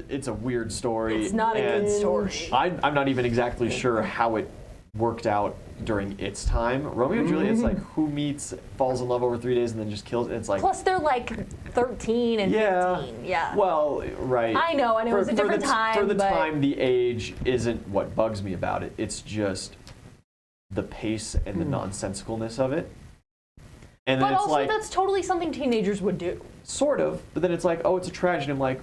It's a weird story. It's not a good story. I'm not even exactly sure how it worked out during its time. Romeo and Juliet, it's like who meets, falls in love over 3 days, and then just kills. It's like plus they're like 13 and 15. Yeah. Well, right. I know, and it was a different time. For the time, the age isn't what bugs me about it. It's just the pace and the nonsensicalness of it. And then but it's also, like, that's totally something teenagers would do. Sort of, but then it's like, oh, it's a tragedy. I'm like,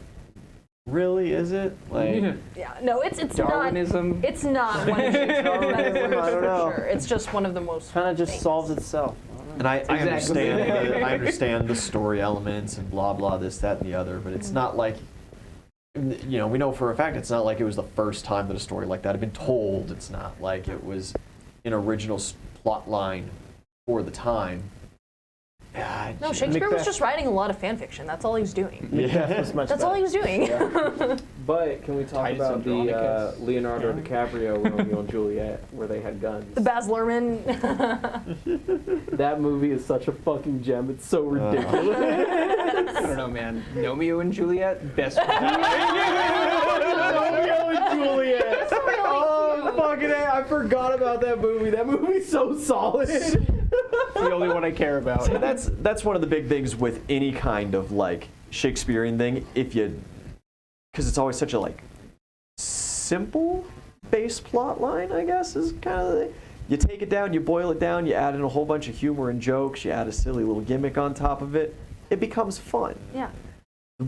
really, is it? Like, yeah, no, it's Darwinism. not. It's not one of Darwinism, I don't know. for sure. It's just one of the most. Kind of just solves itself. and I I understand the story elements and blah blah this that and the other, but it's not like, we know for a fact it's not like it was the first time that a story like that had been told. It's not like it was an original plot line for the time. No, Shakespeare was just writing a lot of fan fiction. That's all he was doing. Yeah, that's all he was doing. Yeah. But can we talk about the Leonardo DiCaprio Romeo and Juliet, where they had guns? The Baz Luhrmann. That movie is such a fucking gem. It's so ridiculous. I don't know, man. Romeo and Juliet, best movie. Romeo and Juliet. Oh, fucking A. I forgot about that movie. That movie's so solid. The only one I care about. So that's one of the big things with any kind of like Shakespearean thing. Because it's always such a like simple base plot line, I guess, is kind of you take it down, you boil it down, you add in a whole bunch of humor and jokes, you add a silly little gimmick on top of it. It becomes fun. Yeah.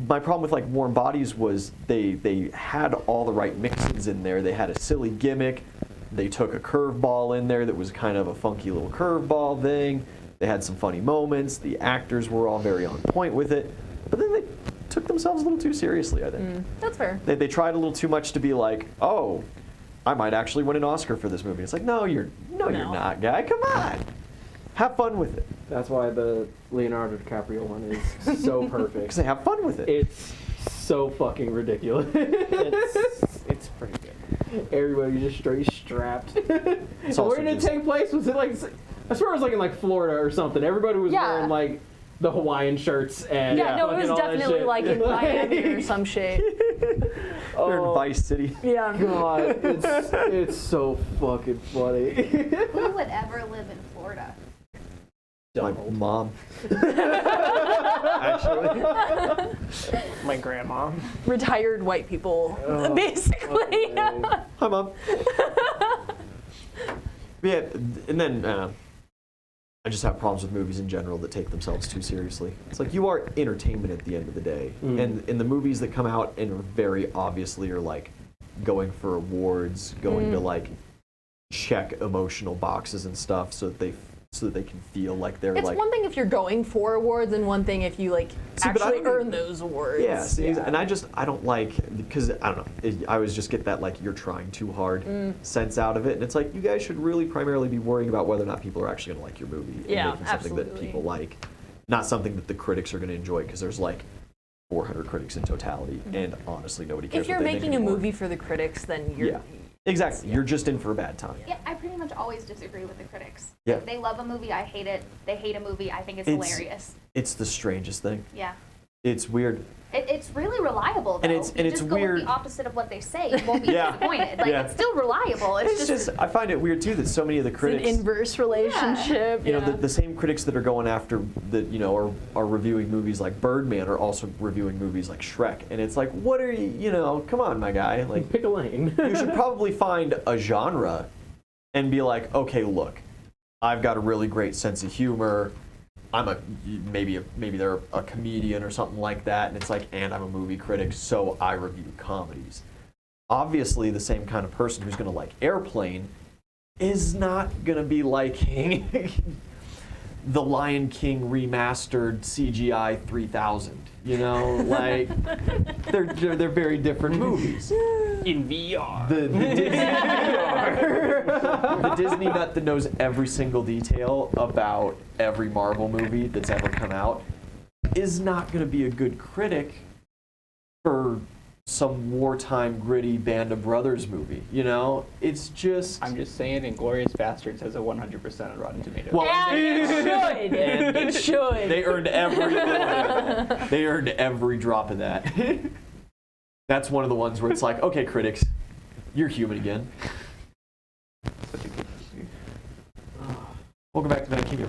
My problem with like Warm Bodies was they had all the right mixins in there. They had a silly gimmick. They took a curveball in there that was kind of a funky little curveball thing. They had some funny moments. The actors were all very on point with it. But then they took themselves a little too seriously, I think. That's fair. They tried a little too much to be like, oh, I might actually win an Oscar for this movie. It's like, no, you're not, guy. Come on. Have fun with it. That's why the Leonardo DiCaprio one is so perfect. Because they have fun with it. It's so fucking ridiculous. It's pretty good. Everybody just straight strapped. also Where did it take place? Was it like, I swear it was like in like Florida or something. Everybody was wearing like the Hawaiian shirts and it was definitely like in Miami or some shit. They're in Vice City. Yeah. God, it's so fucking funny. Who would ever live in Florida? My mom. Actually. My grandma. Retired white people, basically. Hi, Mom. Yeah, and then I just have problems with movies in general that take themselves too seriously. It's like you are entertainment at the end of the day. And in the movies that come out and are very obviously are like going for awards, going to like check emotional boxes and stuff so that they can feel like they're It's like. one thing if you're going for awards, and one thing if you like actually earn those awards. Yeah, see, and I don't like, because I don't know, I always just get that like you're trying too hard sense out of it, and it's like you guys should really primarily be worrying about whether or not people are actually going to like your movie and making something that people like, not something that the critics are going to enjoy, because there's like 400 critics in totality, and honestly nobody cares. If you're making a movie for the critics, then you're. Yeah. Exactly. You're just in for a bad time. Yeah, I pretty much always disagree with the critics. Yeah. They love a movie, I hate it. They hate a movie, I think it's hilarious. It's the strangest thing. Yeah. It's weird. It's really reliable, though. And it's just go weird. with the opposite of what they say. You won't be disappointed. Like, it's still reliable. It's just, I find it weird, too, that so many of the critics... It's an inverse relationship. You know, the same critics that are going after, are reviewing movies like Birdman are also reviewing movies like Shrek. And it's like, what are you, come on, my guy. Like, pick a lane. You should probably find a genre and be like, okay, look, I've got a really great sense of humor. Maybe they're a comedian or something like that, and it's like, and I'm a movie critic, so I review comedies. Obviously, the same kind of person who's going to like Airplane is not going to be liking The Lion King remastered CGI 3000. Like they're very different movies. In VR. The Disney VR. The Disney nut that knows every single detail about every Marvel movie that's ever come out is not going to be a good critic for some wartime gritty Band of Brothers movie. You know, it's just. I'm just saying, Inglourious Bastards has a 100% on Rotten Tomatoes. Well, And it should. They earned every they earned every drop of that. That's one of the ones where it's like, okay, critics, you're human again. Such a good movie. Welcome back to Mad Kingdom.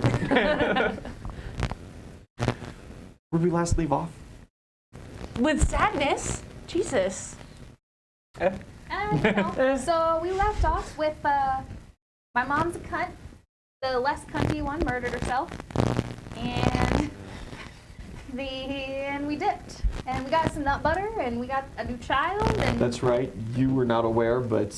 Where'd we last leave off? With sadness. Jesus. So we left off with my mom's a cunt. The less cunty one murdered herself, and we dipped, and we got some nut butter, and we got a new child. And That's right. You were not aware, but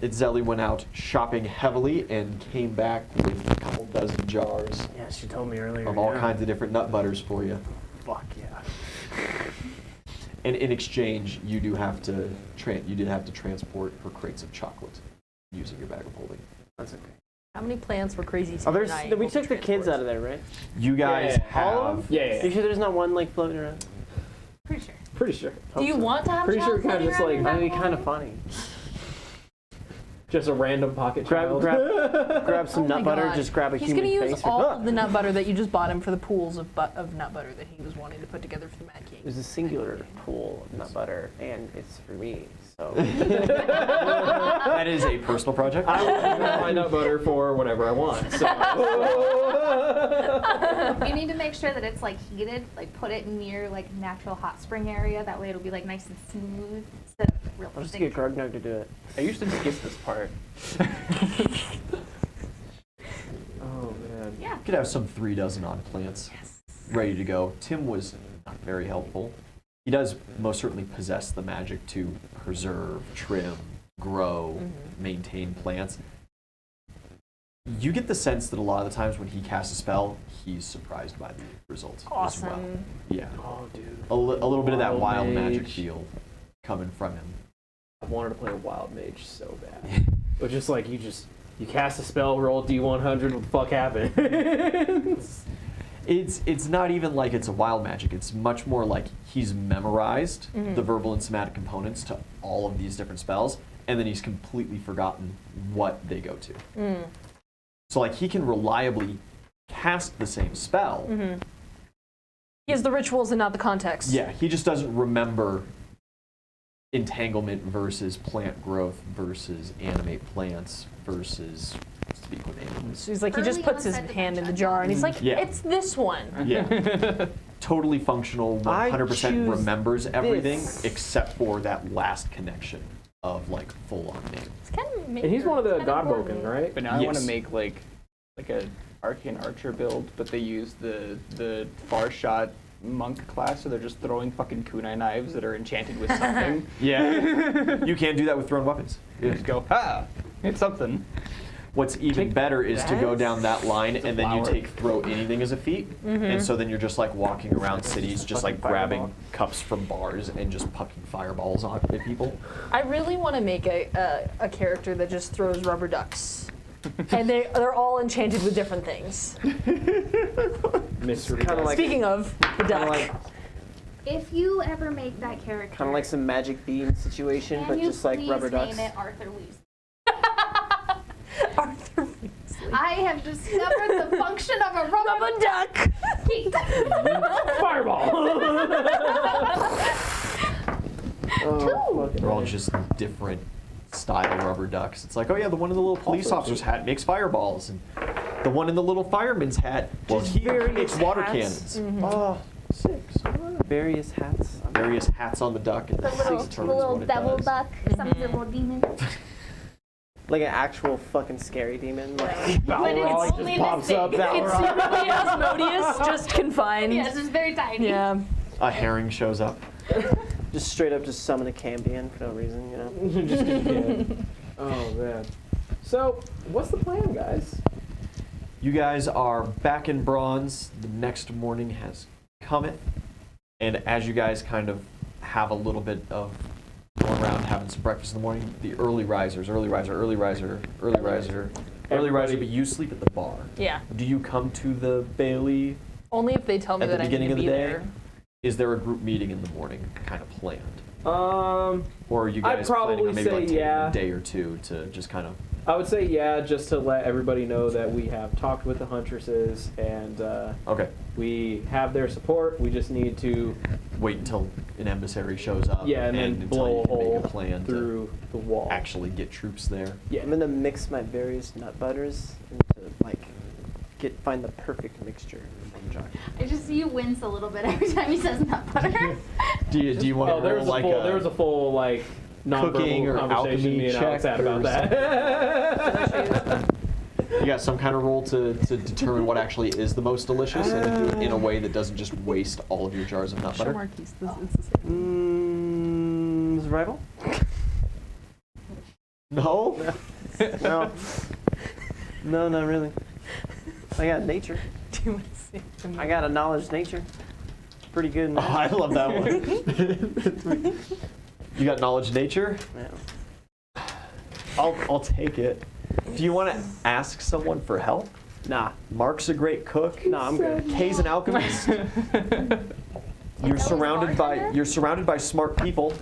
Itzeli went out shopping heavily and came back with a couple dozen jars Yeah, she told me earlier. of all kinds of different nut butters for you. Fuck yeah. And in exchange, you do have to transport her crates of chocolate using your bag of holding. That's okay. How many plants were crazy? We took the kids out of there, right? You guys All have. of them? Yeah. You sure there's not one like floating around? pretty sure. Pretty sure. Do you want to have Pretty a sure child kind of floating just around like in That'd be that kind of bowl? funny. Just a random pocket child. Grab some Oh nut my butter, God. just grab a He's human gonna face. use all of the nut butter that you just bought him for the pools of nut butter that he was wanting to put together for the Mad King. There's a singular pool of nut butter, and it's for me. So That is a personal project. I will use my nut butter for whatever I want. So. You need to make sure that it's like heated. Like put it near like natural hot spring area. That way it'll be like nice and smooth instead of real I'll just thick. get Grognug to do it. I used to skip this part. Oh man. Yeah. You could have some 3 dozen odd plants ready to go. Tim was not very helpful. He does most certainly possess the magic to preserve, trim, grow, maintain plants. You get the sense that a lot of the times when he casts a spell, he's surprised by the results as well. Awesome. Yeah. Oh dude. A little bit of that Wild wild magic mage. feel coming from him. I wanted to play a wild mage so bad. But just like you cast a spell, roll D100, what the fuck happens? It's not even like it's a wild magic. It's much more like he's memorized the verbal and somatic components to all of these different spells, and then he's completely forgotten what they go to. So like he can reliably cast the same spell. He has the rituals and not the context. Yeah, he just doesn't remember entanglement versus plant growth versus animate plants versus speak with animals. So he's like, he just Early puts his onset hand in the dementia. jar and he's like, Yeah. it's this one. Yeah. Totally functional, I 100% choose remembers everything this. except for that last connection of like full on name. It's kind of And he's one of the kind of Godwoken, important. right? But now I want Yes. to make like a arcane archer build, but they use the far shot monk class, so they're just throwing fucking kunai knives that are enchanted with something. Yeah. You can do that with thrown weapons. You just go, ha! It's something. What's even better is to go down that line It's a and then you flower. take throw anything as a feat. And so then you're just like walking around cities, just like Fucking grabbing fireball. cups from bars and just pucking fireballs on at people. I really want to make a character that just throws rubber ducks. And they're all enchanted with different things. Mystery. Kind of like Speaking of the duck. like If you ever make that character, kind of like some magic beam situation, can but you just like please rubber ducks. name it Arthur Weasley? Arthur Weasley. I have discovered the function of a rubber Rubber duck. feet. Fireball! Oh, They're all just different style rubber ducks. It's like, oh yeah, the one in the little police officer's hat makes fireballs, and the one in the little fireman's hat, well, Just he various makes water hats. cannons. Oh, 6. Various hats. Various hats on the duck, and The six little, determines what it devil does. duck, some little demon. Like an actual fucking scary demon. Like, But Balrog it's just pops up. It's secretly Asmodeus, just confined. Yes, it's very tiny. Yeah. A herring shows up. just straight up just summon a Cambion for no reason, you know? Just yeah. Oh man. So, what's the plan, guys? You guys are back in Bronze. The next morning has cometh. And as you guys kind of have a little bit of going around having some breakfast in the morning, the early riser, but you sleep at the bar. Yeah. Do you come to the Bailey? Only if they tell me At the that I need beginning to of the be day? there. is there a group meeting in the morning kind of planned? Um, Or are you I'd guys planning probably on maybe say like taking yeah. a day or two to just kind of... I would say yeah, just to let everybody know that we have talked with the Huntresses and Okay. we have their support. We just need to Wait until an emissary shows up. and then until blow you a can make hole a plan through the wall. to actually get troops there. Yeah. I'm gonna mix my various nut butters into like find the perfect mixture from jar. I just see you wince a little bit every time he says nut butter. Do you want Oh, to roll like there was a full like cooking nonverbal or conversation alchemy me and Alex check had about or that. You got some kind of role to determine what actually is the most delicious and to do it in a way that doesn't just waste all of your jars of nut Show butter? Marquise. It's the same. Survival? No? No. No, not really. I got nature. Do you want to see? I got a knowledge nature. Pretty good. In Oh, I that. love that one. You got knowledge nature? Yeah. I'll take it. Do you want to ask someone for help? Nah. Mark's a great cook. No, I'm good. Kay's an alchemist. You're surrounded by smart people.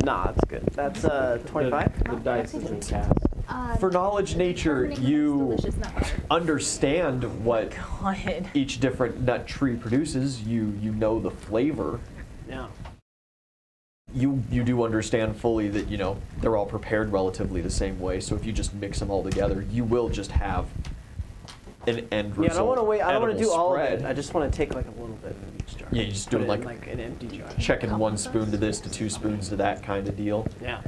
Nah, it's good. That's 25. The dice has been cast. For knowledge nature, you Delicious nut butter. understand what God. each different nut tree produces. You know the flavor. Yeah. You do understand fully that they're all prepared relatively the same way. So if you just mix them all together, you will just have an end result. Yeah, I don't want to wait. I don't want to edible do all spread. of it. I just want to take like a little bit of each jar. Yeah, you just do Put it in, like an empty jar. checking 1 spoon to this to 2 spoons to that kind of deal. Yeah.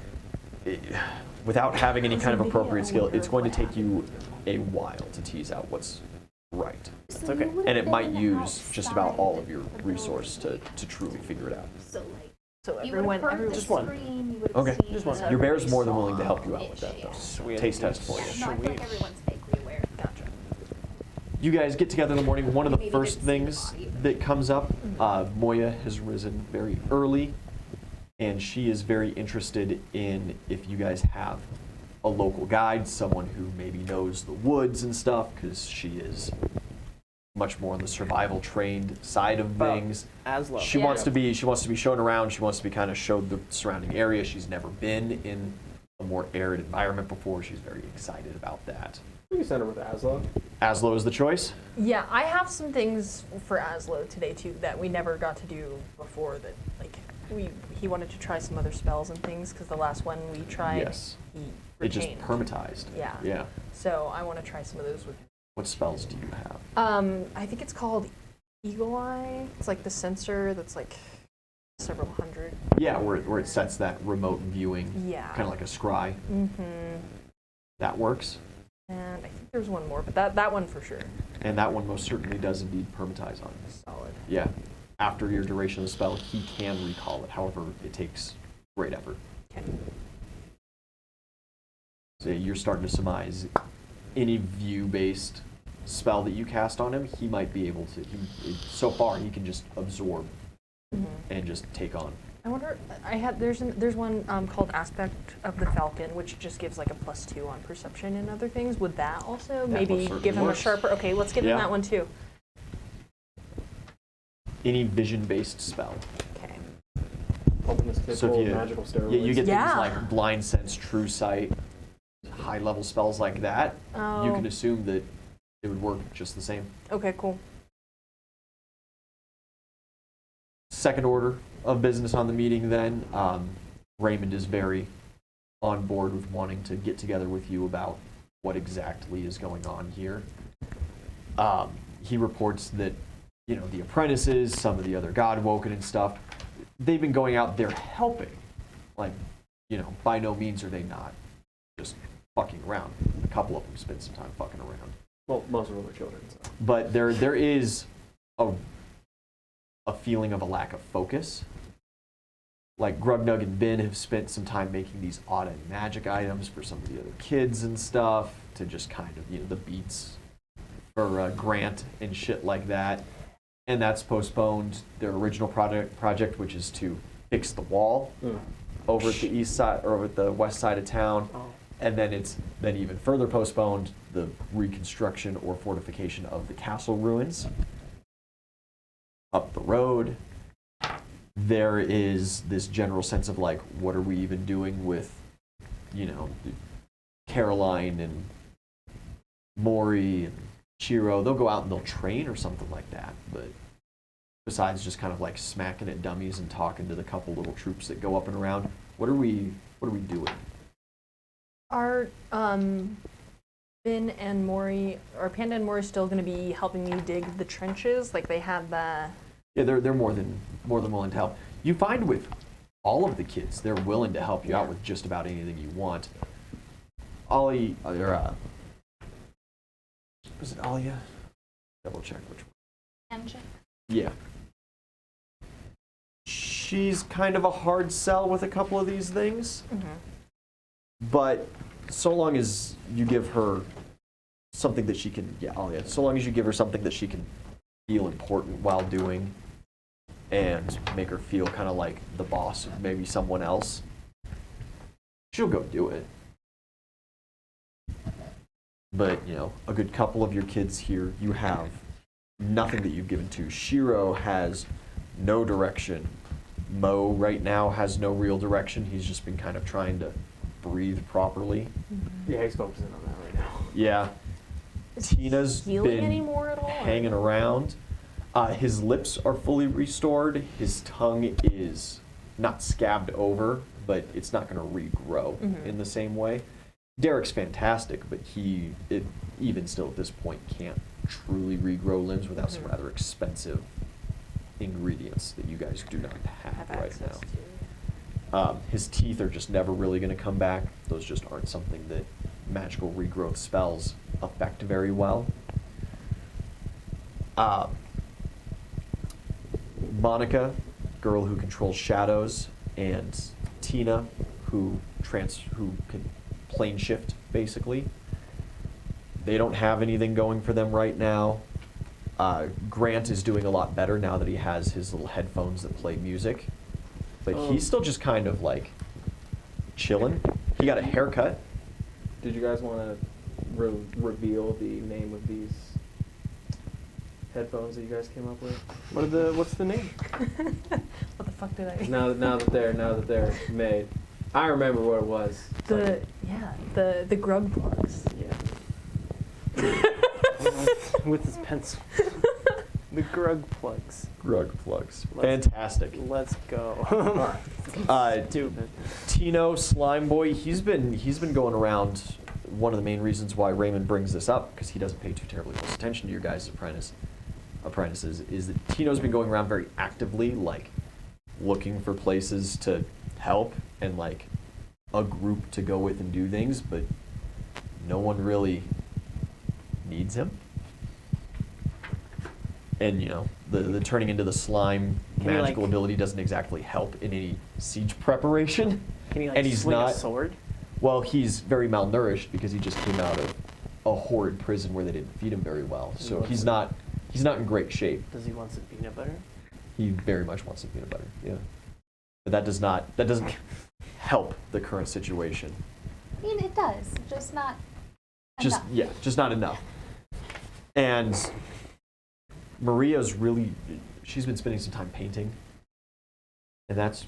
Without having any kind of appropriate skill, it's going to take you a while to tease out what's right. So okay. you would've And it been might use just about outside all of your the resource building. to truly figure it out. So like, So you everyone, would've heard the just one. scream, you would've Okay. seen Just one. the Your bear's more than song. willing to help you out with that, though. Sweet. Taste test for you. No, I feel like everyone's vaguely aware. Gotcha. You guys get together in the morning. One of the Maybe first didn't see the things body. that comes up, Moya has risen very early, and she is very interested in if you guys have a local guide, someone who maybe knows the woods and stuff, because she is much more on the survival trained side of things. Aslo. She Yeah. wants to be shown around. She wants to be kind of showed the surrounding area. She's never been in a more arid environment before. She's very excited about that. We can send her with Aslo. Aslo is the choice. Yeah, I have some things for Aslo today too that we never got to do before. That like he wanted to try some other spells and things because the last one we tried, Yes. he It just retained. permatized. Yeah. Yeah. So I want to try some of those with him. What spells do you have? I think it's called Eagle Eye. It's like the sensor that's like several hundred. Yeah, where it sets that remote viewing, Yeah. kind of like a scry. Mm-hmm. That works. And I think there's one more, but that one for sure. And that one most certainly does indeed permatize on it. Solid. Yeah. After your duration of the spell, he can recall it. However, it takes great effort. Okay. So you're starting to surmise any view-based spell that you cast on him, he might be able to. So far, he can just absorb and just take on. I wonder. There's one called Aspect of the Falcon, which just gives like a +2 on perception and other things. Would that also That maybe most certainly give him works. a sharper? Okay, let's give him Yeah. that one too. Any vision-based spell. Okay. Open this kid So if full of you- magical steroids. Yeah, you get Yeah. things like blind sense, true sight, high-level spells like that. Oh. You can assume that it would work just the same. Okay. Cool. Second order of business on the meeting then, Raymond is very on board with wanting to get together with you about what exactly is going on here. He reports that, the apprentices, some of the other Godwoken and stuff, they've been going out there helping. Like, by no means are they not just fucking around. A couple of them spend some time fucking around. Well, most of them are children. So. But there is a feeling of a lack of focus. Like Grugnug and Ben have spent some time making these odd and magic items for some of the other kids and stuff to just kind of, the beats for Grant and shit like that. And that's postponed their original project, which is to fix the wall over at the east side or over at the west side of town. Oh. And then it's then even further postponed the reconstruction or fortification of the castle ruins up the road. there is this general sense of like, what are we even doing with, Caroline and Maury and Shiro? They'll go out and they'll train or something like that, but besides just kind of like smacking at dummies and talking to the couple little troops that go up and around, what are we doing? Are Finn and Maury, are Panda and Maury still going to be helping me dig the trenches? Like they have the... Yeah, they're more than willing to help. You find with all of the kids, they're willing to help you out with just about anything you want. Ollie, was it Alia? Double check which one. MJ. Yeah. She's kind of a hard sell with a couple of these things, but so long as you give her something that she can, so long as you give her something that she can feel important while doing and make her feel kind of like the boss of maybe someone else, she'll go do it. But, a good couple of your kids here, you have nothing that you've given to. Shiro has no direction. Mo right now has no real direction. He's just been kind of trying to breathe properly. Yeah, he's focusing on that right now. Yeah. Is Tina's he healing been anymore at all? hanging around. His lips are fully restored. His tongue is not scabbed over, but it's not going to regrow in the same way. Derek's fantastic, but he even still at this point can't truly regrow limbs without some rather expensive ingredients that you guys do not have right access now. His teeth are just never really going to come back. Those just aren't something that magical regrowth spells affect very well. Monica, girl who controls shadows, and Tina, who can plane shift, basically. They don't have anything going for them right now. Grant is doing a lot better now that he has his little headphones that play music. But he's still just kind of like chilling. He got a haircut. Did you guys want to reveal the name of these headphones that you guys came up with? What's the name? What the fuck did I... Now that they're made, I remember what it was. The grug plugs. Yeah. With his pencil. The grug plugs. Grug plugs. Fantastic. Let's go. Stupid. Tino, Slime Boy, he's been going around. One of the main reasons why Raymond brings this up, because he doesn't pay too terribly close attention to your guys' apprentices, is that Tino's been going around very actively, like looking for places to help and like a group to go with and do things, but no one really needs him. And the turning into the slime magical ability doesn't exactly help in any siege preparation. Can he and he's swing not, a sword? Well, he's very malnourished because he just came out of a horrid prison where they didn't feed him very well. So he's not in great shape. Does he want some peanut butter? He very much wants some peanut butter. Yeah, but that doesn't help the current situation. I mean, it does, just not Just enough. just not enough. And Maria's she's been spending some time painting. And that's,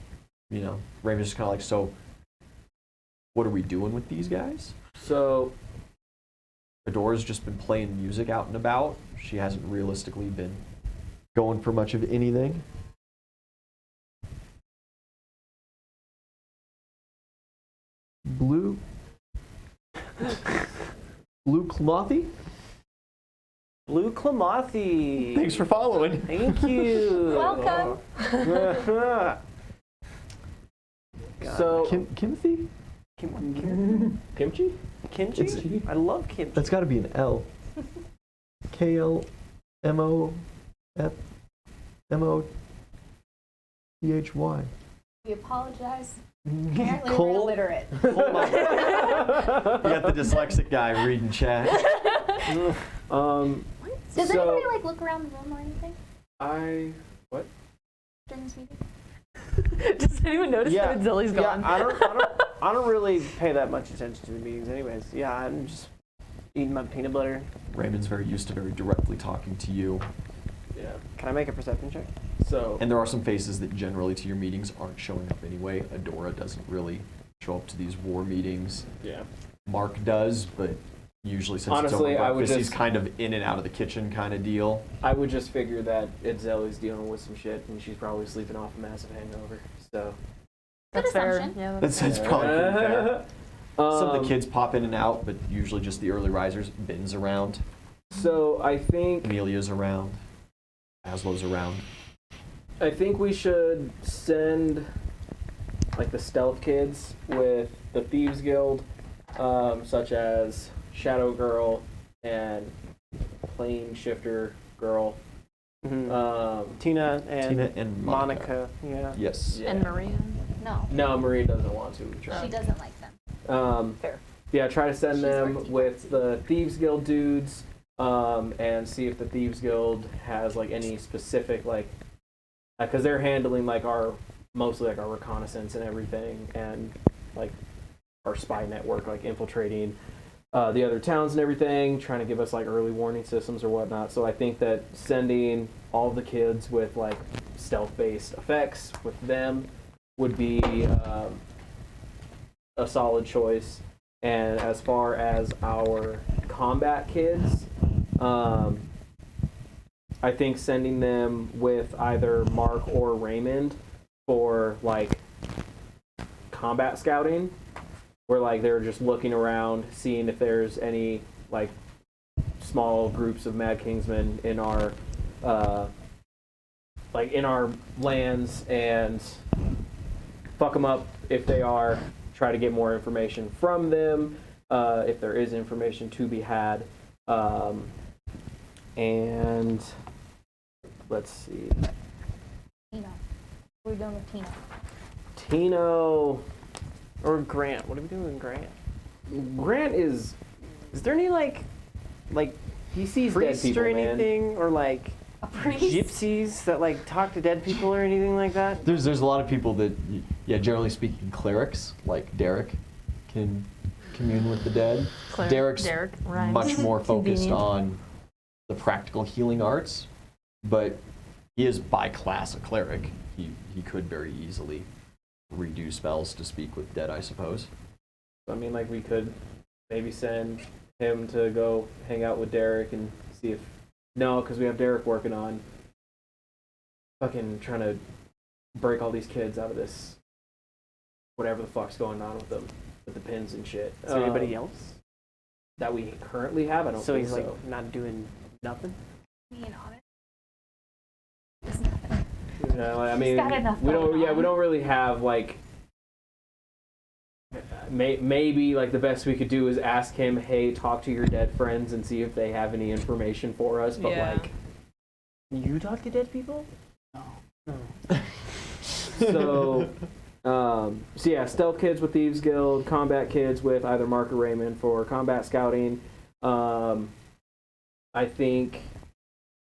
Raymond's just kind of like, so what are we doing with these guys? So Adora's just been playing music out and about. She hasn't realistically been going for much of anything. Blue Clothy? Blue Clamothi. Thanks for following. Thank you. Welcome. So Kimothy? kimchi? Kimchi? It's- I love kimchi. That's got to be an L. KLMOTHY. We apologize. Apparently Cole? we're illiterate. You got the dyslexic guy reading chat. Does So- anybody look around the room or anything during this meeting? Does anyone notice Yeah. that Zilly's gone? I don't really pay that much attention to the meetings anyways. Yeah, I'm just eating my peanut butter. Raymond's very used to very directly talking to you. Yeah. Can I make a perception check? So And there are some faces that generally to your meetings aren't showing up anyway. Adora doesn't really show up to these war meetings. yeah. Mark does, but usually since Honestly, it's I over would breakfast, he's just- kind of in and out of the kitchen kind of deal. I would just figure that Idzeli's dealing with some shit and she's probably sleeping off a massive hangover. So That's fair. assumption. Yeah, That's probably pretty fair. Some of the Um, kids pop in and out, but usually just the early risers. Ben's around, So I think Amelia's around, Aslow's around. we should send like the stealth kids with the Thieves Guild, such as Shadow Girl and Plane Shifter Girl. Tina and Tina and Monica. Yeah. Yes. Yeah. And Maria. No, No, Marie doesn't want to. she doesn't like them. Fair. Yeah, try to send She's them working with the Thieves Guild dudes, and see if the Thieves Guild has like any specific like, because they're handling like our mostly like our reconnaissance and everything, and like our spy network, like infiltrating the other towns and everything, trying to give us like early warning systems or whatnot. So I think that sending all the kids with like stealth-based effects with them would be a solid choice. And as far as our combat kids, I think sending them with either Mark or Raymond for like combat scouting, where like they're just looking around, seeing if there's any like small groups of Mad Kingsmen in our in our lands, and fuck them up if they are. Try to get more information from them, if there is information to be had. And let's see. Tino. We're doing with Tino. Tino. Or Grant. What are we doing with Grant? Grant is Is there any like he sees dead priest people, or man. anything, or like A priest. gypsies that like talk to dead people or anything like that? There's a lot of people that, yeah, generally speaking, clerics like Derek can commune with the dead. Derek's Derek rhymes. much more focused Convenient. on the practical healing arts, but he is by class a cleric. He could very easily redo spells to speak with dead, I suppose. I mean, like we could maybe send him to go hang out with Derek and see if because we have Derek working on fucking trying to break all these kids out of this whatever the fuck's going on with them with the pins and shit. Is there anybody else? that we currently have? I don't So think he's so. like not doing nothing. Being honest. There's nothing. No, I mean, got enough we don't. going Yeah, we on. don't really have like. Maybe like the best we could do is ask him, "Hey, talk to your dead friends and see if they have any information for us." But Yeah. like, You talk to dead people? so yeah, stealth kids with Thieves Guild, combat kids with either Mark or Raymond for combat scouting. I think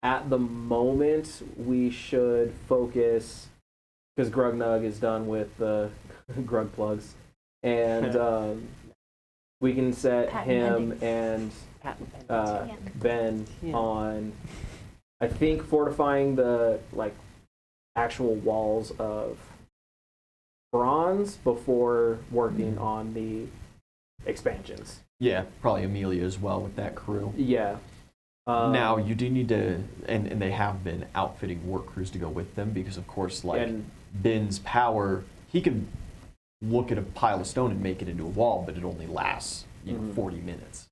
at the moment we should focus because Grugnug is done with the Grug plugs, and we can set Patent him pending. and Patent uh, Yeah. Ben Yeah. on, I think, fortifying the like actual walls of bronze before working on the expansions. Yeah, probably Amelia as well with that crew. Yeah. Now, you do need to, and they have been outfitting work crews to go with them because, of course, like and Ben's power, he can look at a pile of stone and make it into a wall, but it only lasts, Mhm. 40 minutes.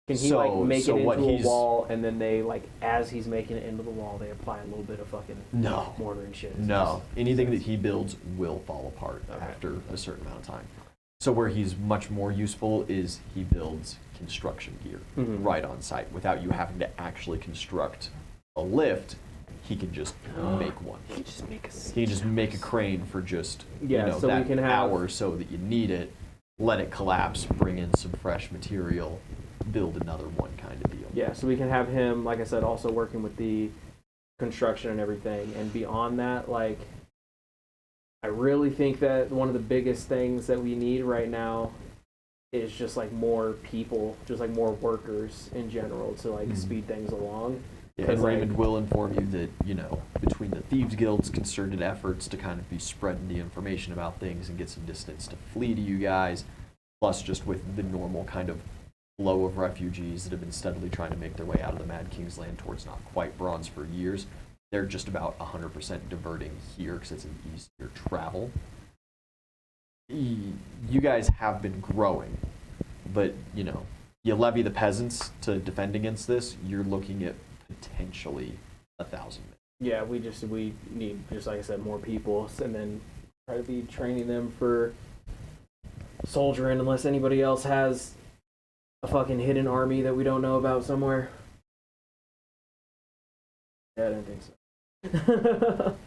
can he So- like make so it what into a he's- wall, and then they like as he's making it into the wall, they apply a little bit of fucking No. mortar and shit. No, anything that he builds will fall apart Okay. after a certain amount of time. So where he's much more useful is he builds construction gear Mhm. right on site. Without you having to actually construct a lift, he can just make one. You just make a. He can just make a crane for just Yeah, so we that can have- hour so that you need it, let it collapse, bring in some fresh material, build another one kind of deal. Yeah, so we can have him, like I said, also working with the construction and everything. And beyond that, like, I really think that one of the biggest things that we need right now is just like more people, just like more workers in general to like Mhm. speed things along. And 'Cause, Raymond like- will inform you that, you know, between the Thieves Guild's concerted efforts to kind of be spreading the information about things and get some distance to flee to you guys, plus just with the normal kind of flow of refugees that have been steadily trying to make their way out of the Mad King's Land towards not quite Bronze for years, they're just about 100% diverting here because it's an easier travel. You guys have been growing, but, you know, you levy the peasants to defend against this, you're looking at potentially 1,000 men. Yeah, we need, just like I said, more people, and then try to be training them for soldiering unless anybody else has a fucking hidden army that we don't know about somewhere. Yeah, I didn't think so.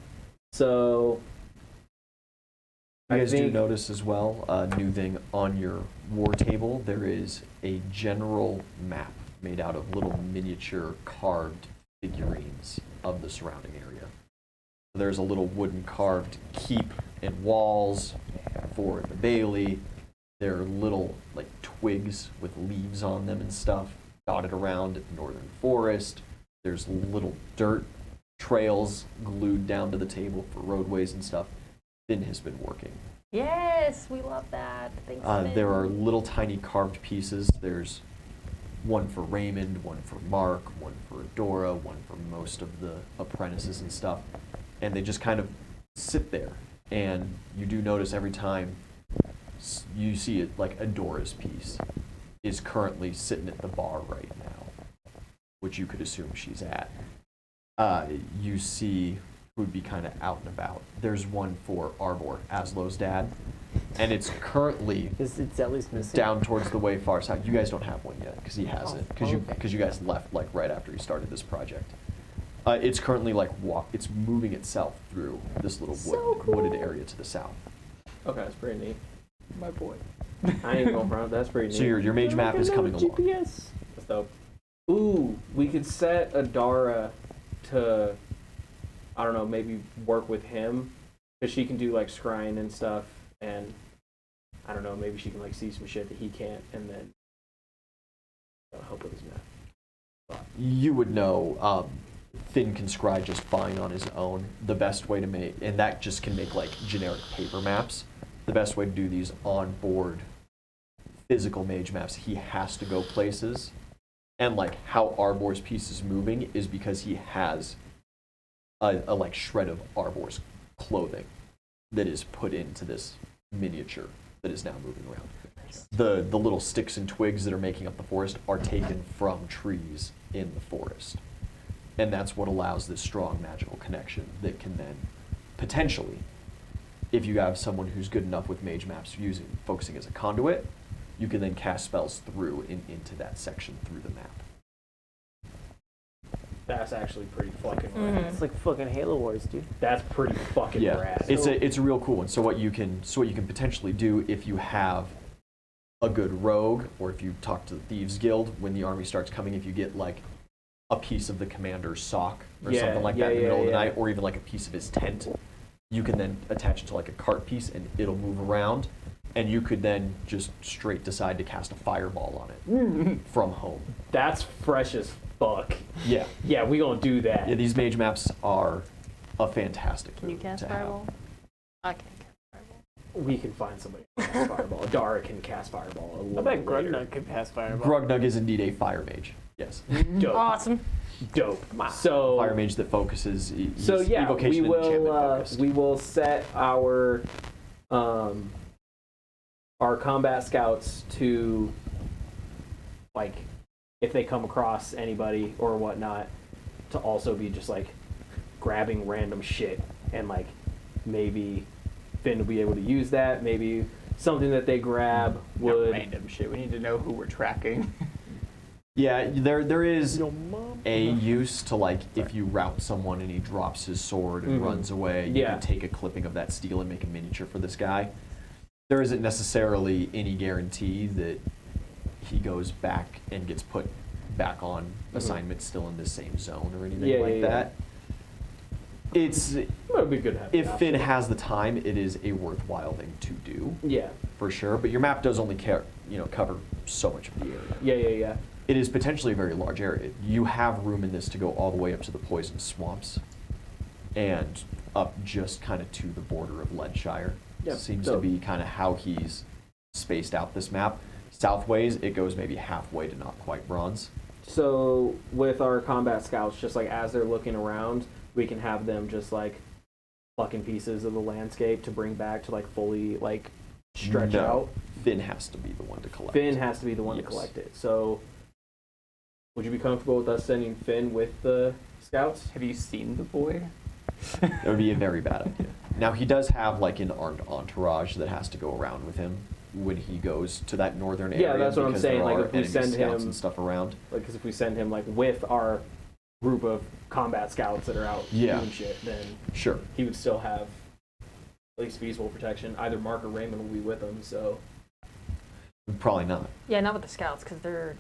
So, You I guys do think- notice as well, a new thing on your war table, there is a general map made out of little miniature carved figurines of the surrounding area. There's a little wooden carved keep and walls for the bailey. There are little like twigs with leaves on them and stuff dotted around the northern forest. There's little dirt trails glued down to the table for roadways and stuff. Finn has been working. Yes, we love that. Thanks, Finn. There are little tiny carved pieces. There's one for Raymond, one for Mark, one for Adora, one for most of the apprentices and stuff. And they just kind of sit there. And you do notice every time you see it, like Adora's piece is currently sitting at the bar right now, which you could assume she's at. You see who would be kind of out and about. There's one for Arbor, Aslo's dad, and it's currently It's at least missing. down towards the way far south. You guys don't have one yet because he hasn't, because okay. you guys left like right after you started this project. It's currently like it's moving itself through this little wooded area to the south. Okay, that's pretty neat. My boy. I ain't going front. That's pretty neat. So your mage map is coming along. GPS. That's dope. Ooh, we could set Adara to, I don't know, maybe work with him, because she can do like scrying and stuff, and I don't know, maybe she can like see some shit that he can't, and then help with his map. You would know Finn can scry just fine on his own. The best way to make, and that just can make like generic paper maps. The best way to do these on board physical mage maps, he has to go places. And like how Arbor's piece is moving is because he has a like shred of Arbor's clothing that is put into this miniature that is now moving around. The little sticks and twigs that are making up the forest are taken from trees in the forest. And that's what allows this strong magical connection that can then potentially, if you have someone who's good enough with mage maps focusing as a conduit, you can then cast spells through and into that section through the map. That's actually pretty fucking Mhm. rad. It's like fucking Halo Wars, dude. That's pretty fucking rad. It's a real cool one. So what you can potentially do if you have a good rogue, or if you talk to the Thieves Guild when the army starts coming, if you get like a piece of the commander's sock or Yeah, something like yeah, that in the yeah, middle of the yeah. night, or even like a piece of his tent, you can then attach it to like a cart piece and it'll move around, and you could then just straight decide to cast a fireball on it from home. That's fresh as fuck. Yeah. Yeah, we gonna do that. Yeah, these mage maps are a fantastic Can you move cast to have. Fireball? I can't cast Fireball. We can find somebody who can cast fireball. Dara can cast fireball. A I little bet bit later. Grugnut could pass Fireball. Grugnug is indeed a fire mage. Yes. Dope. Awesome. Dope. So Fire mage that focuses. He's So yeah, evocation and enchantment focused. we will set our combat scouts to, like, if they come across anybody or whatnot, to also be just like grabbing random shit, and like maybe Finn will be able to use that. Maybe something that they grab Not would. random shit. We need to know who we're tracking. Yeah, there is Your mom. a use to like if you rout someone and he drops his sword and Mhm. runs away, you Yeah. can take a clipping of that steel and make a miniature for this guy. There isn't necessarily any guarantee that he goes back and gets put back on assignment still in the same zone or anything Yeah, like yeah, yeah. that. It's It would be good to have. if an Finn option. has the time, it is a worthwhile thing to do Yeah. for sure. But your map does only cover so much of the area. Yeah. it is potentially a very large area. You have room in this to go all the way up to the poison swamps and up just kind of to the border of Leadshire. Yeah, Seems so- to be kind of how he's spaced out this map. Southways, it goes maybe halfway to not quite Bronze. So with our combat scouts, just like as they're looking around, we can have them just like plucking pieces of the landscape to bring back to like fully like stretch No, out. Finn has to be the one to collect. Finn has to be the one to Yes. collect it. So would you be comfortable with us sending Finn with the scouts? Have you seen the boy? That would be a very bad idea. Now, he does have like an armed entourage that has to go around with him when he goes to that northern area. Yeah, that's what I'm because saying, there like, are if we enemy send scouts him- and stuff around. Like, because if we send him like with our group of combat scouts that are out Yeah. doing shit, then Sure. he would still have at least feasible protection. Either Mark or Raymond will be with him, so Probably not. Yeah, not with the scouts, because they're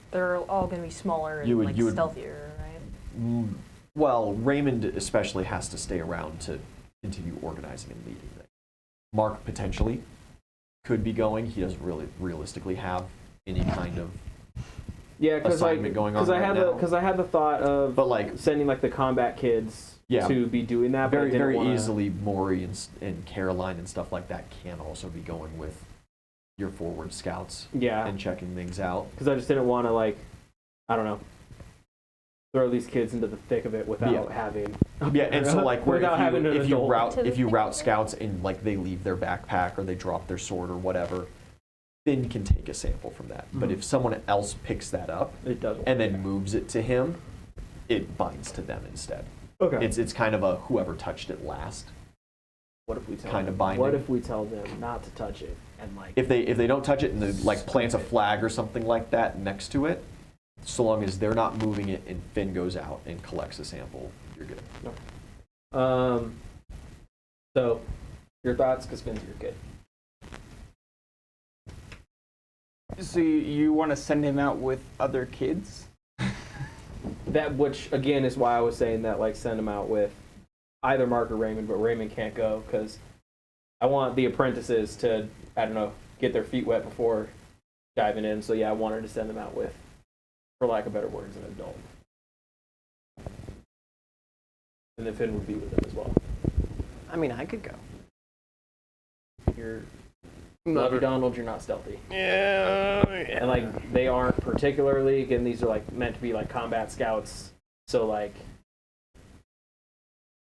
all going to be smaller and You would- like you would- stealthier, right? Well, Raymond especially has to stay around to continue organizing and leading things. Mark potentially could be going. He doesn't really realistically have any kind of. yeah, because like Assignment going on because I right had now. because I had the thought of But like sending like the combat kids Yeah. to be doing that, but I very didn't very wanna- easily, Maury and Caroline and stuff like that can also be going with your forward scouts Yeah, and checking things out. because I just didn't want to like I don't know throw these kids into the thick of it without Yeah. having Yeah, and so like where without having an if you adult. route To the if you thick route of it. scouts and like they leave their backpack or they drop their sword or whatever, Finn can take a sample from that. But Mhm. if someone else picks that up It does. and then moves it to him, it binds to them instead. Okay. It's kind of a whoever touched it last. What if we tell kind of them? binding. What if we tell them not to touch it and like If they don't touch it and they like plant a flag or something like that next to it, so long as they're not moving it and Finn goes out and collects a sample, you're good. So your thoughts, because Finn's your kid. So you want to send him out with other kids? That which again is why I was saying that like send him out with either Mark or Raymond, but Raymond can't go because I want the apprentices to I don't know get their feet wet before diving in. So yeah, I wanted to send them out with, for lack of better words, an adult. And then Finn would be with them as well. I mean, I could go. You're Lucky Donald, you're not stealthy. And like they aren't particularly again, these are like meant to be like combat scouts. So like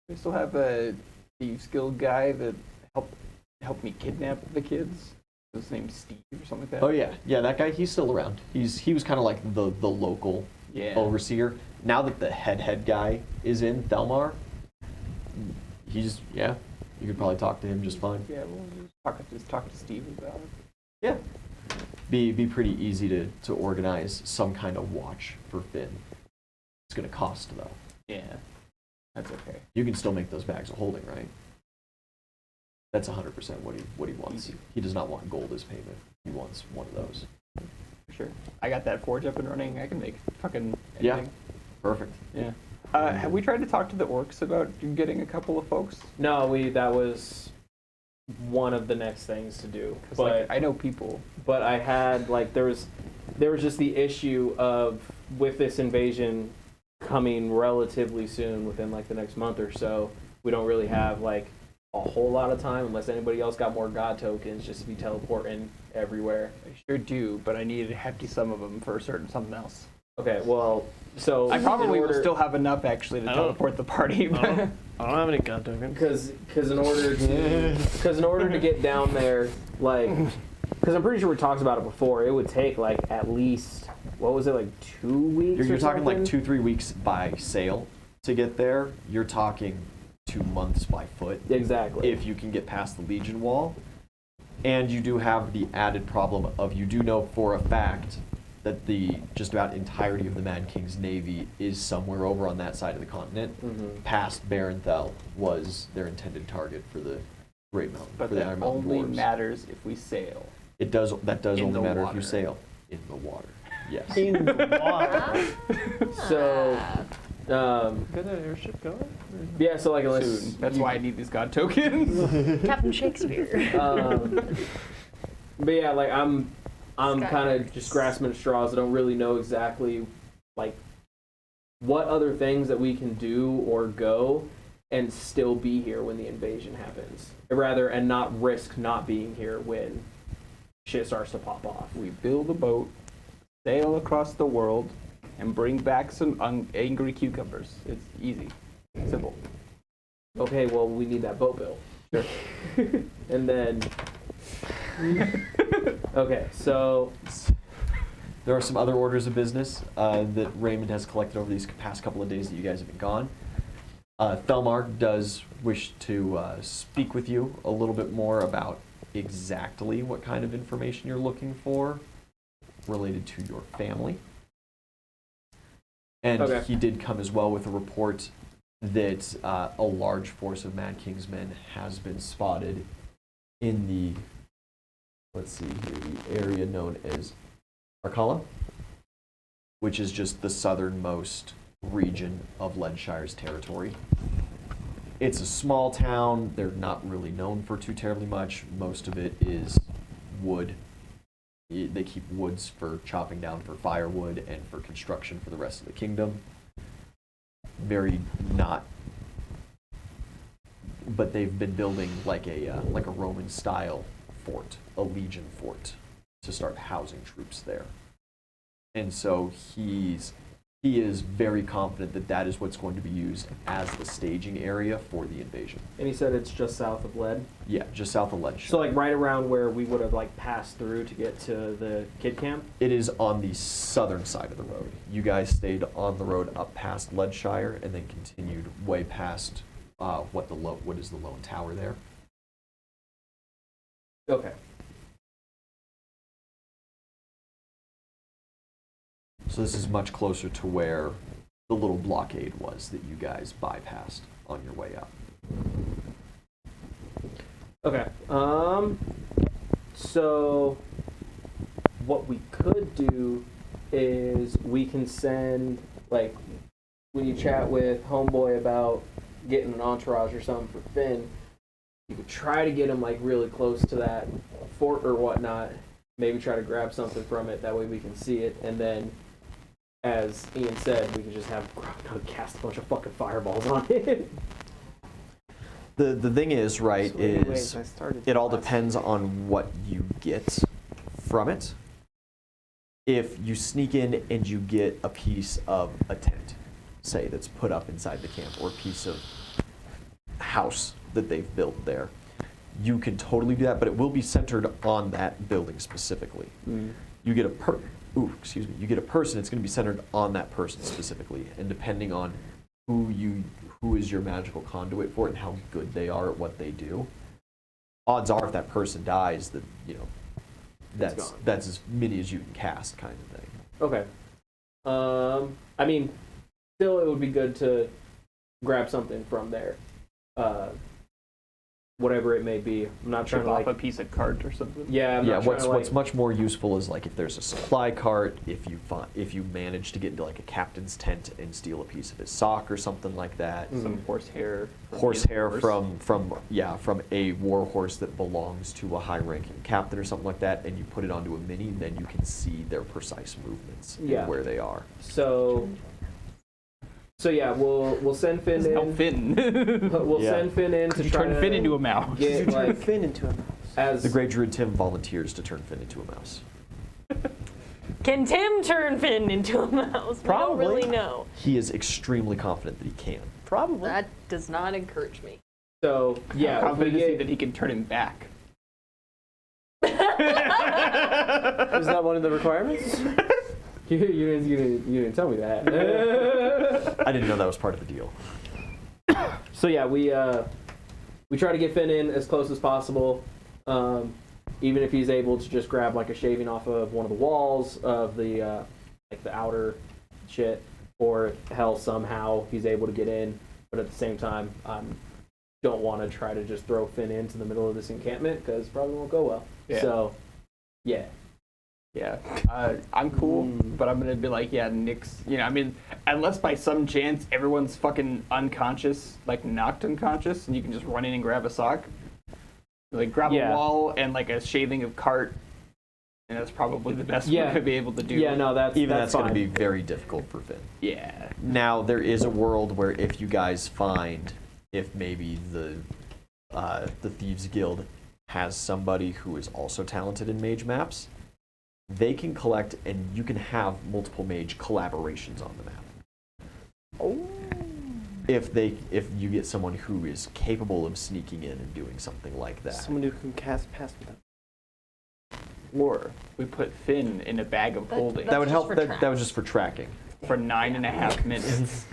We still have a Thieves Guild guy that helped me kidnap the kids. His name's Steve or something like that. Oh yeah, that guy, he's still around. He was kind of like the local Yeah. overseer. Now that the head guy is in Thelmar, you could probably talk to him just fine. Yeah, we'll just talk to Steve about it. Yeah, be pretty easy to organize some kind of watch for Finn. It's gonna cost though. Yeah, that's okay. You can still make those bags of holding, right? That's 100% what he wants. Easy. He does not want gold as payment. He wants one of those. For sure. I got that forge up and running. I can make fucking Yeah. anything. Perfect. Yeah. Have we tried to talk to the orcs about getting a couple of folks? no, that was one of the next things to do. 'Cause, But like, I know people. but I had like there was just the issue of with this invasion coming relatively soon within like the next month or so, we don't really have like a whole lot of time unless anybody else got more god tokens just to be teleporting everywhere. I sure do, but I need a hefty sum of them for something else. Okay, well, so I probably in will order, still have enough actually to I don't- teleport the party. I don't have any god tokens. because in order to get down there, like, because I'm pretty sure we talked about it before, it would take like at least what was it like 2 weeks? You're or talking like something? 2-3 weeks by sail to get there. You're talking 2 months by foot Exactly. if you can get past the Legion wall. And you do have the added problem of you do know for a fact that the just about entirety of the Mad King's navy is somewhere over on that side of the continent. Mhm. Past Barenthal was their intended target for the Great Mountain, But for the that Iron Mountain only Dwarves. matters if we sail. That does in only the matter if water. you sail in the water. Yes. In the water. So, Get an airship going? yeah, so like unless Soon. That's you- why I need these god tokens. Captain Shakespeare. But yeah, like I'm kind Skylarks. of just grasping at straws. I don't really know exactly like what other things that we can do or go and still be here when the invasion happens, rather and not risk not being here when shit starts to pop off. We build a boat, sail across the world, and bring back some angry cucumbers. It's easy, simple. Okay, well, we need that boat bill. Sure. And then, okay, so There are some other orders of business that Raymond has collected over these past couple of days that you guys have been gone. Thelmar does wish to speak with you a little bit more about exactly what kind of information you're looking for related to your family. And Okay. he did come as well with a report that a large force of Mad King's men has been spotted in the, let's see here, the area known as Arcala, which is just the southernmost region of Leadshire's territory. It's a small town. They're not really known for too terribly much. Most of it is wood. They keep woods for chopping down for firewood and for construction for the rest of the kingdom. Very not, but they've been building like a Roman style fort, a legion fort, to start housing troops there. And so he is very confident that that is what's going to be used as the staging area for the invasion. and he said it's just south of Lead. Yeah, just south of Ledge. So like right around where we would have like passed through to get to the kid camp. It is on the southern side of the road. You guys stayed on the road up past Leadshire and then continued way past what is the Lone Tower there. Okay. So this is much closer to where the little blockade was that you guys bypassed on your way up. Okay. So what we could do is we can send, like, when you chat with Homeboy about getting an entourage or something for Finn, you could try to get him like really close to that fort or whatnot. Maybe try to grab something from it. That way we can see it, and then, as Ian said, we can just have Grognard cast a bunch of fucking fireballs on it. The thing is, right, So anyways, is I started it all last depends week. on what you get from it. If you sneak in and you get a piece of a tent, say, that's put up inside the camp, or a piece of house that they've built there, you can totally do that, but it will be centered on that building specifically. You get you get a person, it's going to be centered on that person specifically, and depending on who is your magical conduit for it and how good they are at what they do, odds are if that person dies, that that's gone. that's as many as you can cast, kind of thing. Okay. I mean, still, it would be good to grab something from there, whatever it may be. I'm not trying Chip to off like. a piece of cart or something. Yeah. I'm Yeah, not trying what's to, what's like, much more useful is like if there's a supply cart, if you manage to get into like a captain's tent and steal a piece of his sock or something like that. Some horsehair. Horsehair from a war horse that belongs to a high-ranking captain or something like that, and you put it onto a mini, then you can see their precise movements Yeah. and where they are. So yeah, we'll send Finn in. Help Finn. We'll Yeah. send Finn in to You try turn to Finn into a mouse. get You turn like Finn into a mouse. as The great druid Tim volunteers to turn Finn into a mouse. Can Tim turn Finn into a mouse? Probably. We don't really know. He is extremely confident that he can. Probably. That does not encourage me. so yeah. if we Confident to see get- that he can turn him back. Is that one of the requirements? you didn't tell me that. I didn't know that was part of the deal. So yeah, we try to get Finn in as close as possible. Even if he's able to just grab like a shaving off of one of the walls of the like the outer shit, or hell somehow he's able to get in. But at the same time, don't want to try to just throw Finn into the middle of this encampment because probably won't go well. Yeah. So yeah. Yeah, I'm cool, but I'm gonna be like, yeah, Nick's, I mean, unless by some chance everyone's fucking unconscious, like knocked unconscious, and you can just run in and grab a sock, like grab Yeah. a wall and like a shaving of cart, and that's probably the best Yeah. we're gonna be able to do. Yeah, no, that's That's going to fine. be very difficult for Finn. Yeah. Now, there is a world where if you guys find, if maybe the Thieves Guild has somebody who is also talented in mage maps, they can collect and you can have multiple mage collaborations on the map. Oh. If you get someone who is capable of sneaking in and doing something like that. Someone who can cast past without. Or we put Finn in a bag of holding That would just help. for That was just for tracking. for 9.5 minutes.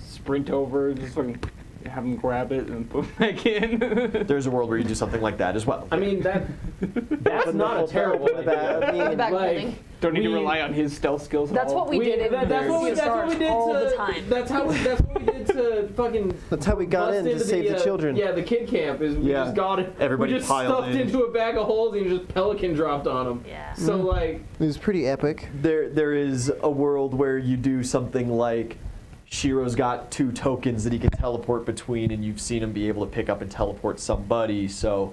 Sprint over, just fucking have him grab it and put it back in. There's a world where you do something like that as well. I mean, that's not a terrible Open the bag. idea. The bag Like, holding. Don't need to we- rely on his stealth skills. That's what we did in that's what we did all to the time. That's what we did to fucking. That's how we got bust in to into save the children. Yeah, the kid camp is we Yeah. just got it. Everybody we just piled stuffed in. into a bag of holes and just pelican dropped on them. Yeah. So like, It was pretty epic. There is a world where you do something like Shiro's got 2 tokens that he can teleport between, and you've seen him be able to pick up and teleport somebody. So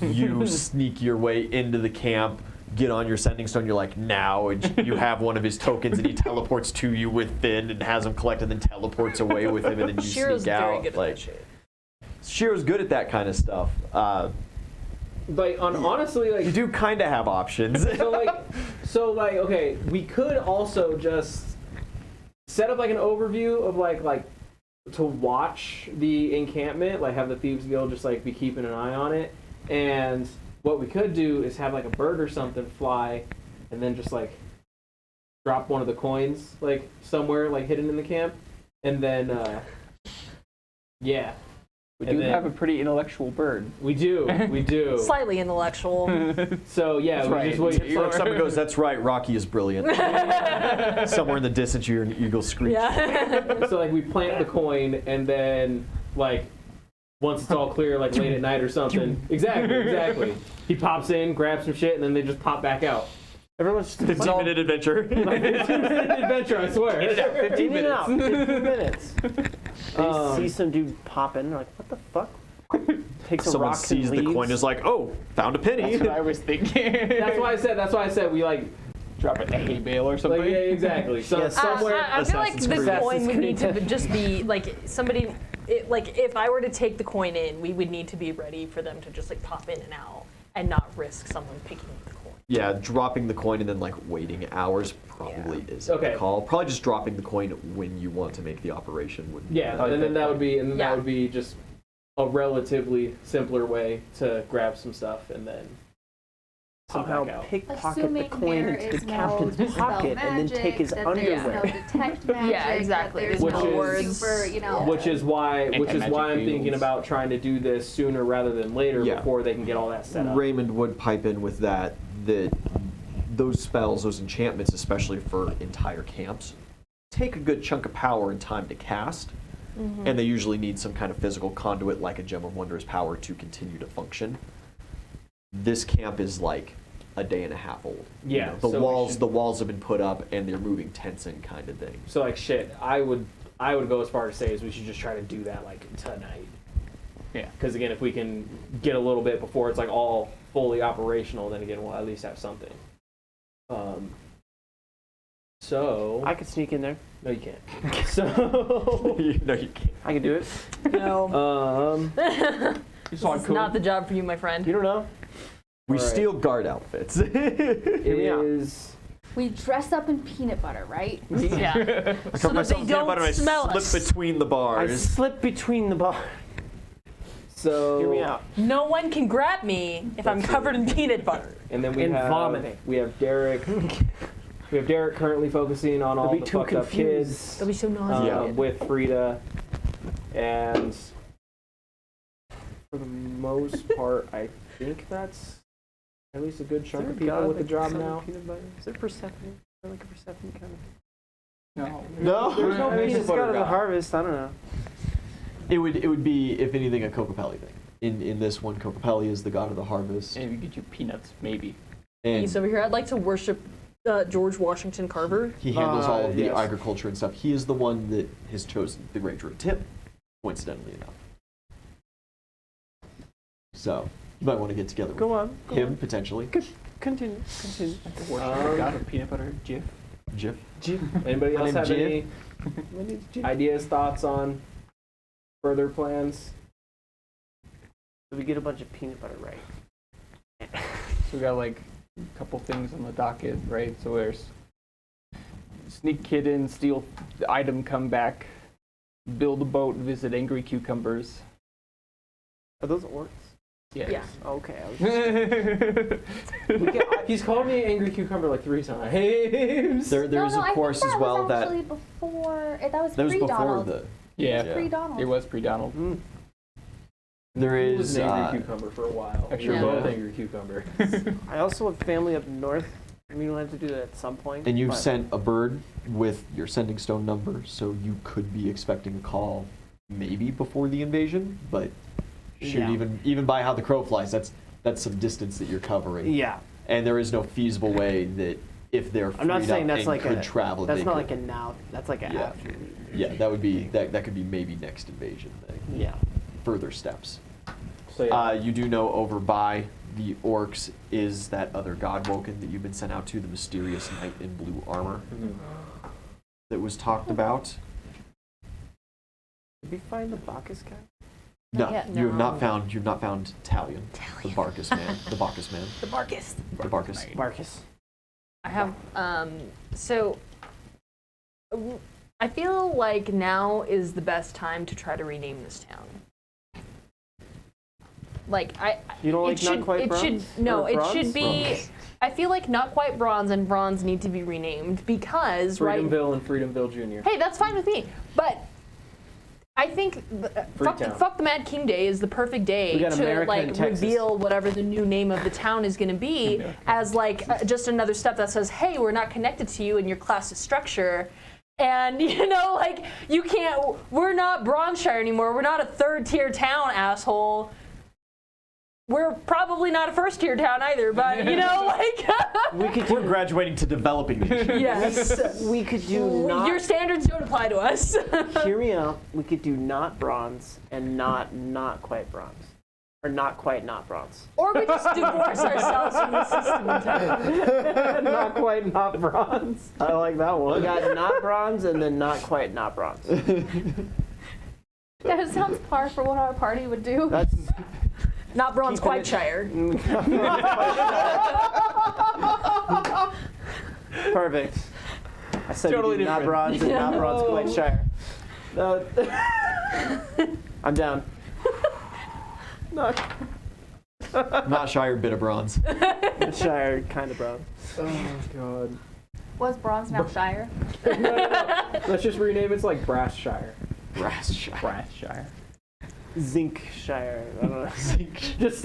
you sneak your way into the camp, get on your sending stone. You're like, now, and you have one of his tokens, and he teleports to you with Finn and has him collect, and then teleports away with him, and then you Shiro's sneak very out. good at Like, that shit. Shiro's good at that kind of stuff. honestly, like You do kind of have options. so like okay, we could also just set up like an overview of like to watch the encampment, like have the Thieves Guild just like be keeping an eye on it. And what we could do is have like a bird or something fly and then just like drop one of the coins like somewhere like hidden in the camp. And then yeah. We And do then- have a pretty intellectual bird. We do. Slightly intellectual. So yeah, That's we right. just wait. If someone goes, that's right, Rocky is brilliant. Somewhere in the distance, you hear an eagle screech. Yeah. So like we plant the coin and then like once it's all clear, like late at night or something. Exactly. He pops in, grabs some shit, and then they just pop back out. Everyone's just 15-minute adventure. Like 15-minute adventure, I swear. 15 minutes. 15 minutes. They Um, see some dude popping. Like, what the fuck? Takes a Someone rock sees and the leaves. coin, is like, oh, found a penny. That's what I was thinking. That's why I said we like Drop it in a hay bale or something. yeah, exactly. So Yes. somewhere. I feel like Assassin's the Creed. coin would need to Assassin's just be like somebody. Like if I were to take the coin in, we would need to be ready for them to just like pop in and out and not risk someone picking up the coin. Yeah, dropping the coin and then like waiting hours probably isn't Okay. the call. Probably just dropping the coin when you want to make the operation would. Yeah, and then that would be Yeah. just a relatively simpler way to grab some stuff and then pop Somehow back out. pickpocket Assuming the coin there into is the no captain's dispel pocket and then take his magic, that there's underwear. no detect magic, Yeah, exactly. that there's Which no is- super, Which is why Anti-magic I'm thinking fields. about trying to do this sooner rather than later Yeah. before they can get all that set up. Raymond would pipe in with that those spells, those enchantments, especially for entire camps, take a good chunk of power and time to cast, and they usually need some kind of physical conduit like a Gem of Wondrous Power to continue to function. This camp is like a day and a half old. Yeah, the so we walls should- the walls have been put up and they're moving tents in kind of thing. So like shit, I would go as far as say is we should just try to do that like tonight. Yeah. Because again, if we can get a little bit before it's like all fully operational, then again we'll at least have something. So I could sneak in there. no, you can't. So No, you can't. I could do it. No, Just on it's not the job for you, my friend. you don't know. We All right. steal guard outfits. It me out. is we dress up in peanut butter, right? Yeah. I So cover that myself they in peanut don't butter and I smell slip us. between the I bars. slip between the bars. so. Hear me out. No one can grab me if I'm covered in peanut butter. And then we And have vomiting. We have Derek. We have Derek currently focusing on all They'll be the too fucked up confused. kids. They'll be so nauseated. With Frida, and for the most part, I think that's at least a good chunk of people with the job now. Peanut butter? Is there Persephone? Is there like a Persephone kind of? No. No, There's no Maybe peanut it's butter God of the guy. harvest. I don't know. it would be, if anything, a Cocopelli thing. In this one, Cocopelli is the god of the harvest. Maybe get you peanuts, maybe. And He's over here. I'd like to worship George Washington Carver. he handles all of the yes. agriculture and stuff. He is the one that has chosen the Great Druid Tim, coincidentally enough. So, you might want to get together with Go on. him, potentially. Continue. Got a peanut butter GIF. Jif. Anybody My else have name's any ideas, thoughts on further plans? So we get a bunch of peanut butter right. So we got like a couple things on the docket, right? So there's sneak kid in, steal the item, come back, build a boat, visit angry cucumbers. Are those orcs? Yeah. Okay. I was He's called me Angry Cucumber like 3 times. There's no, a course as well that was actually before. That was that was before pre-Donald. the. Yeah, Pre-Donald. it was pre-Donald. There He was is. an Angry Cucumber for a while. Actually, We're yeah. both Angry Cucumber. I also have family up north. I mean, we'll have to do that at some point. And you've but- sent a bird with your sending stone number, so you could be expecting a call maybe before the invasion, but shoot, Yeah. even by how the crow flies, that's some distance that you're covering. Yeah. And there is no feasible way that if they're freed I'm not saying up that's and like could a travel, That's they not could. like a now. That's like a Yeah. after. Yeah, that would be that could be maybe next invasion thing. Yeah. Further steps. So yeah. You do know over by the orcs is that other Godwoken that you've been sent out to, the mysterious knight in blue armor that was talked about. Did we find the Bacchus guy? No, Not yet, you have no. not found Talion, the Barcus man, the Bacchus man, The Barcus. the Barcus. Marcus. I have, so I feel like now is the best time to try to rename this town. Like, You don't like it Not should, Quite it Bronze? should, no, Or it Bronze? should be, I feel like Not Quite Bronze and Bronze need to be renamed because, right, Freedomville and Freedomville Jr. hey, that's fine with me, but I think Freetown. fuck the Mad King Day is the perfect day We got to America like and Texas. reveal whatever the new name of the town is going to be as like just another step that says, hey, we're not connected to you in your class structure. And, you know, like, you can't, we're not Bronze Shire anymore. We're not a third-tier town, asshole. We're probably not a first-tier town either, but, you know, like, We're graduating to developing nation. yes. We could do not. Your standards don't apply to us. Hear me out. We could do not bronze and not quite bronze, or not quite not bronze. Or we just divorce ourselves from the system entirely. Not quite not bronze. I like that one. We got not bronze and then not quite not bronze. That sounds par for what our party would do. That's Not Bronze Keeping Quite it- Shire. perfect. I said Totally we do not different. bronze and not bronze quite shire. I'm down. Not Shire, bit of bronze. Shire, kind of bronze. Oh god. Was Bronze now Shire? No. Let's just rename it to like Brass Shire. Brass Shire. Brass Shire. Zinc Shire. I don't know. Just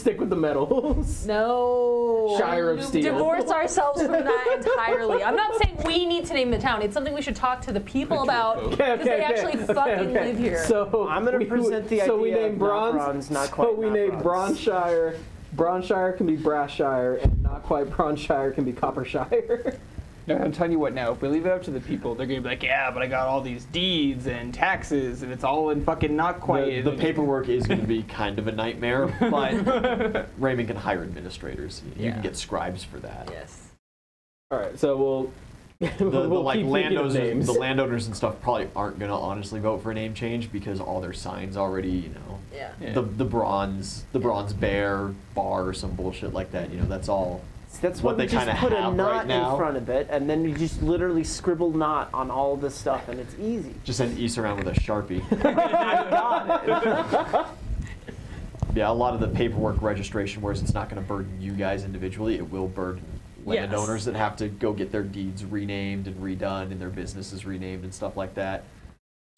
stick with the metals. No. Shire of Steel. Divorce ourselves from that entirely. I'm not saying we need to name the town. It's something we should talk to the people about because they actually fucking live here. So I'm gonna present the so we idea name of not bronze. bronze, not so quite we not name bronze. Bronze Shire. Bronze Shire can be Brass Shire, and not quite Bronze Shire can be Copper Shire. No, I'm telling you what now, if we leave it up to the people, they're gonna be like, yeah, but I got all these deeds and taxes, and it's all in fucking not quite. The paperwork is going to be kind of a nightmare, but Raymond can hire administrators. You Yeah. can get scribes for that. Yes. All right, so we'll. The we'll like keep thinking of landowners, names. the landowners and stuff probably aren't going to honestly vote for a name change because all their signs already, you know, Yeah. Yeah. the bronze bear bar or some bullshit like that. You know, that's all. That's What what they we just kinda put a have knot right now. in front of it, and then you just literally scribble knot on all of this stuff, and it's easy. Just send East around with a Sharpie. I got it. Yeah, a lot of the paperwork registration, whereas it's not going to burden you guys individually, it will burden Yes. landowners that have to go get their deeds renamed and redone and their businesses renamed and stuff like that.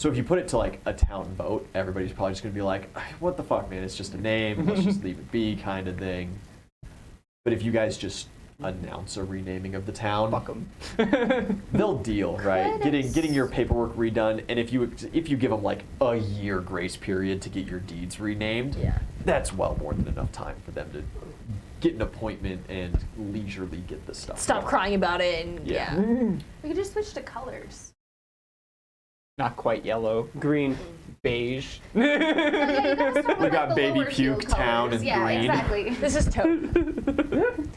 So if you put it to like a town vote, everybody's probably just going to be like, what the fuck, man, it's just a name, let's just leave it be kind of thing. But if you guys just announce a renaming of the town, Fuck 'em. they'll deal, right? Could Getting your paperwork redone, and if you give them like a year grace period to get your deeds renamed, Yeah. that's well more than enough time for them to get an appointment and leisurely get the stuff. Stop done. crying about it and Yeah. We could just switch to colors. Not quite yellow. Green. Beige. No, yeah, you gotta start We with, got like, the baby lower puke field town colors. and yeah, green. exactly. This is Toad.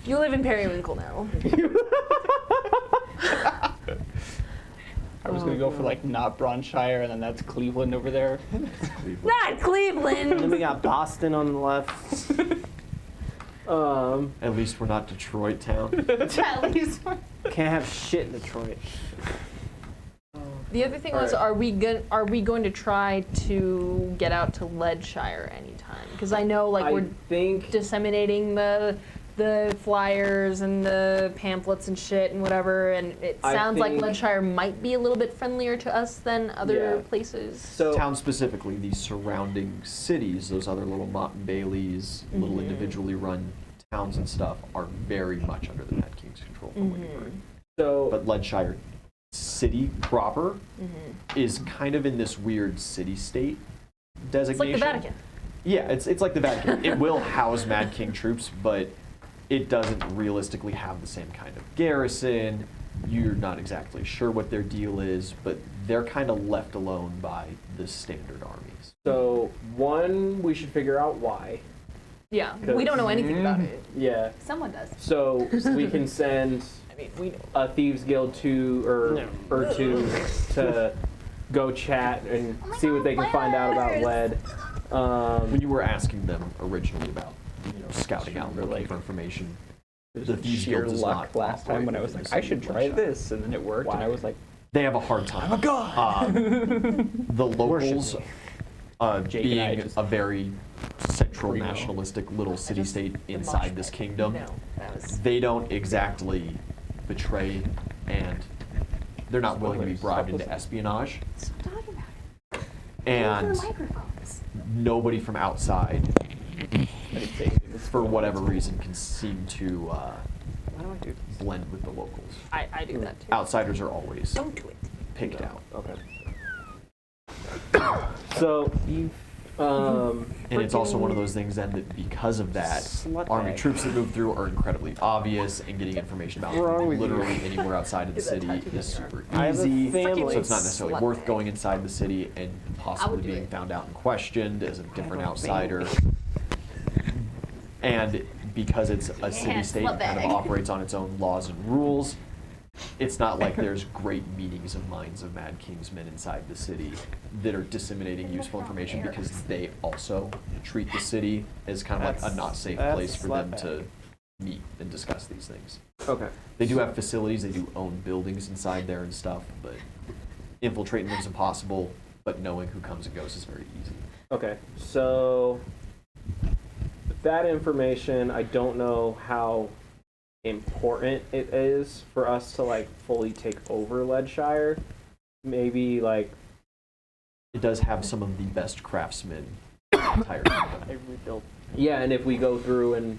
You live in Periwinkle now. I was gonna go for like not Bronze Shire, and then that's Cleveland over there. Not And then Cleveland. we got Boston on the left. At least we're not Detroit town. At least. Can't have shit in Detroit. The other thing was, are we going to try to get out to Leadshire anytime? Because I know like I we're think disseminating the flyers and the pamphlets and shit and whatever, and it I sounds like think- Leadshire might be a little bit friendlier to us than other Yeah. places. so. Town specifically, these surrounding cities, those other little Mott and Baileys, little individually run towns and stuff, are very much under the Mad King's control from what you've heard. So But Leadshire city proper is kind of in this weird city-state It's designation. like the Vatican. Yeah, it's like the Vatican. It will house Mad King troops, but it doesn't realistically have the same kind of garrison. You're not exactly sure what their deal is, but they're kind of left alone by the standard armies. So one, we should figure out why. Yeah, we don't know anything about it. Yeah. Someone does. So we can send I mean, we know. a thieves guild two to go chat and Oh my see what God, they can find out about letters! lead. When you were asking them originally about, scouting out, looking like- for information, There's the Thieves sheer Guild does luck not last time when I was operate like, in I the should city try of this, and then it worked, and I was like, they have a hard time. I'm a god. The locals, Jake and I being just- a very central Reno. nationalistic little city-state inside this kingdom, No, that was. they don't exactly betray, and they're not willing to be bribed into espionage. Stop talking about it. And Over microphones. nobody from outside, I didn't say anything. for whatever reason, can seem to Why do I do this? blend with the locals. I do that too. Outsiders are always Don't do it. picked out. Okay. So And it's also one of those things then that because of that, Slut army bag. troops that move through are incredibly obvious, and getting information about Wrong with you? literally anywhere outside of the Is that city tattooed is on your super I have a easy. family. So it's not necessarily Slut worth bag. going inside the city and possibly do being it. found out and questioned as a different a outsider. And because it's a city-state slut kind of bag. operates on its own laws and rules, it's not like there's great meetings of minds of Mad King's men inside the city that are disseminating useful information because they also treat the city as kind of like a That's- not safe that's place for them slut to meet and discuss these things. okay. They do have facilities, they do own buildings inside there and stuff, but infiltrating them is impossible, but knowing who comes and goes is very easy. Okay. So that information, I don't know how important it is for us to like fully take over Leadshire. Maybe like It does have some of the best craftsmen in the entire kingdom. I rebuilt. yeah, and if we go through and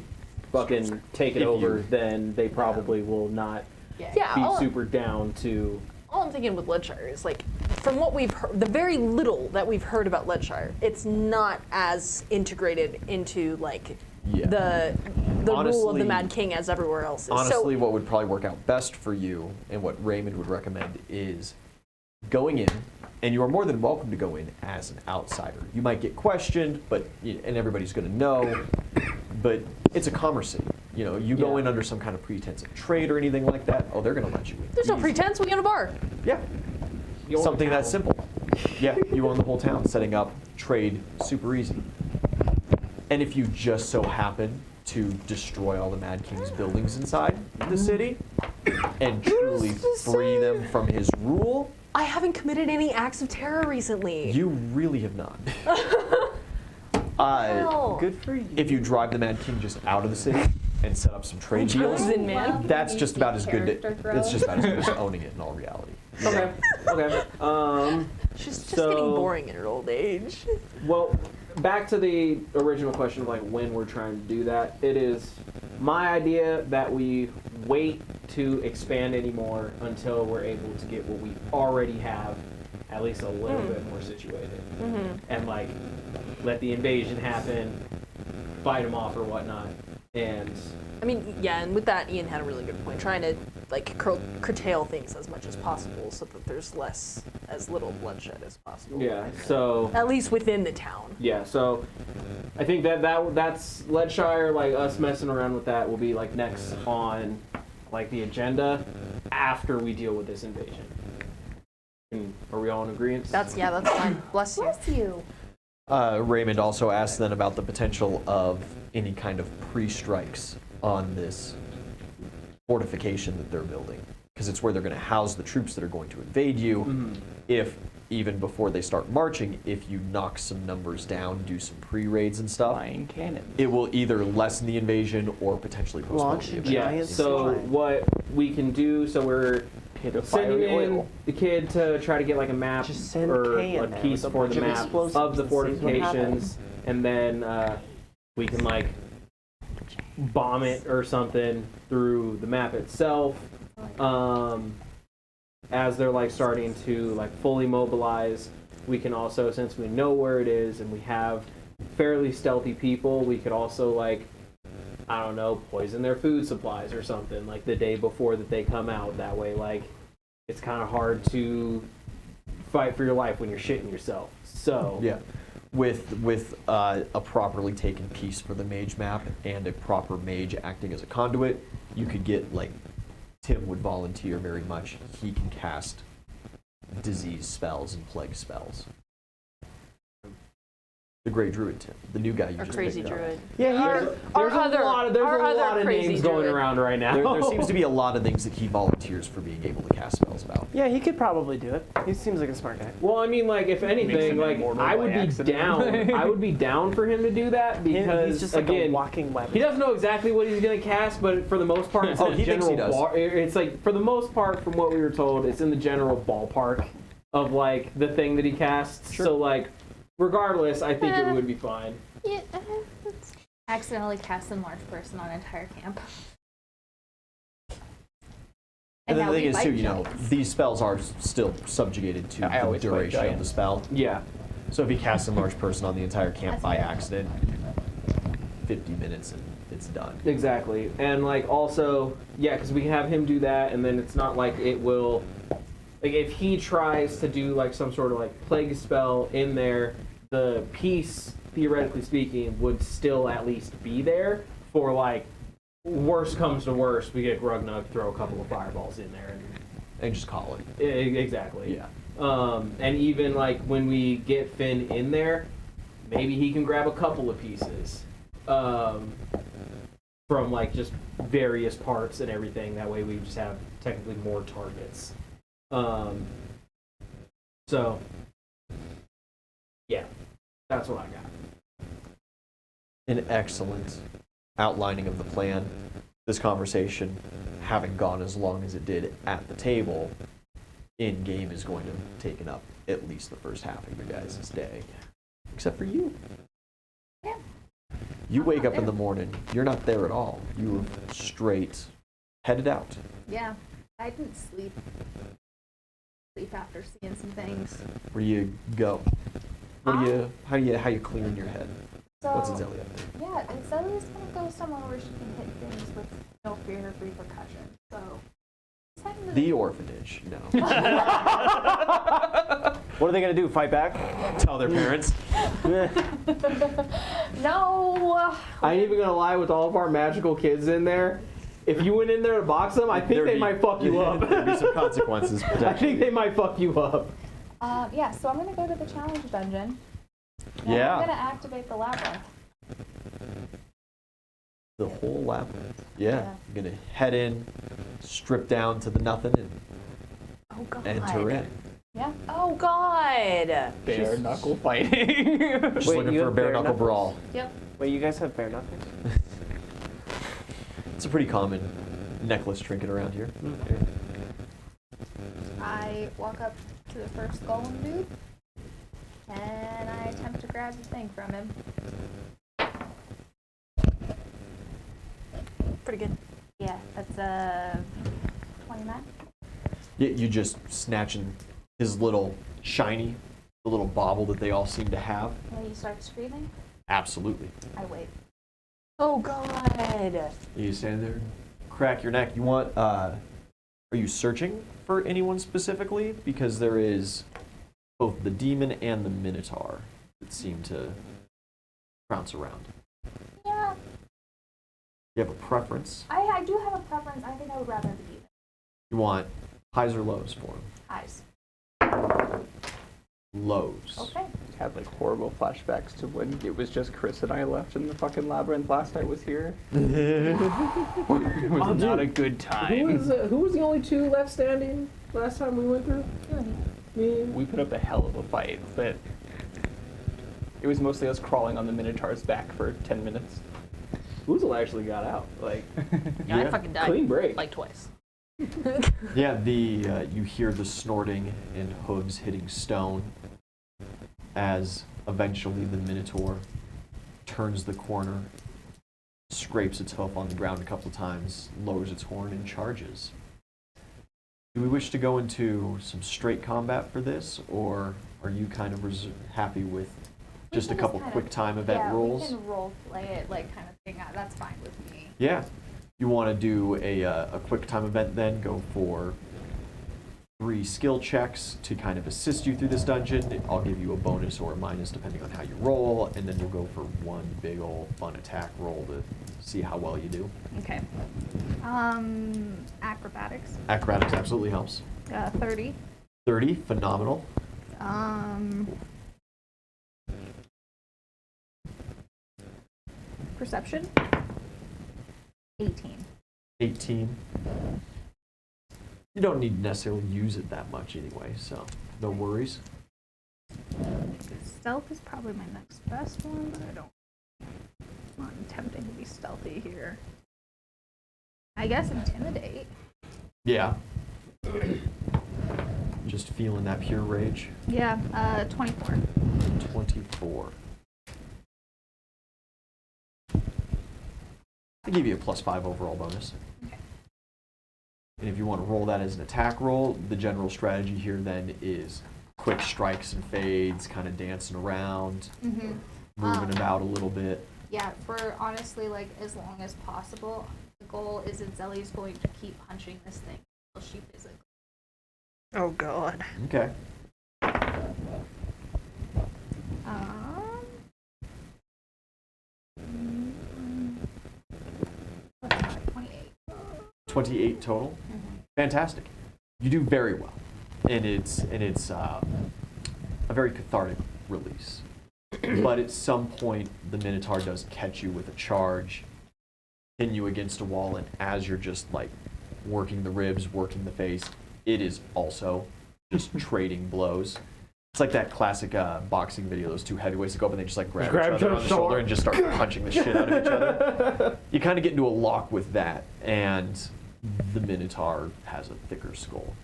fucking take it If over, you- then they probably will not Yeah, be all, super down to. all I'm thinking with Leadshire is like, from what we've heard, the very little that we've heard about Leadshire, it's not as integrated into like Yeah. the rule of Honestly- the Mad King as everywhere else is. Honestly, So, what would probably work out best for you and what Raymond would recommend is going in, and you are more than welcome to go in as an outsider. You might get questioned, but and everybody's going to know, but it's a commerce city. You go Yeah. in under some kind of pretense of trade or anything like that. Oh, they're going to let you in. there's no Easy. pretense. We own a bar. Yeah, You own something the that town. simple. Yeah, you own the whole town. Setting up trade, super easy. And if you just so happen to destroy all the Mad King's buildings inside the city and truly free them from his rule, I haven't committed any acts of terror recently. you really have not. Hell. Good for you. If you drive the Mad King just out of the city and set up some trade deals, Chosen, man. that's just about as good. Character growth. It's just about as good as owning it in all reality. Okay. Okay. She's just So- getting boring in her old age. Well, back to the original question of like when we're trying to do that. It is my idea that we wait to expand anymore until we're able to get what we already have at least a little bit more situated, and like let the invasion happen, fight them off or whatnot, And I mean, yeah, and with that, Ian had a really good point. Trying to like curtail things as much as possible so that there's as little bloodshed as possible. yeah, so At least within the town. yeah, so I think that's Lead Shire, like us messing around with that will be like next on like the agenda after we deal with this invasion. Are we all in agreement? That's fine. Bless you. Bless you. Raymond also asked then about the potential of any kind of pre-strikes on this fortification that they're building, because it's where they're going to house the troops that are going to invade you. Mm-hmm. If even before they start marching, if you knock some numbers down, do some pre-raids and stuff, Flying cannons. it will either lessen the invasion or potentially postpone Launch the invasion. Yeah, Giant so slime. what we can do, so we're Hit of sending fiery in oil. the kid to try to get like a map Just send or Kay in a there piece with a for bunch the of map explosives of the and see what fortifications, and then we can like bomb it or something through the map itself. As they're like starting to like fully mobilize, we can also, since we know where it is and we have fairly stealthy people, we could also like, I don't know, poison their food supplies or something like the day before that they come out. That way, like, it's kind of hard to fight for your life when you're shitting yourself. So Yeah, with a properly taken piece for the mage map and a proper mage acting as a conduit, you could get like Tim would volunteer very much. He can cast disease spells and plague spells. The Great Druid Tim, the new guy you Our just crazy picked up. druid. yeah, there's a lot of crazy names going druid. around right now. There seems to be a lot of things that he volunteers for being able to cast spells about. Yeah, he could probably do it. He seems like a smart guy. Well, I mean, like, if anything, him like, immortal I would by be accident. down. I would be down for him to do that because, He's just like again, a walking weapon. he doesn't know exactly what he's going to cast, but for the most part, it's Oh, in the he thinks he general does. It's like, for the most part, from what we were told, it's in the general ballpark of, like, the thing that he casts. So, like, regardless, I think it would be fine. Yeah, accidentally cast enlarge person on entire camp. And then now the thing we is fight too, you know, giants. these spells are still subjugated to I the always fight duration of the giants. spell. Yeah. So if he casts a large person on the entire camp That's by fair. accident, 50 minutes and it's done. Exactly. And, like, also, yeah, because we have him do that, and then it's not like it will... Like, if he tries to do, like, some sort of, like, plague spell in there, the piece, theoretically speaking, would still at least be there for, like, worst comes to worst, we get Grugnug, throw a couple of fireballs in there. And just call it. Exactly. Yeah. And even, like, when we get Finn in there, maybe he can grab a couple of pieces from, like, just various parts and everything. That way we just have technically more targets. So, yeah, that's what I got. An excellent outlining of the plan. This conversation, having gone as long as it did at the table, in game is going to have taken up at least the first half of your guys' day. Except for you. Yeah. You I'm wake not up in there. the morning, you're not there at all. You were straight headed out. Yeah, I didn't sleep after seeing some things. Where do you go? What do you how you clearing your head? So, What's Azalea? yeah, Azalea's gonna go somewhere where she can hit things with no fear of repercussion. So, it's heading to The orphanage. No. What are they gonna do? Fight back? Tell their parents. No! I ain't even gonna lie, with all of our magical kids in there, if you went in there to box them, I think There'd they be- might fuck you up. There'd be some consequences I think potentially. they might fuck you up. Yeah, so I'm gonna go to the challenge dungeon. And Yeah. I'm gonna activate the labyrinth. The whole labyrinth. Yeah. Yeah. You're gonna head in, strip down to the nothing, and Oh god. enter in. Yeah. Oh god. Bare knuckle fighting. Just Wait, looking you for a have bare bare knuckle knuckles? brawl. Yep. Wait, you guys have bare knuckles? It's a pretty common necklace trinket around here. I walk up to the first golem dude, and I attempt to grab the thing from him. Pretty good. Yeah, that's a 29. You just snatching his little shiny, the little bauble that they all seem to have. And he starts screaming. Absolutely. I wait. Oh god. God. You stand there, crack your neck. You want, are you searching for anyone specifically? Because there is both the demon and the minotaur that seem to bounce around. Yeah, You have a preference. I do have a preference. I think I would rather the demon. You want highs or lows for him? Eyes. Lows. Okay. Had like horrible flashbacks to when it was just Chris and I left in the fucking labyrinth last I was here. It was not a good time. Who was the only two left standing last time we went through? Me. We put up a hell of a fight, but it was mostly us crawling on the Minotaur's back for 10 minutes. Woozle actually got out. Like, Yeah, I Yeah. fucking died. clean break. Like twice. Yeah, you hear the snorting and hooves hitting stone as eventually the minotaur turns the corner, scrapes its hoof on the ground a couple of times, lowers its horn, and charges. Do we wish to go into some straight combat for this, or are you kind of happy with just a can couple kind of- quick time event yeah, rolls? we can role play it, like, kind of thing. That's fine with me. Yeah. You want to do a quick time event then, go for 3 skill checks to kind of assist you through this dungeon. I'll give you a bonus or a minus depending on how you roll, and then you'll go for one big old fun attack roll to see how well you do. Okay. Acrobatics. Acrobatics absolutely helps. 30. 30, phenomenal. Perception. 18. 18. You don't need to necessarily use it that much anyway, so no worries. Stealth is probably my next best one, but I don't. It's not tempting to be stealthy here. I guess intimidate. Yeah. Just feeling that pure rage. Yeah. 24. 24. I give you a +5 overall bonus. Okay. And if you want to roll that as an attack roll, the general strategy here then is quick strikes and fades, kind of dancing around, Mm-hmm. moving about a little bit. Yeah, for honestly, like, as long as possible. The goal is that Zelly's going to keep punching this thing until she physically. Oh God. Okay. What's that? 28. 28 total. Mm-hmm. Fantastic. You do very well. And it's a very cathartic release. But at some point, the Minotaur does catch you with a charge, pin you against a wall, and as you're just like working the ribs, working the face, it is also just trading blows. It's like that classic boxing video, those two heavyweights that go up and they just like grab each other on the shoulder and just start punching the shit out of each other. You kind of get into a lock with that, and the Minotaur has a thicker skull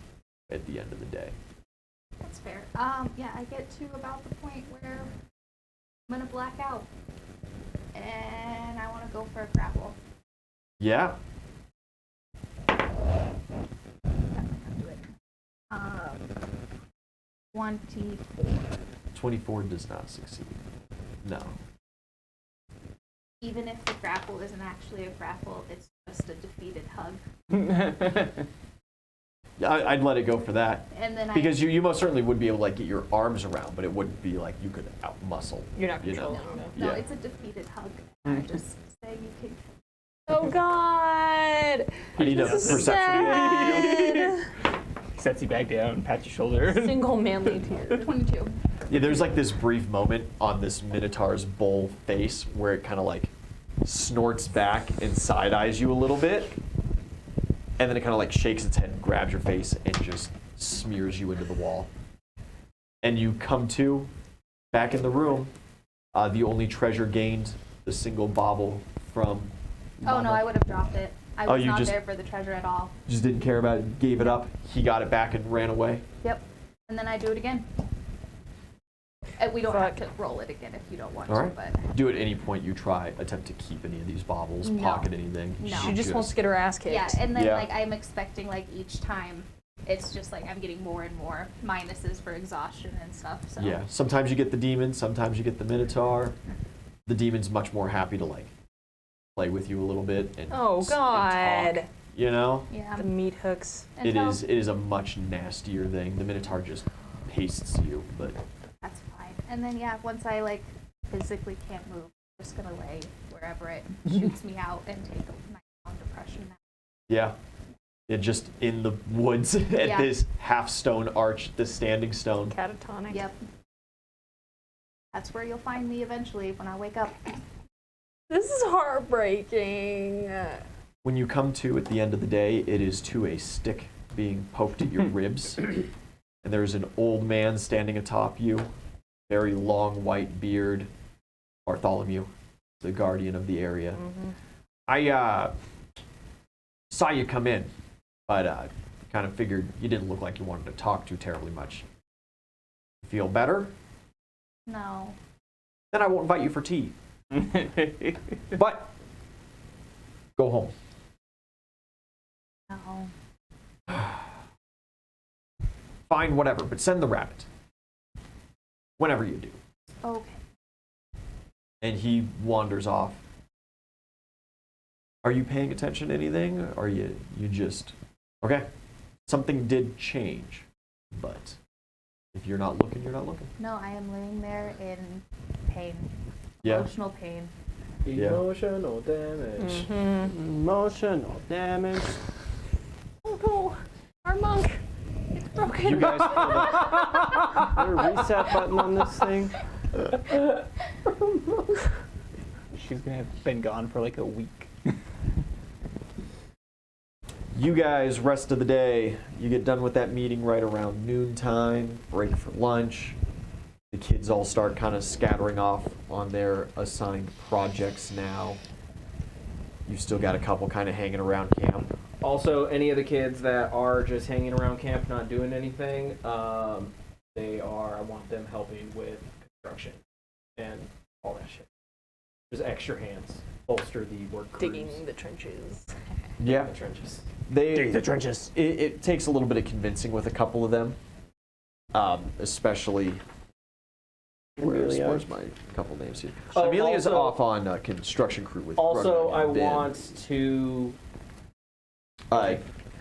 at the end of the day. That's fair. Yeah, I get to about the point where I'm gonna black out, and I want to go for a grapple. Yeah. Definitely gonna do it. 24. 24 does not succeed. No. Even if the grapple isn't actually a grapple, it's just a defeated hug. I'd let it go for that. And then Because you most certainly would be able to like get your arms around, but it wouldn't be like you could out-muscle. You're not you know? controlling No, Yeah. it's a defeated hug. I just say you can. Oh God. I need a This is perception. sad. Sets you back down, pats your shoulder. Single manly tear. 22. Yeah, there's like this brief moment on this Minotaur's bull face where it kind of like snorts back and side-eyes you a little bit. And then it kind of like shakes its head and grabs your face and just smears you into the wall. And you come to, back in the room, the only treasure gained, the single bauble from Oh no, Mama. I would have dropped it. I Oh, was you not just- there for the treasure at all. Just didn't care about it, gave it up. He got it back and ran away. Yep. And then I do it again. We don't have to roll it again if you don't want All to, right. but Do it any point you try, attempt to keep any of these baubles, No. pocket anything. No. She just wants to get her ass kicked. yeah. And then Yeah. like I'm expecting like each time, it's just like I'm getting more and more minuses for exhaustion and stuff. So Yeah, sometimes you get the demon, sometimes you get the Minotaur. The demon's much more happy to like play with you a little bit and Oh and God. talk, you know? Yeah. The meat hooks. It Until- is a much nastier thing. The Minotaur just pastes you, but That's fine. And then yeah, once I like physically can't move, I'm just gonna lay wherever it shoots me out and take a nice long depression nap. yeah. It just in the woods at Yeah. this half stone arch, this standing stone. Catatonic. Yep. That's where you'll find me eventually when I wake up. This is heartbreaking. When you come to at the end of the day, it is to a stick being poked at your ribs. And there's an old man standing atop you, very long white beard, Bartholomew, the guardian of the area. Mm-hmm. I saw you come in, but kind of figured you didn't look like you wanted to talk too terribly much. Feel better? No. Then I won't invite you for tea. But go home. No. Fine, whatever, but send the rabbit. Whenever you do. Okay. And he wanders off. Are you paying attention to anything? Or are you just okay? Something did change, but if you're not looking, you're not looking. No, I am laying there in pain. Yeah. Emotional pain. Yeah. Emotional damage. Mm-hmm. Emotional damage. Oh no, our monk. It's broken. You guys Is there a reset button on this thing? She's gonna have been gone for like a week. You guys, rest of the day, you get done with that meeting right around noontime, break for lunch. The kids all start kind of scattering off on their assigned projects now. You've still got a couple kind of hanging around camp. Also, any of the kids that are just hanging around camp, not doing anything, I want them helping with construction and all that shit. Just extra hands, bolster the work crews. Digging the trenches. Yeah. the trenches. They, trenches. it takes a little bit of convincing with a couple of them, especially. Amelia. Where's my couple names here? Oh, Amelia's also- off on construction crew with. Also, Ragnar I and Ben. want to.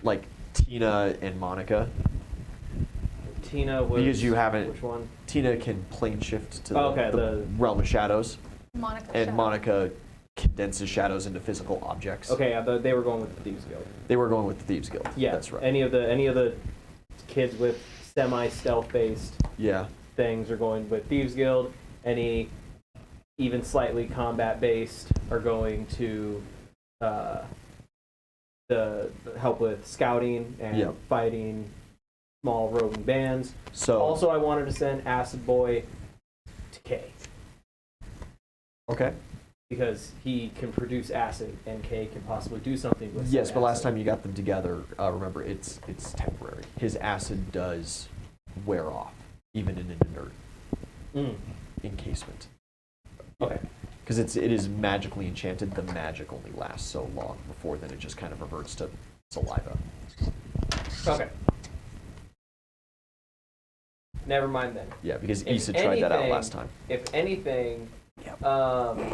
Like Tina and Monica. Tina was. Because you haven't- Which one? Tina can plane shift to Oh, okay, the the- realm of shadows, Monica. and Shadow. Monica condenses shadows into physical objects. Okay, yeah, they were going with the Thieves Guild. They were going with the Thieves Guild. Yeah, That's right. Any of the kids with semi-stealth based Yeah. things are going with Thieves Guild. Any even slightly combat based are going to the help with scouting and Yep. fighting small roving bands. So. Also, I wanted to send Acid Boy to Kay Okay. because he can produce acid and Kay can possibly do something with Yes, said but last acid. time you got them together, remember it's temporary. His acid does wear off, even in an inert Mm. encasement. Okay. Because it is magically enchanted. The magic only lasts so long before then it just kind of reverts to saliva. Okay. Never mind then. Yeah, because If Issa tried that out anything- last time. If anything,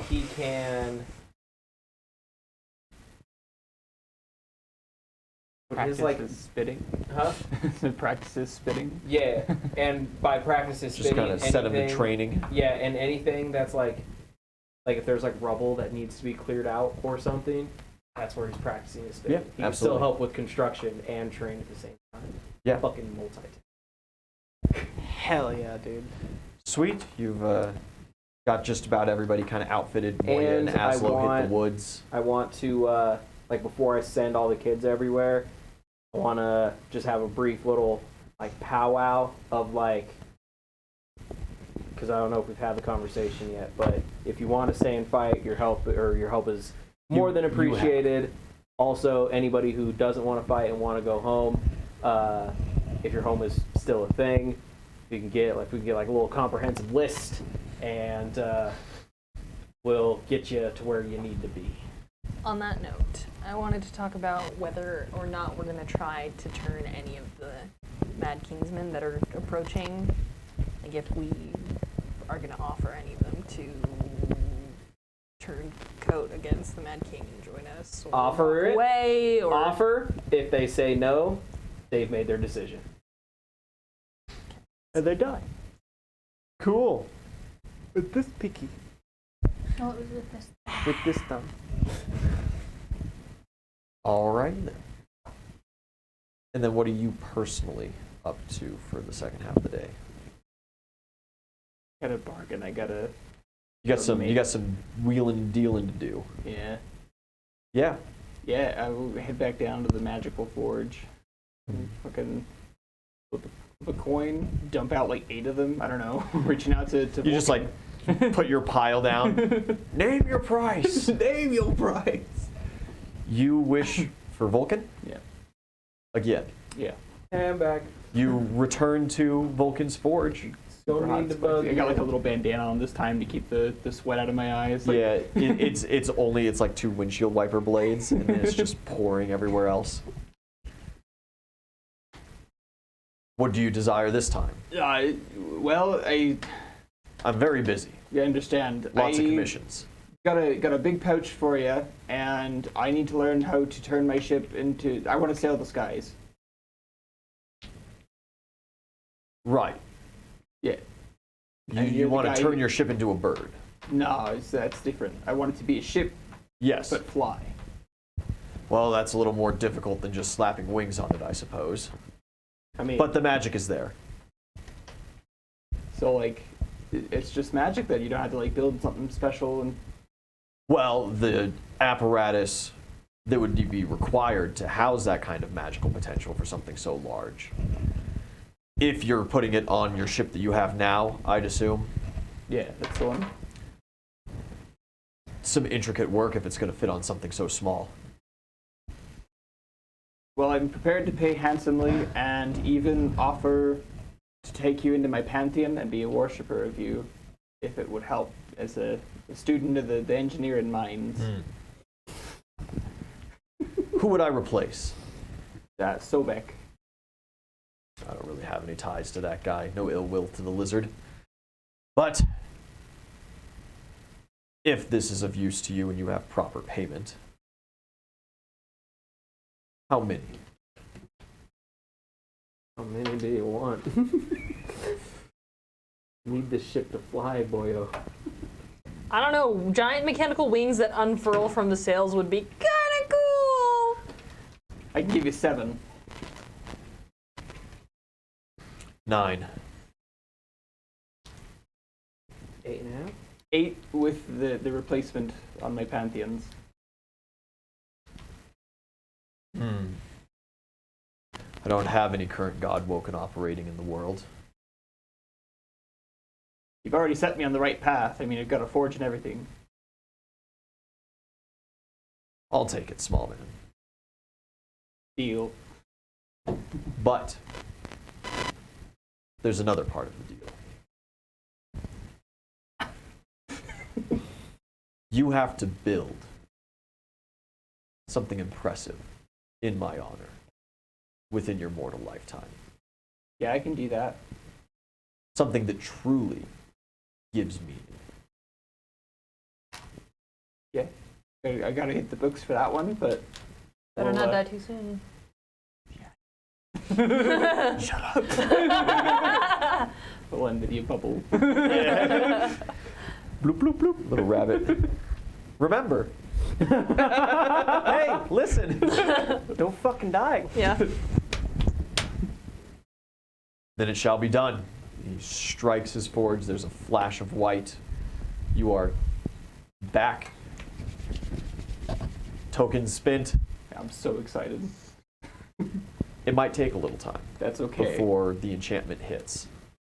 he can. His Practices spitting. huh? Practices spitting. Yeah, and by practices Just spitting, kind of set him to anything- training. Yeah, and anything that's like if there's like rubble that needs to be cleared out or something, that's where he's practicing his spitting. Yeah, He can absolutely. still help with construction and train at the same time. Yeah. Fucking multi. Hell yeah, dude. Sweet. You've got just about everybody kind of outfitted. Moya and And I Aslo hit want- the woods. I want to before I send all the kids everywhere, I want to just have a brief little powwow of because I don't know if we've had the conversation yet, but if you want to stay and fight, your help is more than you have. appreciated. Also, anybody who doesn't want to fight and want to go home, if your home is still a thing, we can get a little comprehensive list, and we'll get you to where you need to be. On that note, I wanted to talk about whether or not we're going to try to turn any of the Mad Kingsmen that are approaching, if we are going to offer any of them to turn out against the Mad King and join us. Or Offer walk it. away, or Offer. If they say no, they've made their decision. And they die. Cool. With this picky. No, it was with this. With this thumb. All right then. And then what are you personally up to for the second half of the day? Got a bargain. I gotta. You got some wheeling and dealing to do. Yeah. Yeah. Yeah. I will head back down to the magical forge. And fucking flip a coin, dump out like 8 of them. I don't know. Reaching out to. You just like put your pile down. Name your price. Name your price. You wish for Vulcan? Yeah. Again. Yeah. And back. You return to Vulcan's forge. Don't need to bug. I got like a little bandana on this time to keep the sweat out of my eyes. Like, Yeah, it's like 2 windshield wiper blades, and then it's just pouring everywhere else. What do you desire this time? Well, I'm very busy. you understand. Lots of commissions. Got a big pouch for you, and I need to learn how to turn my ship into. I want to sail the skies. Right. Yeah. You, And you you're the want guy to turn who- your ship into a bird. No, that's different. I want it to be a ship, Yes. but fly. Well, that's a little more difficult than just slapping wings on it, I suppose. I mean, But the magic is there. So like, it's just magic that you don't have to like build something special and. Well, the apparatus that would be required to house that kind of magical potential for something so large. If you're putting it on your ship that you have now, I'd assume. Yeah, that's the one. Some intricate work if it's going to fit on something so small. Well, I'm prepared to pay handsomely and even offer to take you into my pantheon and be a worshipper of you if it would help as a student of the engineering minds. Who would I replace? Sobek. I don't really have any ties to that guy. No ill will to the lizard. But if this is of use to you and you have proper payment, how many? how many do you want? Need the ship to fly, boyo. I don't know. Giant mechanical wings that unfurl from the sails would be kind of cool. I can give you 7. 9. 8.5. 8 with the replacement on my pantheons. I don't have any current god woken operating in the world. You've already set me on the right path. I mean, I've got a forge and everything. I'll take it, small man. Deal. But there's another part of the deal. You have to build something impressive in my honor within your mortal lifetime. Yeah, I can do that. Something that truly gives meaning. Yeah. I gotta hit the books for that one, but. Better we'll, not die too soon. Shut up. We'll end with you, bubble. Bloop, bloop, bloop. Little rabbit. Remember. Hey, listen. Don't fucking die. Yeah. Then it shall be done. He strikes his forge. There's a flash of white. You are back. Tokens spent. I'm so excited. It might take a little time That's okay. before the enchantment hits,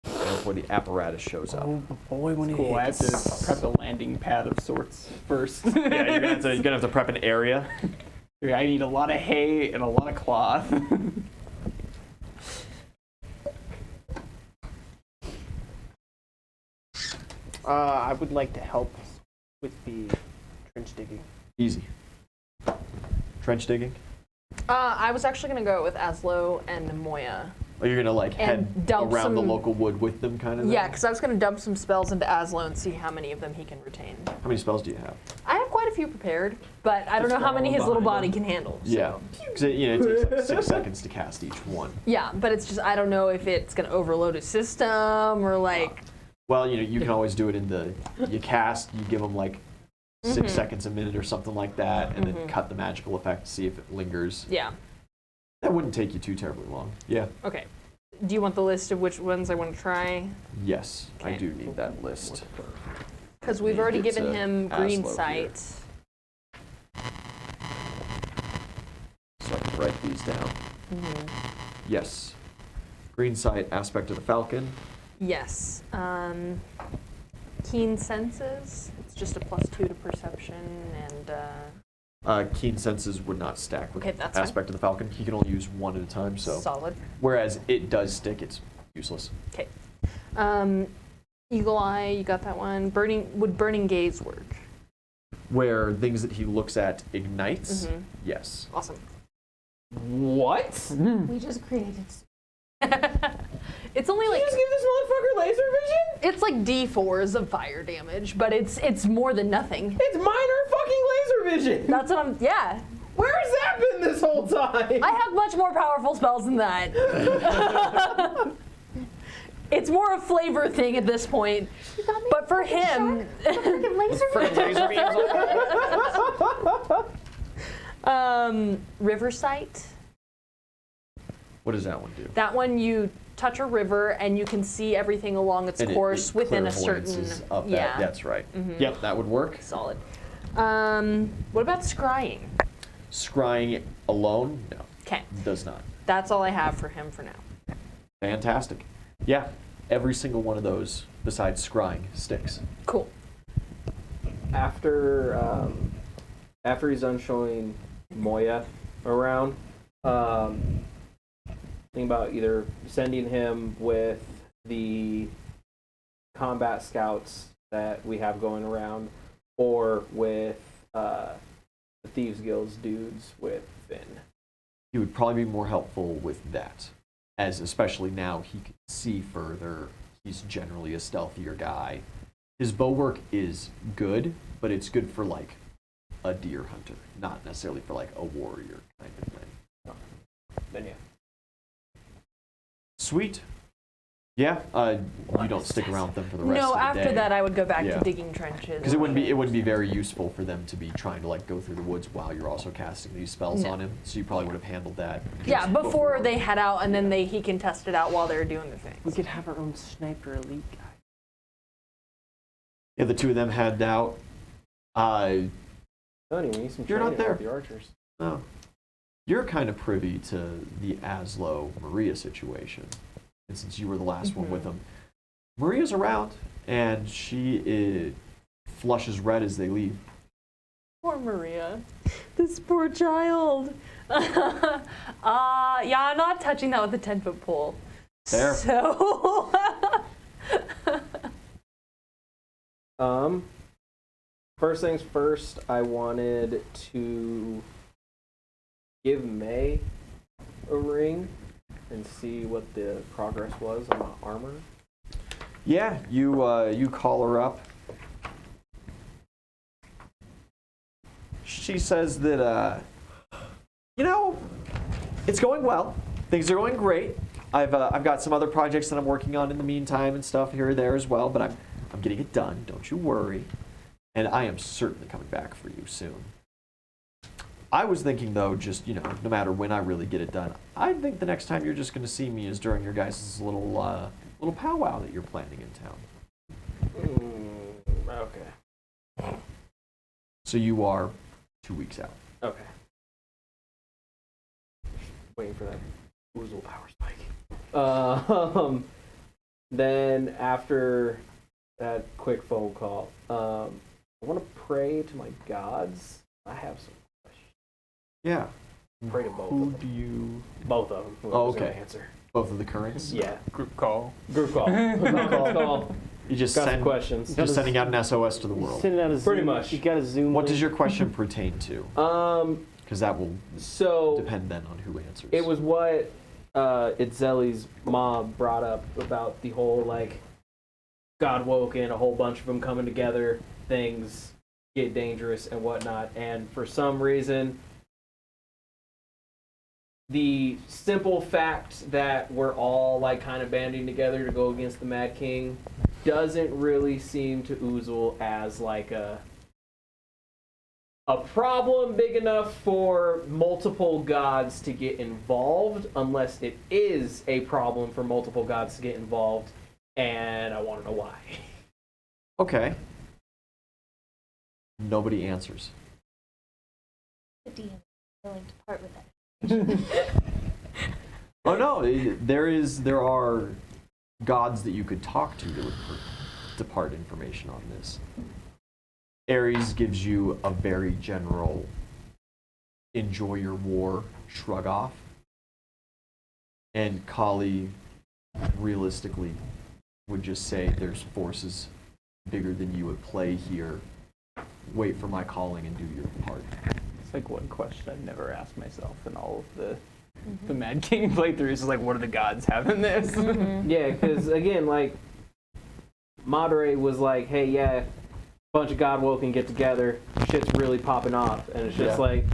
and before the apparatus shows up. Oh boy, when Cool. I have to hits. prep a landing pad of sorts first. Yeah, you're gonna have to prep an area. I need a lot of hay and a lot of cloth. I would like to help with the trench digging. Easy. Trench digging. I was actually gonna go with Aslo and Moya. Or you're gonna like And head dump around the some- local wood with them, kind of. Yeah, because I was gonna dump some spells into Aslo and see how many of them he can retain. How many spells do you have? I have quite quite a few prepared, but I don't know how many his little body can handle. So. Yeah. 'Cause it takes like 6 seconds to cast each one. Yeah, but it's just I don't know if it's gonna overload his system or like. Well, you can always do it in you cast, you give them like 6 seconds a minute or something like that, and then cut the magical effect to see if it lingers. Yeah. That wouldn't take you too terribly long. Yeah. Okay. Do you want the list of which ones I want to try? Yes, I Okay. do need that list. Because we've already It's given him green Aslo sight. So I can write these down. Yes. Green sight, aspect of the falcon. Yes. Keen senses. It's just a +2 to perception and. Keen senses would not stack with Okay, that's fine. aspect of the falcon. He can only use one at a time. So Solid. whereas it does stick, it's useless. Okay. Eagle eye, you got that one. Would burning gaze work? Where things that he looks at ignites. Yes. Awesome. What? We just created. It's only like Just give this motherfucker laser vision? it's like D4s of fire damage, but it's more than nothing. It's minor fucking laser vision. That's what I'm. Yeah. Where has that been this whole time? I have much more powerful spells than that. It's more a flavor thing at this point. You got me. But for him, Freaking laser vision. river sight. What does that one do? That one you touch a river and you can see everything along its And course it within a certain. clairvoyances of that. Yeah. That's right. Yep, that would work. Solid. What about scrying? Scrying alone? No, Okay, does not. that's all I have for him for now. Fantastic. Yeah, every single one of those, besides scrying, sticks. Cool. After he's done showing Moya around, think about either sending him with the combat scouts that we have going around, or with the Thieves Guild's dudes with Finn. He would probably be more helpful with that, as especially now he can see further. He's generally a stealthier guy. His bow work is good, but it's good for like a deer hunter, not necessarily for like a warrior kind of thing. Then yeah. Sweet. Yeah, you don't stick around with them for the rest No, of the after day. that I would go back Yeah. to digging trenches. Because it wouldn't be very useful for them to be trying to like go through the woods while you're also casting these spells No. on him. So you probably would have handled that. Yeah, just before they head out and then he can test it out while they're doing their We things. could have our own sniper elite guy. Yeah, the two of them head out. Honey, we need some You're not training there. with the archers. No. You're kind of privy to the Aslo Maria situation. And since you were the last one with them, Maria's around and she flushes red as they leave. Poor Maria. This poor child. Yeah, I'm not touching that with a 10-foot pole. Fair. So. First things first, I wanted to give May a ring and see what the progress was on the armor. Yeah, you call her up. She says that, it's going well. Things are going great. I've got some other projects that I'm working on in the meantime and stuff here or there as well, but I'm getting it done. Don't you worry. And I am certainly coming back for you soon. I was thinking, though, just, no matter when I really get it done, I think the next time you're just going to see me is during your guys' little powwow that you're planning in town. Okay. So you are 2 weeks out. Okay. Waiting for that Woozle power spike. Then after that quick phone call, I want to pray to my gods. I have some questions. Yeah. Pray to both Who of them. do you... Both of them. Oh, whoever's gonna okay. Answer. Both of the currents? Yeah. Group call. Group call. Conference call. You just Got some send... questions. Just sending out an SOS to the world. Send it out a Pretty Zoom. much. You got a Zoom. What link. does your question pertain to? Because that will So depend then on who answers. it was what Itzeli's mom brought up about the whole God woke and a whole bunch of them coming together things. get dangerous and whatnot. And for some reason, the simple fact that we're all like kind of banding together to go against the Mad King doesn't really seem to Oozle as like a problem big enough for multiple gods to get involved, unless it is a problem for multiple gods to get involved, and I want to know why. Okay. Nobody answers. The DM is willing to part with that. Oh no, there are gods that you could talk to that would depart information on this. Ares gives you a very general enjoy your war shrug off. And Kali realistically would just say there's forces bigger than you at play here. Wait for my calling and do your part. It's like one question I've never asked myself in all of the Mad King playthroughs is like, what do the gods have in this? Yeah, because again, like, Madre was like, hey, yeah, bunch of Godwoken get together, shit's really popping off, and it's just like,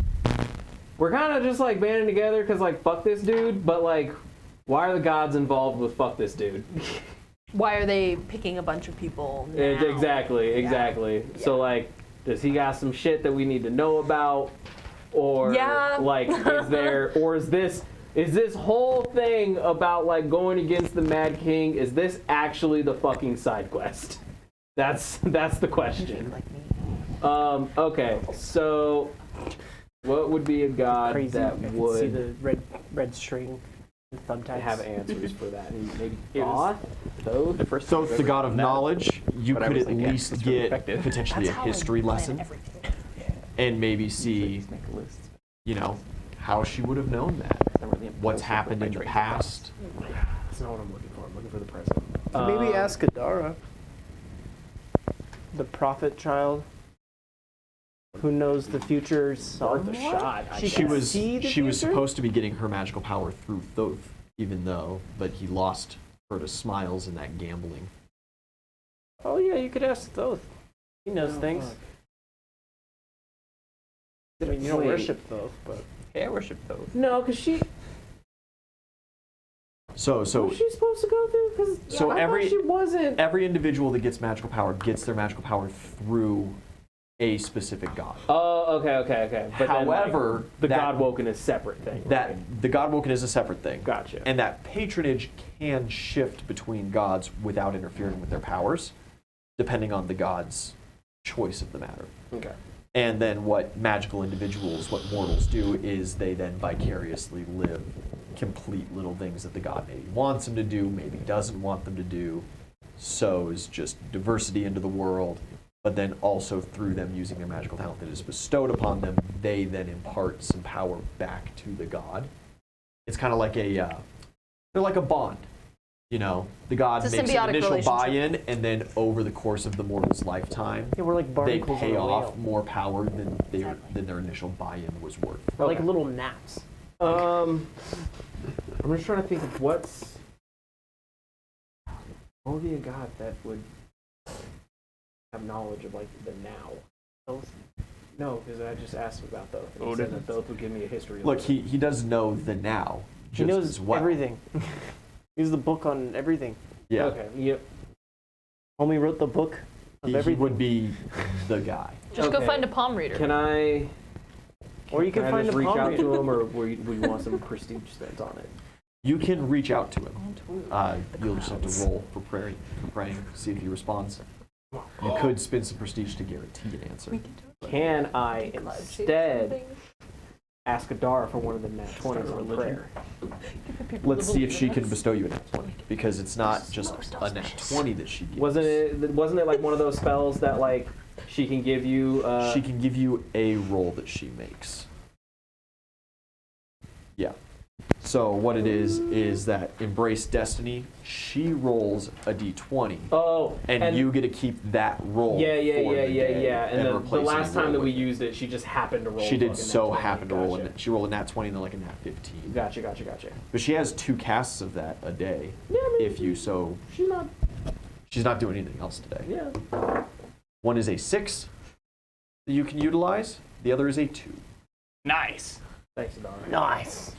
we're kind of just like banding together because like, fuck this dude, but like, why are the gods involved with fuck this dude? Why are they picking a bunch of people now? Exactly. Yeah. So like, does he got some shit that we need to know about? Or like, is this whole thing about like going against the Mad King, is this actually the fucking side quest? That's the question. Okay, so what would be a god Crazy. that I can would see the red string and thumbtacks. have answers for that? Maybe It was- Thoth? The first So the god of knowledge, you But I could was at like, yeah, least it's really get effective. potentially a history lesson and maybe see, Make a list. you know, how she would have known that. What's happened in the past. That's not what I'm looking for. I'm looking for the present. Maybe ask Adara, the prophet child, who knows the future Worth a somewhat. shot. I She She guess. was see the she was future? supposed to be getting her magical power through Thoth, even though, but he lost her to Smiles in that gambling. Oh yeah, you could ask Thoth. He knows Oh, things. fuck. I mean, you don't Wait. worship Thoth, but Yeah, I worship those. No, because she So was she supposed to go through? Because So every- she wasn't. every individual that gets magical power gets their magical power through a specific god. Oh, okay. But However, then, like, the that- Godwoken is separate thing. That right? the Godwoken is a separate thing. Gotcha. And that patronage can shift between gods without interfering with their powers, depending on the god's choice of the matter. Okay. And then what magical individuals, what mortals do, is they then vicariously live complete little things that the god maybe wants them to do, maybe doesn't want them to do, sows just diversity into the world, but then also through them using their magical talent that is bestowed upon them, they then impart some power back to the god. It's kind of like they're like a bond. You know, the god It's a makes an symbiotic initial relationship. buy-in, and then over the course of the mortal's lifetime, yeah, we're like they barnacles pay on a off wheel. more power than Exactly. than their initial buy-in was worth. We're like Okay. little gnats. I'm just trying to think of what would be a god that would have knowledge of like the now. Thoth. No, because I just asked about Thoth. And he Odin. said that Thoth would give me a history. Look, lesson. he does know the now just He knows as well. everything. He's the book on everything. Yeah, Okay. Yep. Homie wrote the book of he everything. would be the guy. Just go Okay. find a palm reader. Can I? Or you can I find just a reach palm out reader. to him, or would you want some prestige spent on it? You can reach out to him. You'll just have to roll for praying, see if he responds. You could spend some prestige to guarantee an answer. Can I instead ask Adara for one of the nat 20s on prayer? Let's see if she can bestow you a nat 20, because it's not just a nat 20 that she gives. Wasn't it like one of those spells that like she can give you? She can give you a roll that she makes. Yeah. So what it is that Embrace Destiny, she rolls a d20, Oh, and you get to keep that roll. Yeah. for the day And the replace last any time roll that we with it. used it, she just happened to roll. She did fucking so nat 20. happen to roll Gotcha. she rolled a nat 20 and then like a nat 15. Gotcha. But she has 2 casts of that a day. Yeah, I mean, If you so, she's not. she's not doing anything else today. Yeah. One is a 6, that you can utilize. The other is a 2. Nice. Thanks, Donna. Nice.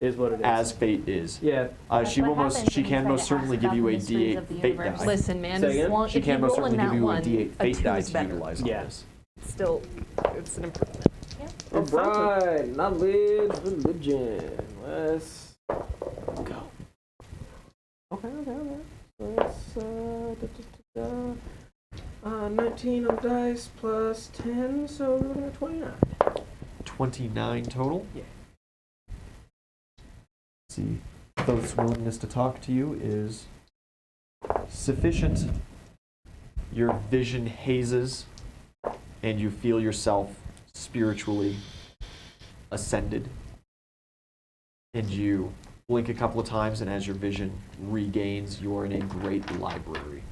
Is what it is. As fate is. Yeah. She what will most. happens She when you can try most to certainly ask give about you the a mysteries D8 of the fate universe. die. Listen, man, Say as again? long She if you can most roll in certainly give that you a one, D8 fate 2 die is to better. utilize on Yeah. this. Still, it's an improvement. All right. Knowledge, religion. Let's go. Okay. Let's 19 on dice plus 10, so we're looking at 29. 29 total. Yeah. Let's see. Thoth's willingness to talk to you is sufficient. Your vision hazes, and you feel yourself spiritually ascended. And you blink a couple of times, and as your vision regains, you are in a great library.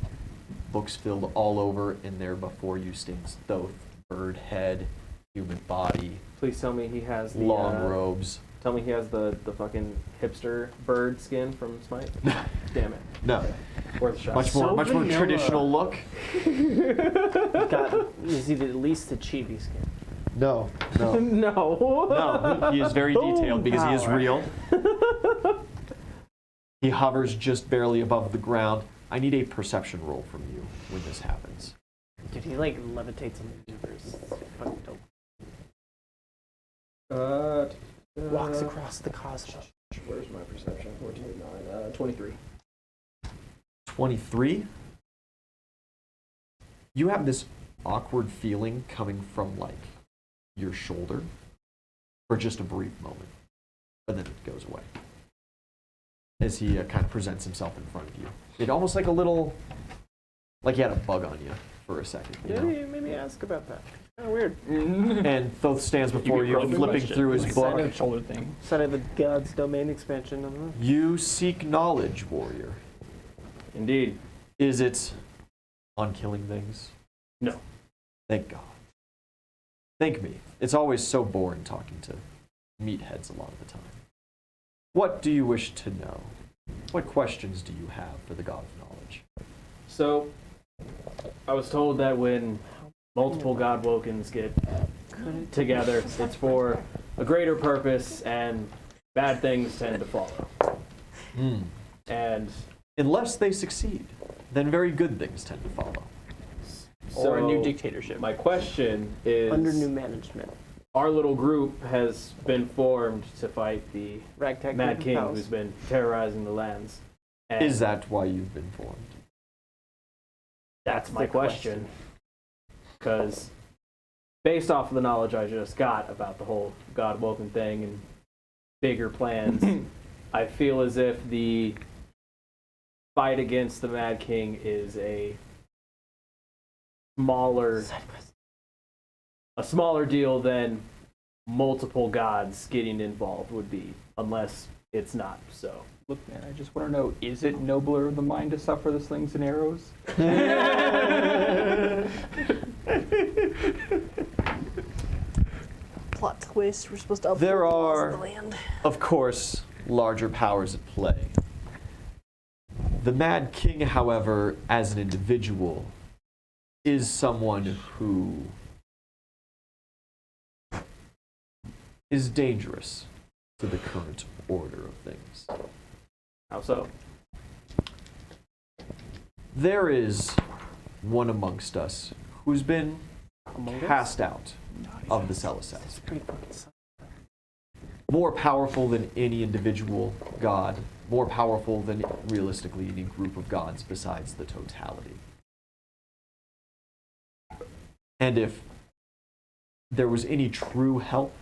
Books filled all over, and there before you stands Thoth, bird head, human body, Please tell me he has the long robes. Tell me he has the fucking hipster bird skin from Smite. Damn it. No, Worth a shot. much more vanilla. traditional look. Is he at least the chibi skin? No. no. No, he is very detailed because he is power. real. He hovers just barely above the ground. I need a perception roll from you when this happens. Dude, he like levitates on the universe. It's fucking dope. Walks across the cosmos. Where's my perception? 14, 9, 23. 23. You have this awkward feeling coming from like your shoulder for just a brief moment, but then it goes away as he kind of presents himself in front of you. It almost like a little, like he had a bug on you for a second. You know? Yeah, maybe ask about that. Kind of weird. And Thoth stands before you, flipping through his book. Side of shoulder thing. Side of the God's domain expansion. I don't know. You seek knowledge, warrior. Indeed. Is it on killing things? No. Thank God. Thank me. It's always so boring talking to meatheads a lot of the time. What do you wish to know? What questions do you have for the God of Knowledge? So, I was told that when multiple Godwokens get together, it's for a greater purpose, and bad things tend to follow. And Unless they succeed, then very good things tend to follow. so Or a new dictatorship. my question is, Under new management. our little group has been formed to fight the Ragtag Mad group of King pals. who's been terrorizing the lands. And Is that why you've been formed? That's my the question. Because based off of the knowledge I just got about the whole Godwoken thing and bigger plans, I feel as if the fight against the Mad King is a smaller deal than multiple gods getting involved would be, unless it's not so. Look, man, I just want to know, is it nobler of the mind to suffer the slings and arrows? Plot twist, we're supposed to uphold There the laws are- of the land. Of course, larger powers at play. The Mad King, however, as an individual, is someone who is dangerous to the current order of things. How so? There is one amongst us who's been cast out of the Celestials. Pretty fucking sucks. More powerful than any individual god, more powerful than realistically any group of gods besides the totality. And if there was any true help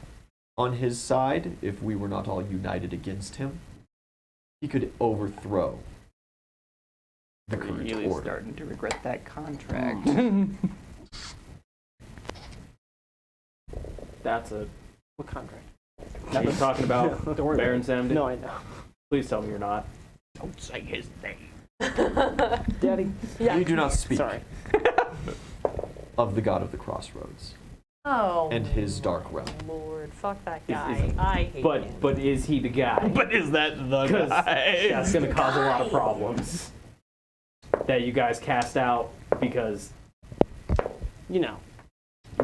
on his side, if we were not all united against him, he could overthrow the We're current really order. starting to regret that contract. That's a. What contract? I've been talking about Don't worry Baron about Samdi. No, I know. Please tell me you're not. Don't say his name. Daddy. Yeah. You do not speak Sorry. of the god of the crossroads Oh. and his dark realm. Lord, fuck that Is- guy. is- I hate him. But is he the guy? But is that the 'Cause guy? that's going to cause a lot of problems that you guys cast out because You know.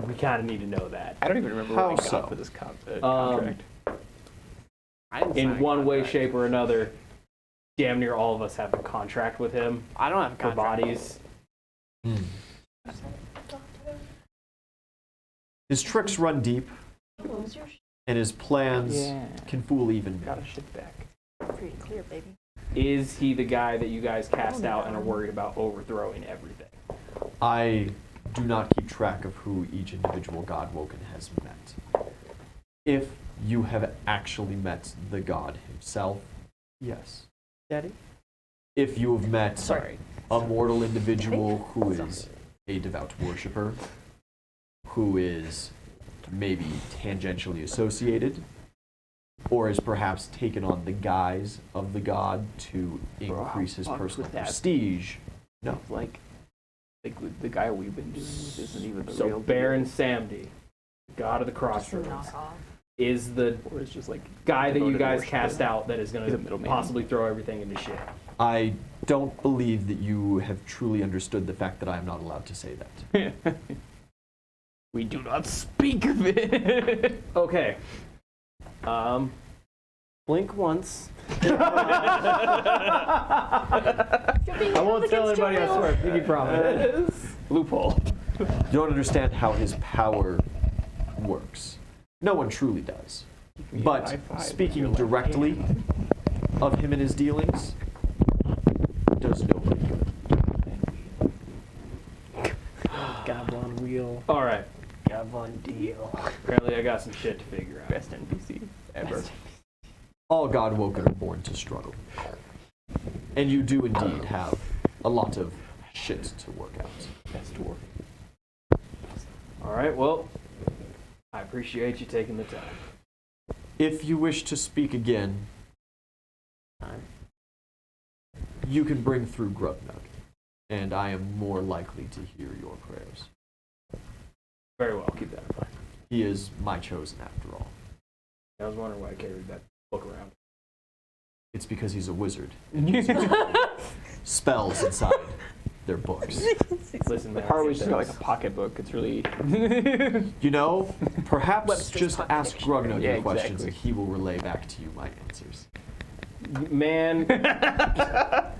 we kind of need to know that. I don't even remember How what I got so? for this contract. I didn't sign In a one way, contract. shape, or another, damn near all of us have a contract with him I don't have a for contract. bodies. Hmm. His tricks run deep, What was your and his plans Yeah. can fool even me. Got a shit back. pretty clear, baby? Is he the guy that you guys cast out and are worried about overthrowing everything? I do not keep track of who each individual Godwoken has met. If you have actually met the god himself, yes. Daddy? If you have met Sorry. a mortal individual who is a devout worshiper, who is maybe tangentially associated, or has perhaps taken on the guise of the god to increase his fuck personal with that. prestige, no. Like the guy we've been dealing with isn't even the So real Baron deal. Samdi, god of the Just a crossroads, knockoff. is the Or it's just like guy that you devoted guys worshiper. cast out that is going He's a to middleman. possibly throw everything into shit. I don't believe that you have truly understood the fact that I am not allowed to say that. We do not speak of it. Okay. Blink once. I won't tell anybody, I swear. Pinky promise. Loophole. You don't understand how his power works. No one truly does. But speaking directly of him and his dealings does nobody good. Goblin wheel. All right. Goblin deal. Apparently, I got some shit to figure out. Best NPC ever. All Godwoken are born to struggle. And you do indeed have a lot of shit to work out. Best work. All right. Well, I appreciate you taking the time. If you wish to speak again, you can bring through Grubnug, and I am more likely to hear your prayers. Very well. Keep that in mind. He is my chosen after all. I was wondering why I carried that book around. It's because he's a wizard and uses spells inside their books. Listen, man. Part where it's just got like a pocketbook. It's really. You know, perhaps Webster's just Pocket ask Grubnug Yeah, your questions exactly. and he will relay back to you my answers. Man, I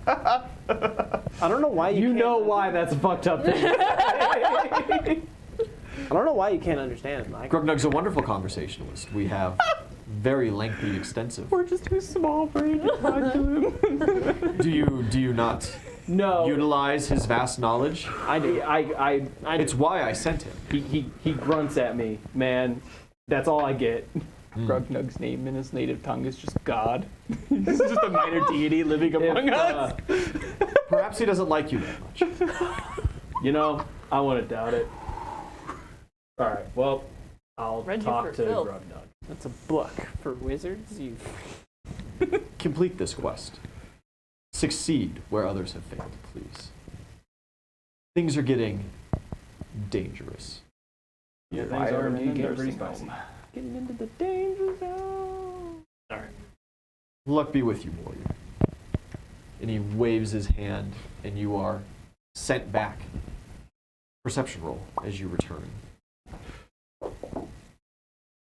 don't know why you can't know why that's a fucked up thing. I don't know why you can't understand it, Mike. Grubnug's a wonderful conversationalist. We have very lengthy, extensive. We're just too small for you to talk to him. Do you not No. utilize his vast knowledge? I do. I It's why I sent him. he grunts at me, man. That's all I get. Grugnug's name in his native tongue is just God. This is just a minor deity living among us. Perhaps he doesn't like you that much. You know, I want to doubt it. All right. Well, I'll Read you talk for to filth. Grubnug. That's a book for wizards. You. Complete this quest. Succeed where others have failed, please. Things are getting dangerous. Yeah, things Fire are in indeed the getting pretty nursing spicy. home. Getting into the danger zone. All right. Luck be with you, warrior. And he waves his hand, and you are sent back. Perception roll as you return.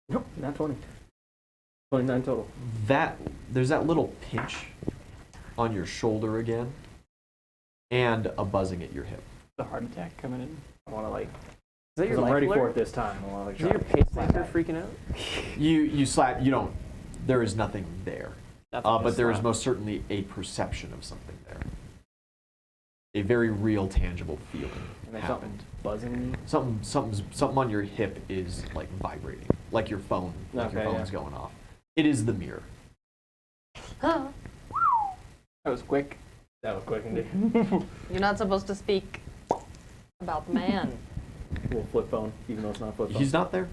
Nope, not 20. 29 total. There's that little pinch on your shoulder again, and a buzzing at your hip. The heart attack coming in. I want to like, Is that your because I'm life ready for alert? it this time. I want to like Is that your try to slap pacemaker back. freaking out? You slap. You don't. There is nothing there. That's like a But there is slap. most certainly a perception of something there. A very real, tangible feeling And there's happened. something buzzing me. Something on your hip is like vibrating, like your phone, like your Okay, phone's yeah. going off. It is the mirror. Huh. That was quick. That was quick indeed. You're not supposed to speak about the man. Little flip phone, even though it's not a flip phone. He's not there.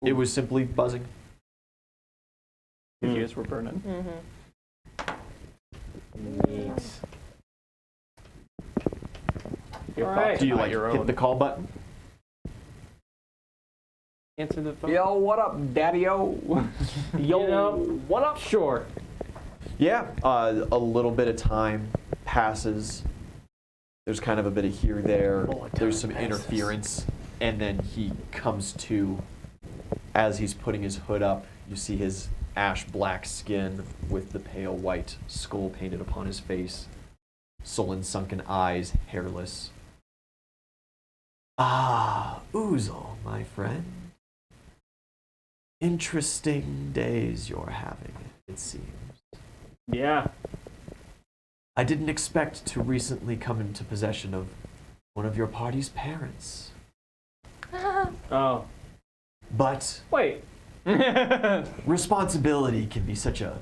It was simply buzzing. Your ears were burning. Mm-hmm. Neat. Your All thoughts right. Do you about like your hit own. the call button? Answer the phone. Yo, what up, daddy-o? You know, what up? Sure. Yeah, a little bit of time passes. There's kind of a bit of here, there. Oh, There's time some passes. interference and then he comes to. As he's putting his hood up, you see his ash black skin with the pale white skull painted upon his face, sullen sunken eyes, hairless. Ah, Oozle, my friend. Interesting days you're having, it seems. Yeah. I didn't expect to recently come into possession of one of your party's parents. Oh. But Wait. responsibility can be such a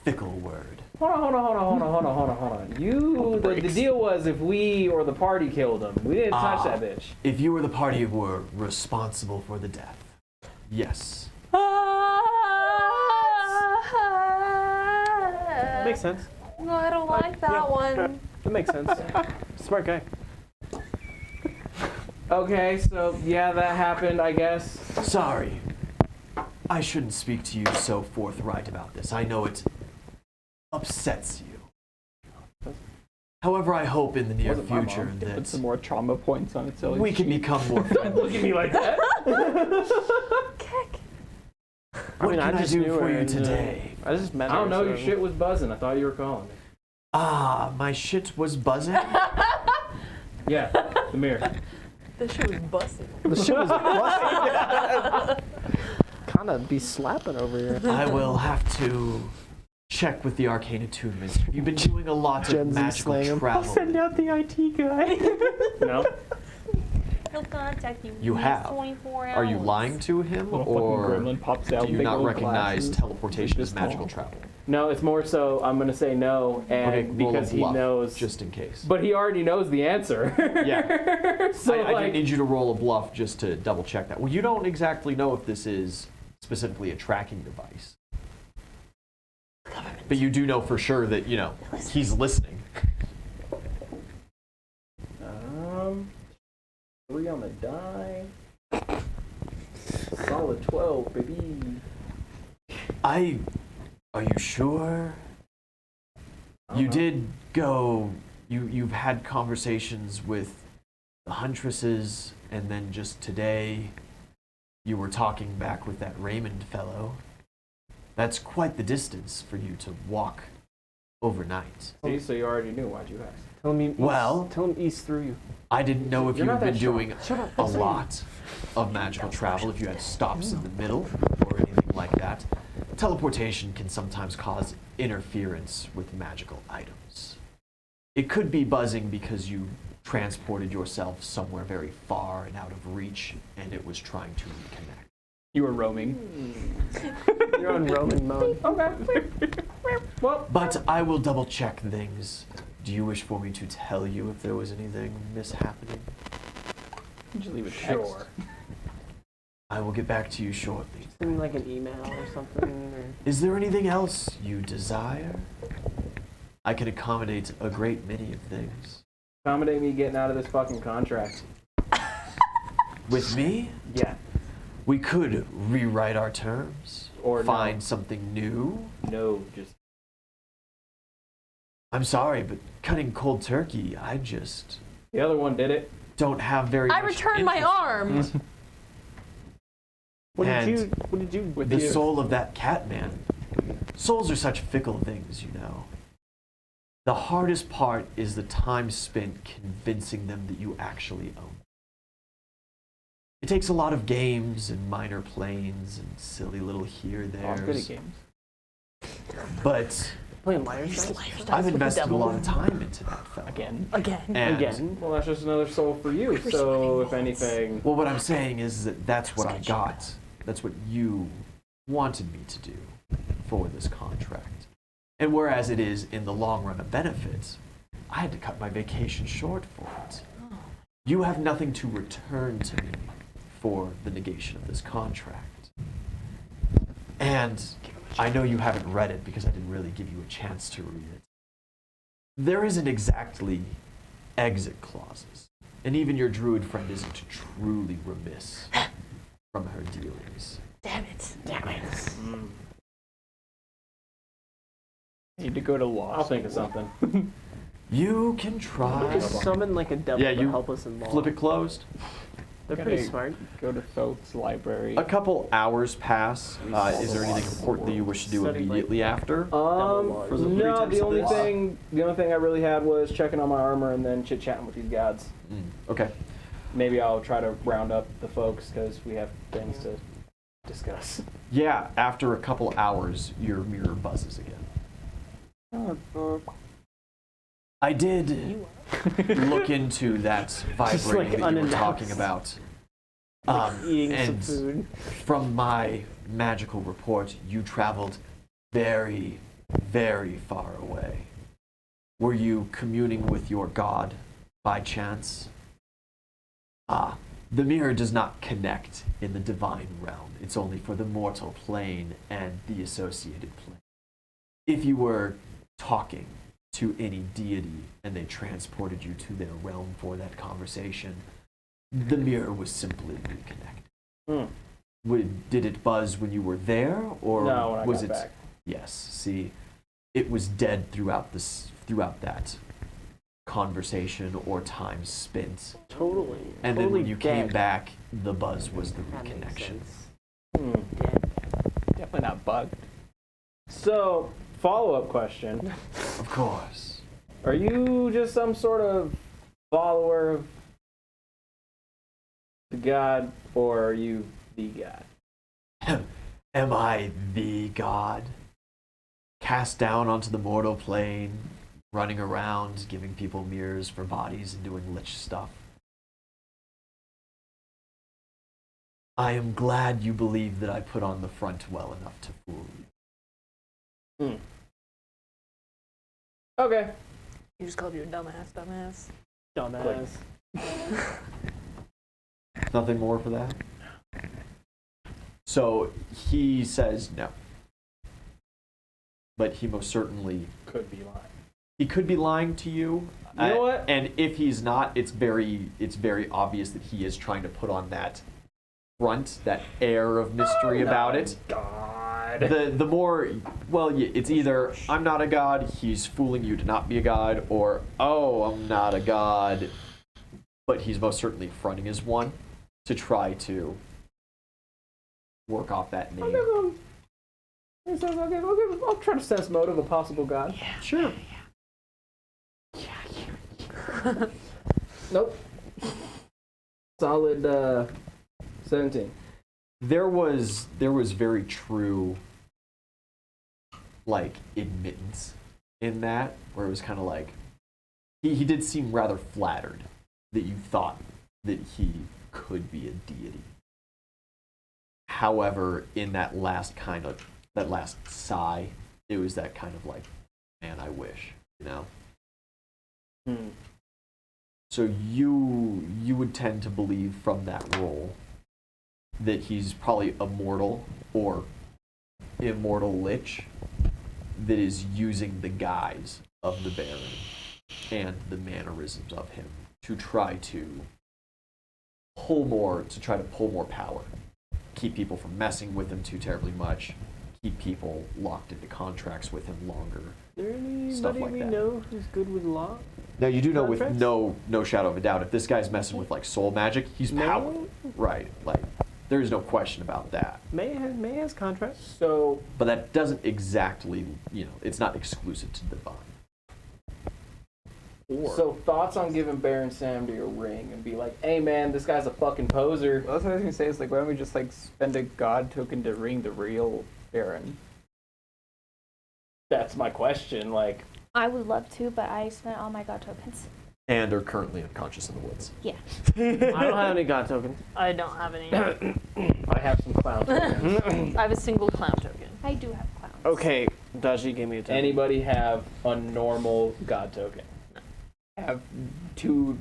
fickle word. Hold on. The deal was if we or the party killed him, we didn't touch that bitch. If you or the party were responsible for the death, yes. Makes sense. No, I don't like that one. That makes sense. Smart guy. Okay, so yeah, that happened, I guess. Sorry. I shouldn't speak to you so forthright about this. I know it upsets you. However, I hope in the near Wasn't my future mom. Put that some more trauma points on its we can become more friendly. Look at me like that. Kick. What can I just do knew for her you and, today? I just met I her. don't know, so- your shit was buzzing. I thought you were calling me. Ah, my shit was buzzing. Yeah, the mirror. This shit was busted. The shit was busted. Kind of be slapping over here. I will have to check with the arcane attunement. You've been doing a lot Gen of Z magical slang. travel. out the IT guy. No? He'll contact you. You in the next have. 24 hours. Are you lying to him, Little or fucking gremlin pops out. do you big not old recognize glasses, teleportation this as magical tall. travel? No, it's more so I'm going to say no, and Okay, roll a because he bluff, knows. just in case. But he already knows the answer. Yeah. So, I like, didn't need you to roll a bluff just to double check that. Well, you don't exactly know if this is specifically a tracking device. But you do know for sure that, you know, he's listening. 3 on the die. Solid 12, baby. Are you sure? You did go, you've had conversations with the huntresses, and then just today you were talking back with that Raymond fellow. That's quite the distance for you to walk overnight. See, so you already knew. Why'd you ask? Tell him Well- tell him east through you. I didn't know if You're you not had been that strong. doing Shut up. a Don't say lot of magical travel, if you had stops in the middle or anything like that. Teleportation can sometimes cause interference with magical items. It could be buzzing because you transported yourself somewhere very far and out of reach, and it was trying to reconnect. You were roaming. You're on roaming mode. Okay. Well, But I will double check things. Do you wish for me to tell you if there was anything mishappening? You just leave a text. sure. I will get back to you shortly. Send me like an email or something. Or... Is there anything else you desire? I can accommodate a great many of things. Accommodate me getting out of this fucking contract. With me, Yeah. we could rewrite our terms, Or find something new. No, just I'm sorry, but cutting cold turkey, I just the other one did it. don't have very I much returned my interest in. arm. What And did you? With The you. soul of that cat man. Souls are such fickle things, you know. The hardest part is the time spent convincing them that you actually own. It takes a lot of games and minor planes and silly little here Oh, I'm good at there's. games. But Playing liars. I've invested a lot of time into that fellow. Again. Again. And Again. Well, that's just another soul for you. So if anything, Well, what I'm saying is that that's what I got. That's what you wanted me to do for this contract. And whereas it is in the long run a benefit, I had to cut my vacation short for it. You have nothing to return to me for the negation of this contract. And I know you haven't read it because I didn't really give you a chance to read it. There isn't exactly exit clauses. And even your druid friend isn't truly remiss from her dealings. Damn it. Damn it. Need to go to law. I'll think of school. something. You can try. Just summon like a devil Yeah, to you help us in law. flip it closed. They're pretty smart. Go to Thoth's library. A couple hours pass. Is there anything important that you wish to do Study, like, immediately after? No, For the the pretense only of this? thing I really had was checking on my armor and then chit chatting with these gods. Okay. Maybe I'll try to round up the folks because we have things to discuss. Yeah, after a couple hours, your mirror buzzes again. I did look into that Just, vibrating like, that you were talking unannounced. about. Eating some and food. from my magical report, you traveled very, very far away. Were you communing with your god by chance? The mirror does not connect in the divine realm. It's only for the mortal plane and the associated plane. If you were talking to any deity and they transported you to their realm for that conversation, the mirror was simply reconnected. Did it buzz when you were there, or No, when I was got it? back. Yes. See, it was dead throughout that conversation or time spent. Totally. And then totally when you came dead. back, the buzz was the That makes reconnection. sense. Hmm. Definitely not bugged. So, follow-up question. Of course. Are you just some sort of follower of the god, or are you the god? Am I the god? Cast down onto the mortal plane, running around, giving people mirrors for bodies and doing lich stuff. I am glad you believe that I put on the front well enough to fool you. Okay. You just called you a dumbass. Dumbass. Nothing more for that? So he says no. But he most certainly Could be lying. he could be lying to you. You know what? And if he's not, it's very obvious that he is trying to put on that front, that air of mystery about it. God. The more, well, it's either I'm not a god, he's fooling you to not be a god, or oh, I'm not a god, but he's most certainly fronting as one to try to work off that name. I'll try to sense motive of a possible god. Sure. Nope. Solid 17. There was very true like admittance in that, where it was kind of like he did seem rather flattered that you thought that he could be a deity. However, in that last sigh, it was that kind of like, man, I wish, you know. So you would tend to believe from that role that he's probably a mortal or immortal lich that is using the guise of the Baron and the mannerisms of him to try to pull more power, keep people from messing with him too terribly much, keep people locked into contracts with him longer. Is Stuff there anybody like we that. know who's good with law? Now you do know with Contracts? no shadow of a doubt, if this guy's messing with like soul magic, he's powerful, right? Like there is no question about that. May has contracts. So, But that doesn't exactly, it's not exclusive to divine. so thoughts on giving Baron Samdi a ring and be like, hey man, this guy's a fucking poser. Well, that's what I was gonna say. Is like, why don't we just like spend a god token to ring the real Baron? That's my question. Like, I would love to, but I spent all my god tokens. And are currently unconscious in the woods. Yeah. I don't have any god tokens. I don't have any. I have some clown tokens. I have a single clown token. I do have clowns. Okay, Daji gave me a token. Anybody have a normal god token? I have 2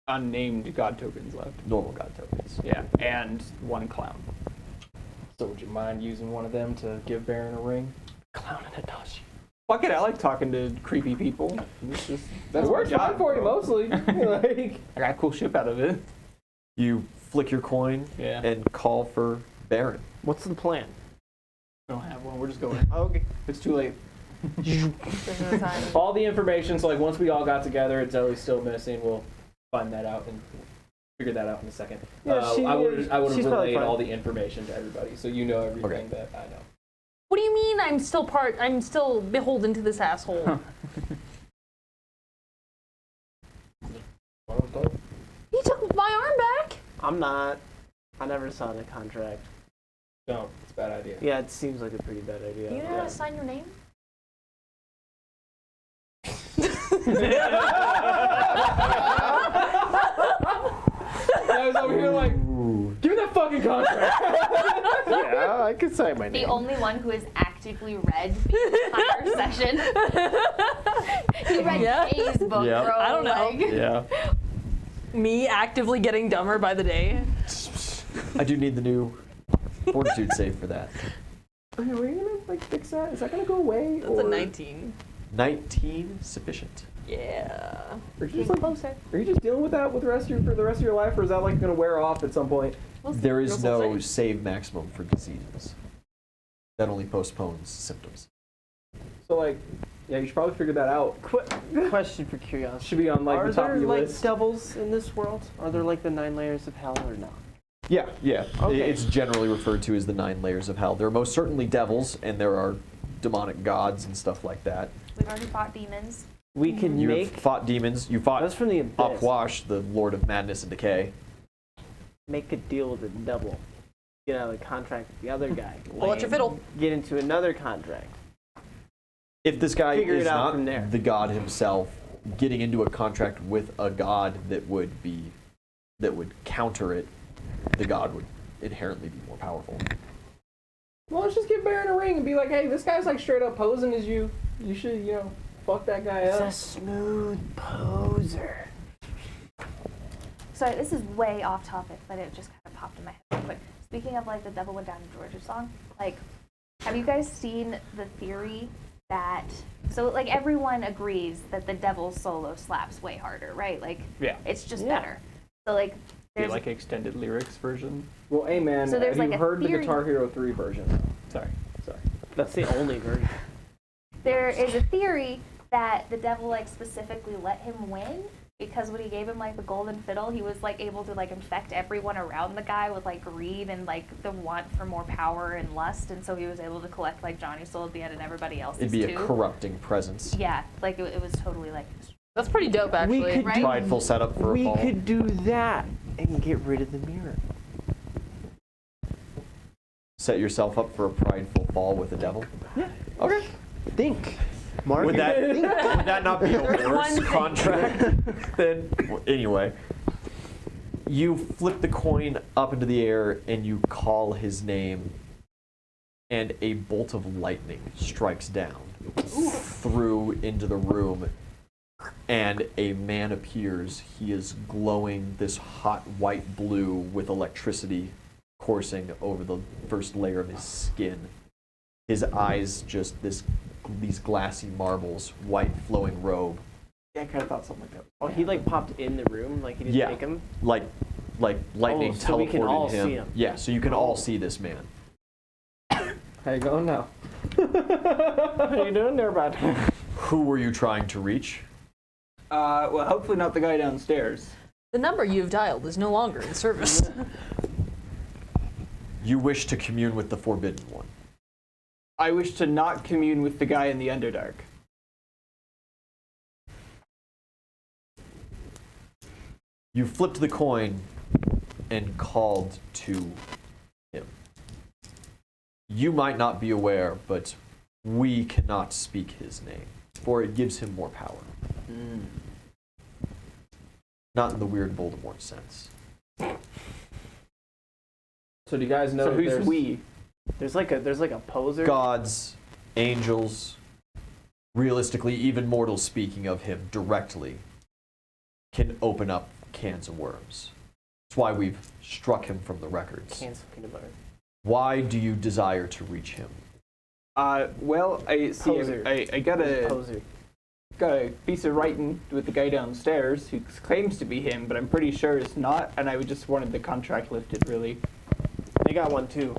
unnamed god tokens left. Normal god tokens. Yeah, and 1 clown. So would you mind using one of them to give Baron a ring? Clown and a Daji. Fuck it, I like talking to creepy people. It's just, That that's works my job, fine for you bro. mostly. Like, I got cool shit out of it. You flick your coin Yeah. and call for Baron. What's the plan? I don't have one. We're just going. Oh, okay. It's too late. all the information, so like once we all got together and Zoe's still missing, we'll find that out and figure that out in a second. Yeah, I would have she's probably relayed fine. all the information to everybody, so you know everything that I know. What do you mean I'm still beholden to this asshole? He took my arm back. I'm not. I never signed a contract. No, it's a bad idea. Yeah, it seems like a pretty bad idea. Do you know how to sign your name? I was over here like, give me that fucking contract. Yeah, I could sign my The name. only one who has actively read the entire session. He read Yeah. Kay's book, Yeah. bro. I don't know. Like, Yeah. Me actively getting dumber by the day. I do need the new fortitude save for that. Okay, were you gonna like fix that? Is that gonna go away? That's a 19. 19 sufficient. Yeah. Are you just dealing with that with the rest of for the rest of your life, or is that like gonna wear off at some point? we'll see. There is You'll no say. save maximum for diseases. That only postpones symptoms. So like, yeah, you should probably figure that out. Question for curiosity. Should be on like Are the top there of your like list. devils in this world? Are there like the 9 layers of hell or not? Yeah, yeah. Okay. It's generally referred to as the 9 layers of hell. There are most certainly devils, and there are demonic gods and stuff like that. We've already fought demons. We can You make. have fought demons. You fought That's from the abyss. Upwash, the Lord of Madness and Decay. Make a deal with the devil. Get out of the contract with the other guy. Pull out your fiddle. Get into another contract. If this guy Figure it is out not from there. the god himself, getting into a contract with a god that would counter it, the god would inherently be more powerful. Well, let's just give Baron a ring and be like, hey, this guy's like straight up posing as you. You should, fuck that guy He's up. a smooth poser. Sorry, this is way off topic, but it just kind of popped in my head real quick. Speaking of like the Devil Went Down to Georgia song, like, have you guys seen the theory that, so like everyone agrees that the Devil's solo slaps way harder, right? Like, Yeah. it's just Yeah. better. So like, The there's like extended lyrics version. Well, hey man, So there's, have you like, a heard the theory- Guitar Hero 3 version? Sorry. That's the only version. there is a theory that the devil like specifically let him win because when he gave him like the golden fiddle, he was like able to like infect everyone around the guy with like greed and like the want for more power and lust, and so he was able to collect like Johnny's soul at the end and everybody else's It'd be too. a corrupting presence. Yeah, like it was totally like That's pretty dope, actually. We could Right? Prideful setup for a We fall. could do that and get rid of the mirror. Set yourself up for a prideful fall with the devil. Yeah. Okay. Think. Mark. Would that not be a There's one worse thing. contract? Then anyway, you flip the coin up into the air and you call his name, and a bolt of lightning strikes down through into the room, and a man appears. He is glowing this hot white blue with electricity coursing over the first layer of his skin. His eyes just these glassy marbles, white flowing robe. Yeah, I kind of thought something like that. Oh, he like popped in the room, like he didn't Yeah. take him. Like lightning Oh, so we teleported can all him. see him. Yeah, so you can all see this man. How you going now? How you doing there, bud? Who were you trying to reach? Well, hopefully not the guy downstairs. The number you've dialed is no longer in service. You wish to commune with the Forbidden One. I wish to not commune with the guy in the Underdark. You flipped the coin and called to him. You might not be aware, but we cannot speak his name, for it gives him more power. Not in the weird Voldemort sense. So do you guys know So who's there's- we? There's like a poser. Gods, angels, realistically, even mortals speaking of him directly can open up cans of worms. That's why we've struck him from the records. Cans of peanut butter. Why do you desire to reach him? Well, I see. Poser. I got Poser. a piece of writing with the guy downstairs who claims to be him, but I'm pretty sure it's not. And I just wanted the contract lifted, really. They got one too.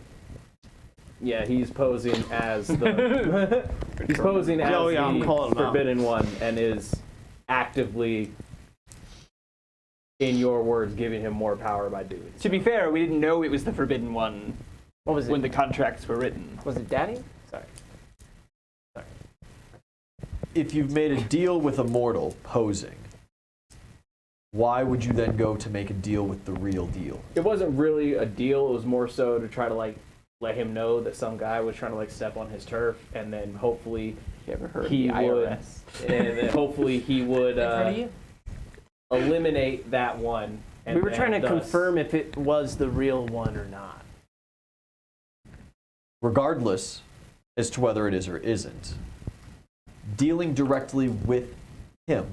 Yeah, he's posing as the he's posing as Oh, yeah, I'm the calling him out. Forbidden One and is actively in your words, giving him more power by doing so. To be fair, we didn't know it was the Forbidden One What was it? when the contracts were written. Was it Daddy? Sorry. If you've made a deal with a mortal posing, why would you then go to make a deal with the real deal? It wasn't really a deal. It was more so to try to like let him know that some guy was trying to like step on his turf, and then hopefully You ever heard he of the would, IRS? and then hopefully he would In front of you. eliminate that one. And We were then trying to thus- confirm if it was the real one or not. Regardless as to whether it is or isn't, dealing directly with him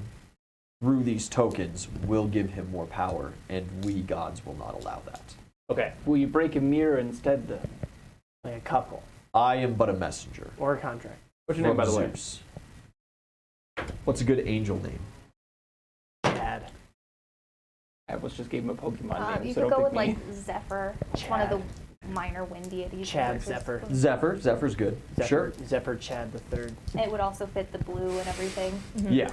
through these tokens will give him more power, and we gods will not allow that. Okay. Will you break a mirror instead, though? Like a couple. I am but a messenger. Or a contract. What's your name, by the way? Zeus. What's a good angel name? Chad. I almost just gave him a Pokemon name, You so could don't go pick with me. like Zephyr, one of the minor wind deities. Chad versus Zephyr. the- Zephyr. Zephyr's good. Sure. Zephyr Chad the Third. It would also fit the blue and everything. Yeah.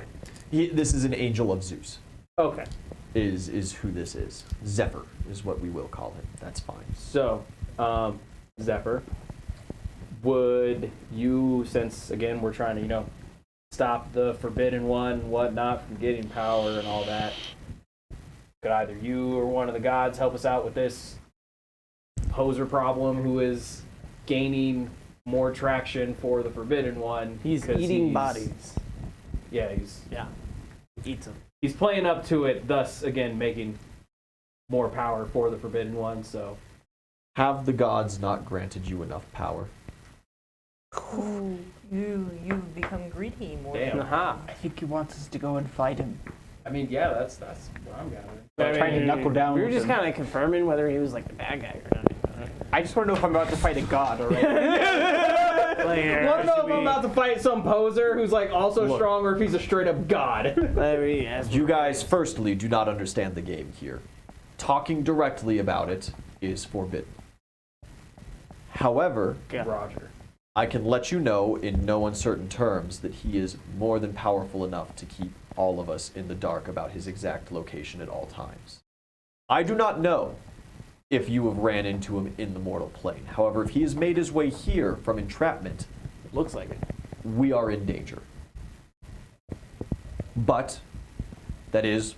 This is an angel of Zeus. Okay. Is who this is. Zephyr is what we will call him. That's fine. So, Zephyr, would you, since again we're trying to, stop the Forbidden One, whatnot, from getting power and all that, could either you or one of the gods help us out with this poser problem who is gaining more traction for the Forbidden One? He's 'cause eating bodies. Yeah, he's Eats them. he's playing up to it, thus again making more power for the Forbidden One. So Have the gods not granted you enough power? Ooh, you've become greedy more. damn. Aha. I think he wants us to go and fight him. I mean, yeah, that's what I'm gathering. Trying to knuckle down We were with just him. kind of confirming whether he was like the bad guy or not. I just want to know if I'm about to fight a god, alright? Like, Want to know if I'm about to fight some poser who's like also Look. strong, or if he's a straight up god? You guys, firstly, do not understand the game here. Talking directly about it is forbidden. However, Roger. I can let you know in no uncertain terms that he is more than powerful enough to keep all of us in the dark about his exact location at all times. I do not know if you have ran into him in the mortal plane. However, if he has made his way here from entrapment, Looks like it. we are in danger. But that is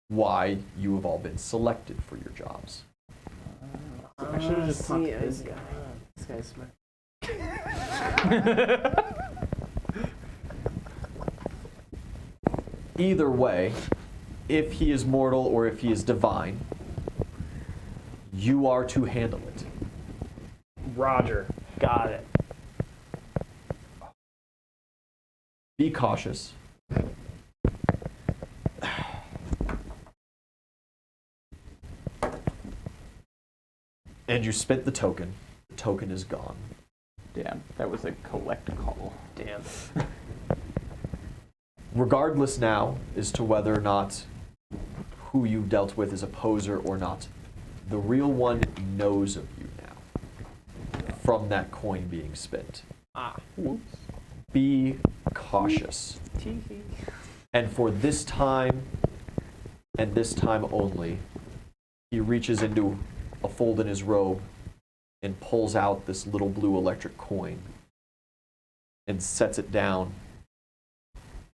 why you have all been selected for your jobs. I should have just talked to this see, guy. This guy's smart. Either way, if he is mortal or if he is divine, you are to handle it. Roger. Got it. Be cautious. And you spent the token. The token is gone. Damn, that was a collect call. Damn. Regardless now as to whether or not who you dealt with is a poser or not, the real one knows of you now from that coin being spent. Whoops. Be cautious. And for this time, and this time only, he reaches into a fold in his robe and pulls out this little blue electric coin and sets it down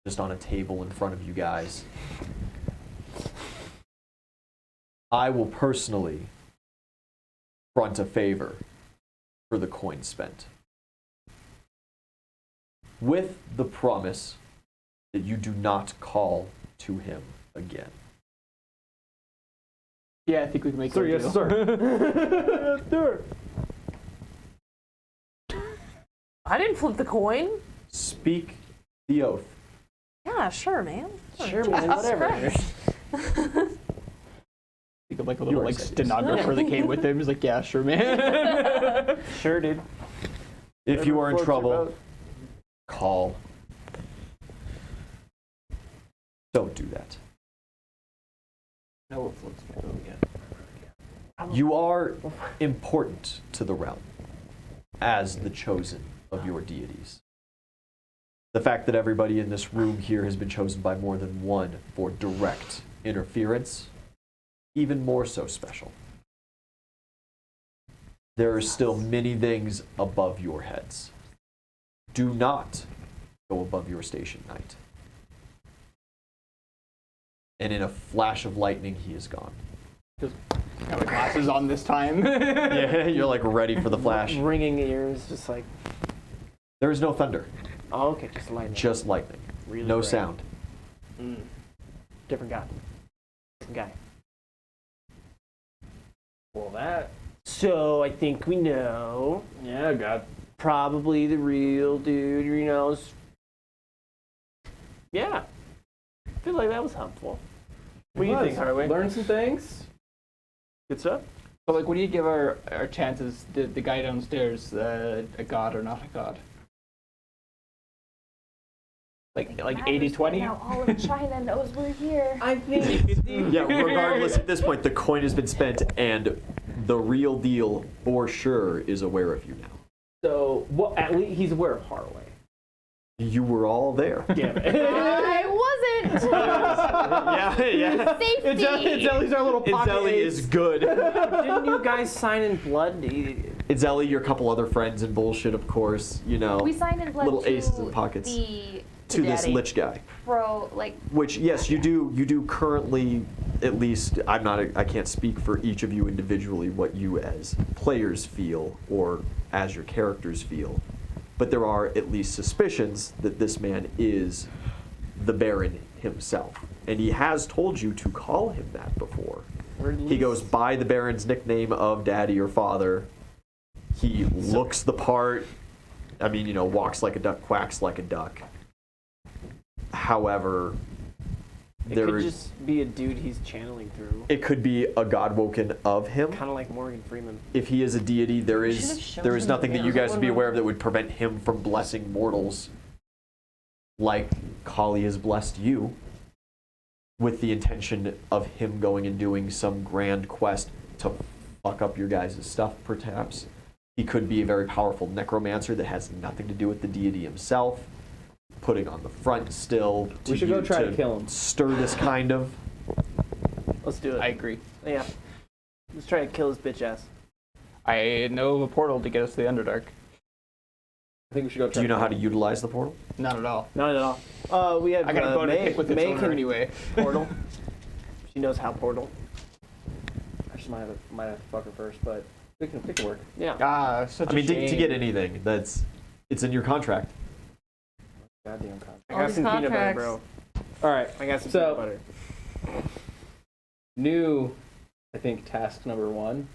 just on a table in front of you guys. I will personally front a favor for the coin spent, with the promise that you do not call to him again. Yeah, I think we can make Sir, that yes, deal. sir. I didn't flip the coin. Speak the oath. Yeah, sure, man. Sure, man. Whatever. Think of like a You little are like safe. stenographer that came with him. He's like, yeah, sure, man. Sure, dude. If you are in Whatever floats your trouble, boat. call. Don't do that. No, it floats my boat again. You are important to the realm as the chosen of your deities. The fact that everybody in this room here has been chosen by more than one for direct interference even more so special. There are still many things above your heads. Do not go above your station, knight. And in a flash of lightning, he is gone. Just got my glasses on this time. Yeah, you're like ready for the flash. Ringing ears, just like, There is no thunder, oh, okay, just lightning. just lightning. Really No bright. sound. Different guy. Different guy. Well, that. So I think we know. Yeah, God. Probably the real dude, you know. Yeah. I feel like that was helpful. What do you think, Harway? Learn some things. Good stuff? But like, what do you give our chances, the guy downstairs, a god or not a god? Like Matters 80-20? right now all of China knows we're here. I think. Yeah, regardless, at this point, the coin has been spent, and the real deal, for sure, is aware of you now. So, well, at least he's aware of Harway. You were all there. Damn it. I wasn't. yeah. Safety. Itzelli's our little pocket Izzelli ace. is good. Didn't you guys sign in blood? Izzelli, your couple other friends and bullshit, of course, you know. We signed in blood Little to aces in pockets. the To this Daddy. lich guy. pro, like, Which, yes, you do currently, at least, I can't speak for each of you individually what you as players feel or as your characters feel, but there are at least suspicions that this man is the Baron himself. And he has told you to call him that before. He goes by the Baron's nickname of Daddy or Father. He looks the part. I mean, you know, walks like a duck, quacks like a duck. However, It there could is. just be a dude he's channeling through. It could be a Godwoken of him. Kind of like Morgan Freeman. If he is a deity, there should've is shown there is him nothing the that you banner. guys would be aware of that would prevent him from blessing mortals like Kali has blessed you, with the intention of him going and doing some grand quest to fuck up your guys' stuff, perhaps. He could be a very powerful necromancer that has nothing to do with the deity himself, putting on the front still. We should go try to kill him. Stir this kind of. Let's do it. I agree. Yeah. Let's try to kill his bitch ass. I know of a portal to get us to the Underdark. I think we should go try Do you know to how to utilize the portal? Not at all. Not at all. We have I got a bone to May. pick with its May owner can anyway. portal. She knows how portal. I just might have to fuck her first, but we can work. Yeah. Ah, such I mean, a to shame. get anything, it's in your contract. Goddamn con. I All got these some peanut butter, bro. contracts. All right. I got some So- peanut butter. New, I think, task number 1.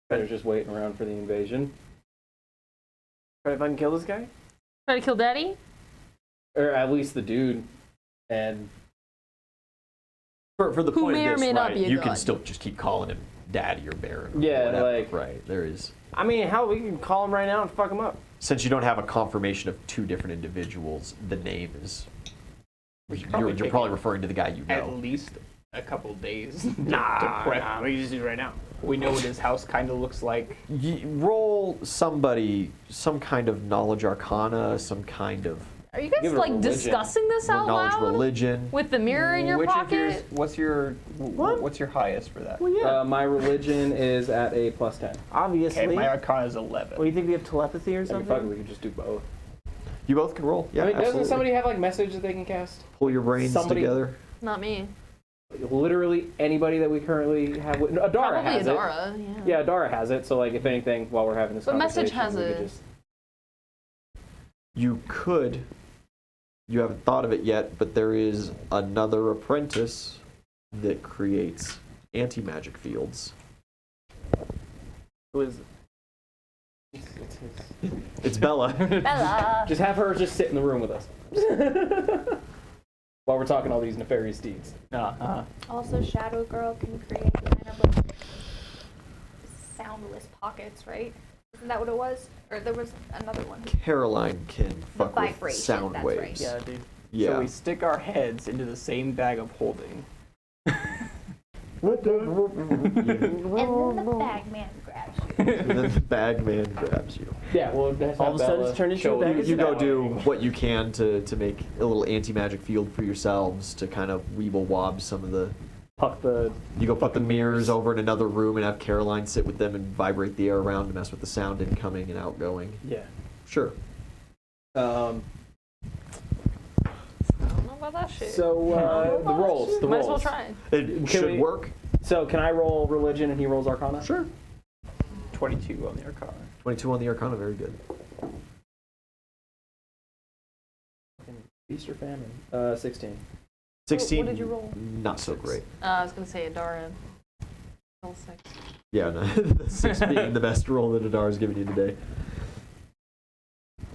They're just waiting around for the invasion. Try to fucking kill this guy? Try to kill Daddy? Or at least the dude. And For the Who point may or of this, may not right, be a you can god. still just keep calling him Daddy or Baron. Or Yeah, whatever. like- right. There is. I mean, hell, we can call him right now and fuck him up. Since you don't have a confirmation of two different individuals, the name is. You're take probably referring to the guy you At know. least a couple days to Nah, prep. we can just do it right now. We know what his house kind of looks like. Roll somebody, some kind of knowledge arcana, some kind of Are you guys Give it a like religion. discussing this out knowledge loud? religion. With the mirror in your Which of pocket? what's your highest for that? Well, yeah. my religion is at a +10. Obviously. Okay, my arcana is 11. What do you think we have telepathy or I mean, something? fuck it, we could just do both. You both can roll. Yeah, I mean, doesn't absolutely. somebody have like message that they can cast? Pull your brains somebody- together. Not me. Literally anybody that we currently have. No, Adara Probably has Adara, it. yeah. Yeah, Adara has it. So like, if anything, while we're having this But conversation, Message has we could it. just. You could. You haven't thought of it yet, but there is another apprentice that creates anti-magic fields. Who is it? It's Bella. Bella. Just have her just sit in the room with us while we're talking all these nefarious deeds. Also, Shadow Girl can create kind of like soundless pockets, right? Isn't that what it was? Or there was another one. Caroline can fuck with vibration, sound that's waves. right. Yeah, dude. Yeah. So we stick our heads into the same bag of holding. And then the bagman grabs you. And then the bag man grabs you. Yeah, well, that's All of a sudden it's turned into a bag of You go That do way. what you can to make a little anti-magic field for yourselves to kind of weeble wob some of the Puck the. You go put the mirrors over in another room and have Caroline sit with them and vibrate the air around to mess with the sound incoming and outgoing. Yeah. Sure. I don't know about that shit. So the rolls. The Might as well rolls. try. It should work. So can I roll religion and he rolls Arcana? Sure. 22 on the Arcana. 22 on the Arcana, very good. Feast or famine? 16. 16. What did you roll? Not so great. I was gonna say Adara. Roll 6. Yeah, no, the 6 being the best roll that Adar's given you today.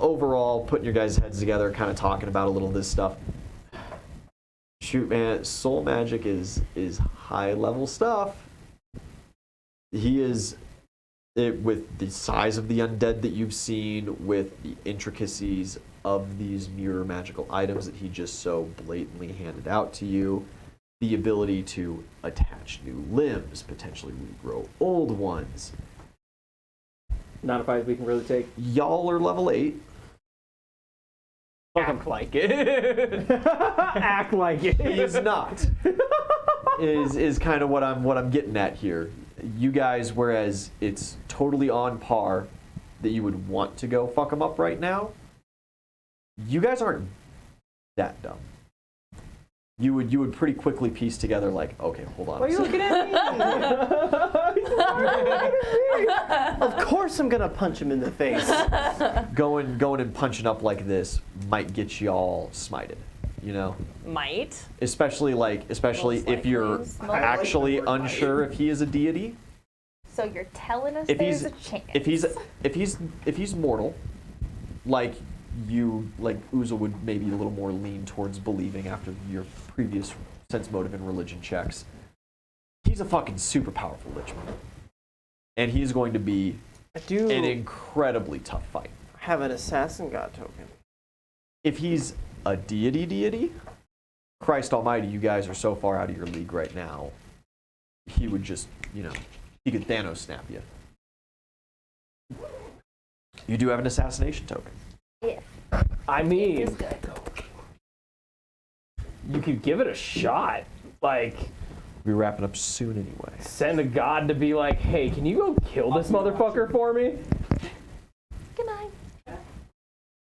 Overall, putting your guys' heads together, kind of talking about a little of this stuff. Shoot, man, soul magic is high level stuff. He is, with the size of the undead that you've seen, with the intricacies of these mirror magical items that he just so blatantly handed out to you, the ability to attach new limbs, potentially regrow old ones. Not a fight we can really take. Y'all are level 8. Act like it. Act like it. He is not. is kind of what I'm getting at here. You guys, whereas it's totally on par that you would want to go fuck him up right now, you guys aren't that dumb. You would pretty quickly piece together like, okay, hold on. Why are you looking at me? Of course I'm gonna punch him in the face. Going and punching up like this might get y'all smited, you know? Might. Especially Most if you're likely. actually unsure if he is a deity. So you're telling us If there's he's a chance. if he's mortal, like Uzo would maybe a little more lean towards believing after your previous sense motive and religion checks. He's a fucking super powerful lichman. And he's going to be I do an incredibly tough fight. have an assassin god token. If he's a deity, Christ almighty, you guys are so far out of your league right now, he would just, he could Thanos snap you. You do have an assassination token. If I it's mean, good. you could give it a shot. Like, We're wrapping up soon anyway. send a god to be like, hey, can you go kill this motherfucker for me? Good night.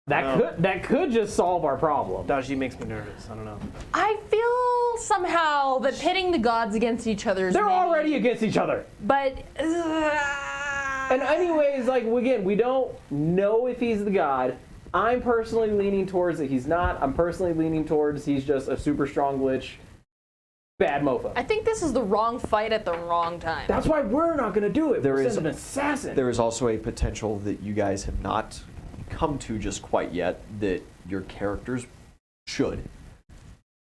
That could just solve our problem. Daji makes me nervous. I don't know. I feel somehow that pitting the gods against each other is They're maybe- already against each other. But And anyways, like, again, we don't know if he's the god. I'm personally leaning towards that he's not. I'm personally leaning towards he's just a super strong glitch. Bad mofo. I think this is the wrong fight at the wrong time. That's why we're not going to do it. There We're is- sending an assassin. There is also a potential that you guys have not come to just quite yet that your characters should.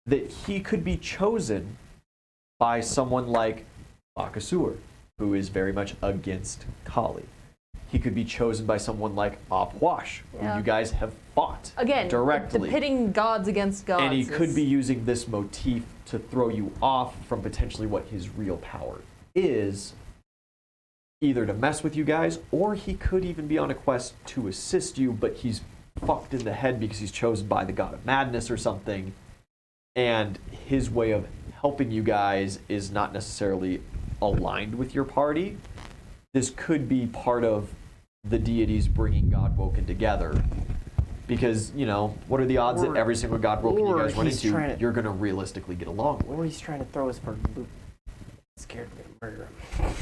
That he could be chosen by someone like Bakasur, who is very much against Kali. He could be chosen by someone like Apwash, Yeah. who you guys have fought Again, directly. the pitting gods against gods. And he could is- be using this motif to throw you off from potentially what his real power is, either to mess with you guys, or he could even be on a quest to assist you, but he's fucked in the head because he's chosen by the god of madness or something, and his way of helping you guys is not necessarily aligned with your party. This could be part of the deities bringing Godwoken together. Because, what are the odds that Or- every single Godwoken you or guys run he's into, trying to- you're going to realistically get along with? Or he's trying to throw us for a loop. Scared we're gonna murder him.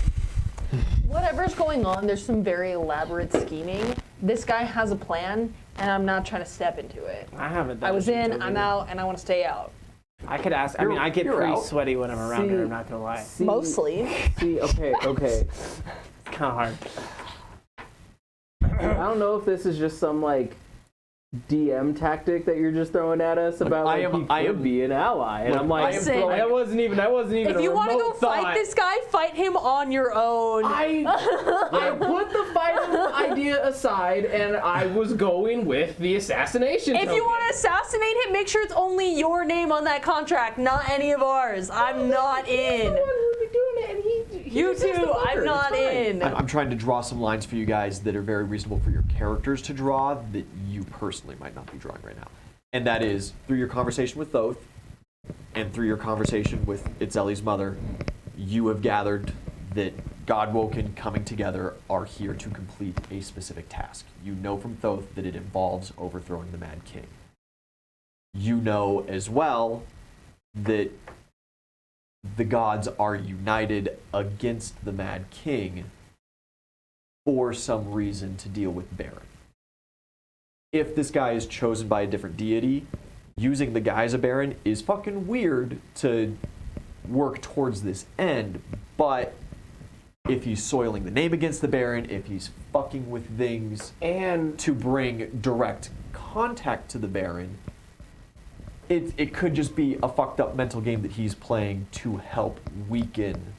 Whatever's going on, there's some very elaborate scheming. This guy has a plan, and I'm not trying to step into it. I haven't. I was in, I'm out, and I want to stay out. I could ask. I mean, I get you're pretty out. sweaty when I'm around See- her. I'm not gonna lie. See- Mostly. See, okay. It's kind of hard. I don't know if this is just some, like, DM tactic that you're just throwing at us about I like, am- he I could am- be an ally, and Look, I'm like, I am Listen, throwing- that wasn't even If a you want to go remote fight thought. this guy, fight him on your own. I put the fighting idea aside, and I was going with the assassination. If you token. want to assassinate him, make sure it's only your name on that contract, not any of ours. I'm not in. You too. I'm not in. I'm trying to draw some lines for you guys that are very reasonable for your characters to draw that you personally might not be drawing right now. And that is through your conversation with Thoth and through your conversation with Itzeli's mother, you have gathered that Godwoken coming together are here to complete a specific task. You know from Thoth that it involves overthrowing the Mad King. You know as well that the gods are united against the Mad King for some reason to deal with Baron. If this guy is chosen by a different deity, using the guise of Baron is fucking weird to work towards this end, but if he's soiling the name against the Baron, if he's fucking with things and to bring direct contact to the Baron, it could just be a fucked up mental game that he's playing to help weaken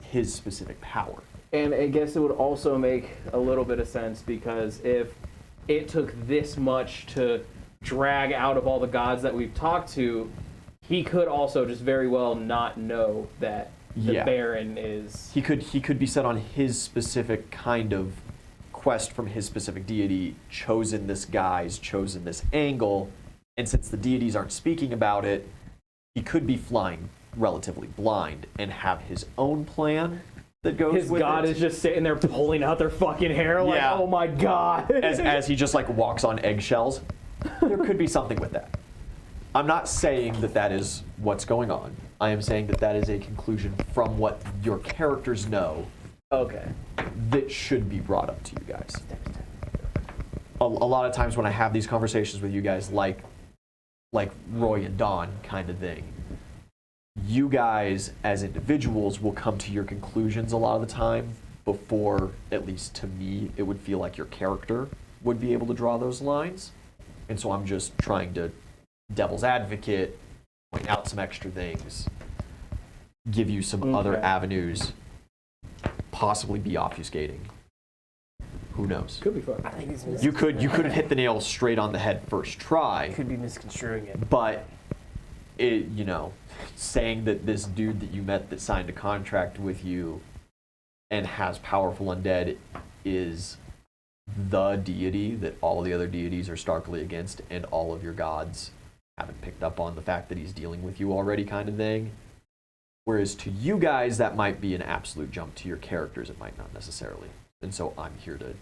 his specific power. And I guess it would also make a little bit of sense because if it took this much to drag out of all the gods that we've talked to, he could also just very well not know that the Baron is... He could be set on his specific kind of quest from his specific deity, chosen this guise, chosen this angle, and since the deities aren't speaking about it, he could be flying relatively blind and have his own plan that goes his with god it. is just sitting there pulling out their fucking hair like, Yeah. oh my god. as he just like walks on eggshells. There could be something with that. I'm not saying that that is what's going on. I am saying that that is a conclusion from what your characters know Okay. that should be brought up to you guys. A lot of times when I have these conversations with you guys, like Roy and Dawn kind of thing, you guys as individuals will come to your conclusions a lot of the time before, at least to me, it would feel like your character would be able to draw those lines. And so I'm just trying to devil's advocate, point out some extra things, give you some other avenues, possibly be obfuscating. Who knows? Could be fun. I think he's You could have hit the nail straight on the head first try, could be misconstruing it. but it, you know, saying that this dude that you met that signed a contract with you and has powerful undead is the deity that all the other deities are starkly against, and all of your gods haven't picked up on the fact that he's dealing with you already, kind of thing. Whereas to you guys, that might be an absolute jump. To your characters, it might not necessarily. And so I'm here to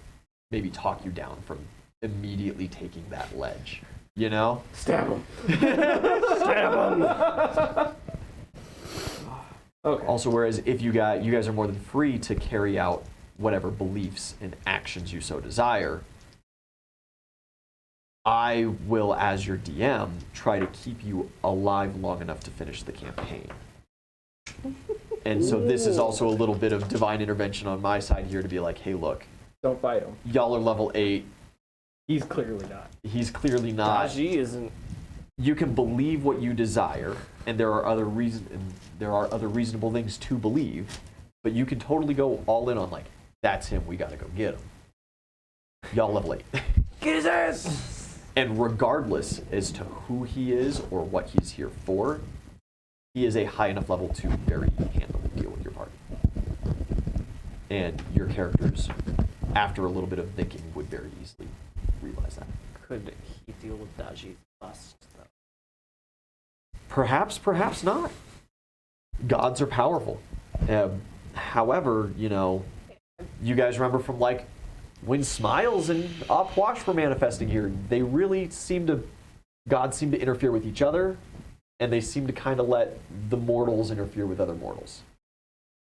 maybe talk you down from immediately taking that ledge. You know? Stab him. Stab him. Okay. Also, whereas if you guys are more than free to carry out whatever beliefs and actions you so desire, I will, as your DM, try to keep you alive long enough to finish the campaign. And so this is also a little bit of divine intervention on my side here to be like, hey, look, Don't fight him. y'all are level 8. He's clearly not. He's clearly not. Daji isn't. You can believe what you desire, and there are other reasonable things to believe, but you can totally go all in on like, that's him, we gotta go get him. Y'all level 8. Get his ass! And regardless as to who he is or what he's here for, he is a high enough level to very handily deal with your party. And your characters, after a little bit of thinking, would very easily realize that. Could he deal with Daji's lust, though? Perhaps, perhaps not. Gods are powerful. However, you know, you guys remember from like when Smiles and Upwash were manifesting here, they really gods seem to interfere with each other, and they seem to kind of let the mortals interfere with other mortals.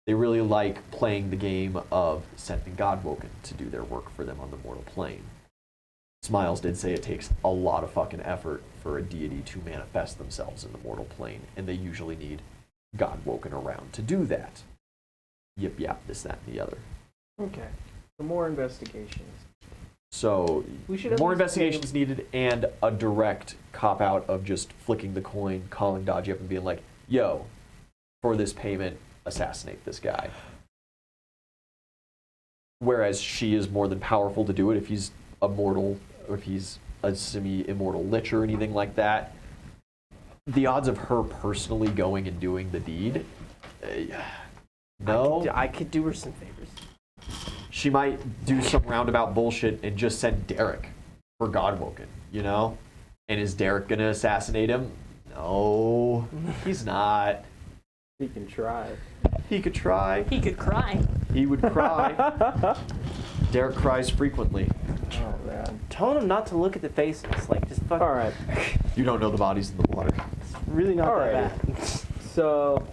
They really like playing the game of sending Godwoken to do their work for them on the mortal plane. Smiles did say it takes a lot of fucking effort for a deity to manifest themselves in the mortal plane, and they usually need Godwoken around to do that. Yip yap, this, that, and the other. Okay. For more investigations. So We should at more least investigations needed, and a direct cop out of just flicking the coin, calling Dodgy up and being like, yo, for this payment, assassinate this guy. Whereas she is more than powerful to do it if he's a mortal, or if he's a semi-immortal lich or anything like that. The odds of her personally going and doing the deed, no. I could do her some favors. She might do some roundabout bullshit and just send Derek for Godwoken, you know? And is Derek gonna assassinate him? No, he's not. He can try. He could try. He could cry. He would cry. Derek cries frequently. Oh man. Tell him not to look at the faces. Like, just fuck. All right. You don't know the bodies in the water. It's really not that Alrighty. bad. So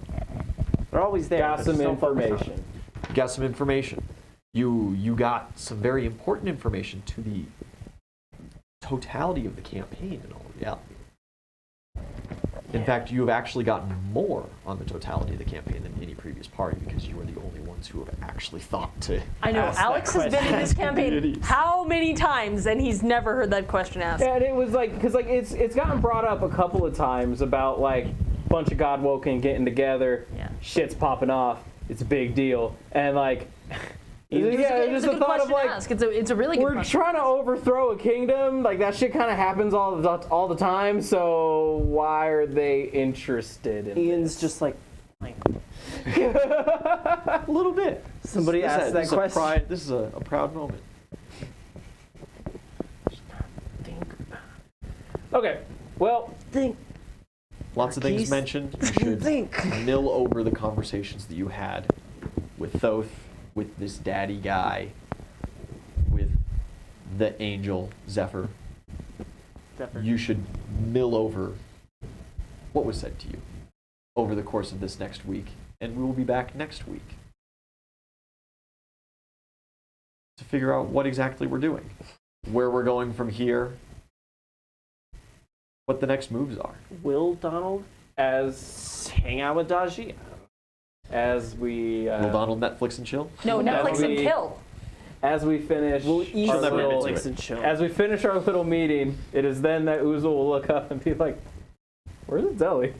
They're always there. got but some just don't focus on it. information. You got some information. You got some very important information to the totality of the campaign in all reality. In fact, you have actually gotten more on the totality of the campaign than any previous party because you are the only ones who have actually thought to. I know Ask that Alex has been in this campaign Idiots. how many times, and he's never heard that question asked. And it was like, because like it's gotten brought up a couple of times about like bunch of Godwoken getting together, Yeah. shit's popping off, it's a big deal, and like, It's just a the good thought of question to like, ask. It's a really good we're question. trying to overthrow a kingdom, like that shit kind of happens all the time. So why are they interested in? Ian's just like A little bit. somebody asked that question. This is a proud moment. Okay, well, Lots of things Marquise, mentioned. You should think. mill over the conversations that you had with Thoth, with this daddy guy, with the angel Zephyr. You should mill over what was said to you over the course of this next week, and we will be back next week to figure out what exactly we're doing, where we're going from here, what the next moves are. Will Donald as hang out with Dajia? we Will Donald Netflix and chill? No, That'll Netflix and be- kill. as we finish We'll our eat She'll never little, admit to it. and chill. as we finish our little meeting, it is then that Uzel will look up and be like, "Where's Zelly?"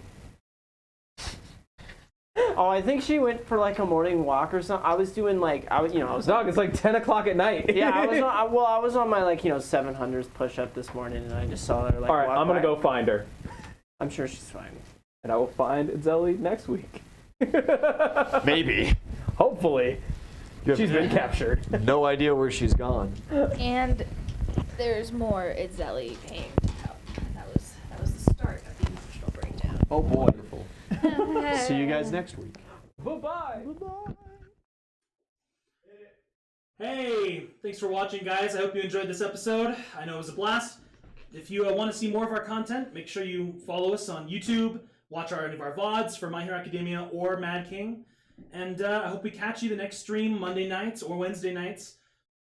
Oh, I think she went for like a morning walk or something. I was doing like I was Dog, it's like 10 o'clock at night. yeah, I was on my like 700s push up this morning, and I just saw her like. All right, walk I'm gonna by. go find her, I'm sure she's fine. and I will find Zelly next week. Maybe. Hopefully, You have she's been captured. no idea where she's gone. And there's more Itzeli came out. That was the start of the emotional breakdown. Oh boy. Wonderful. See you guys next week. Bye-bye. Hey, thanks for watching, guys. I hope you enjoyed this episode. I know it was a blast. If you want to see more of our content, make sure you follow us on YouTube, watch any of our VODs for My Hero Academia or Mad King, and I hope we catch you the next stream Monday nights or Wednesday nights.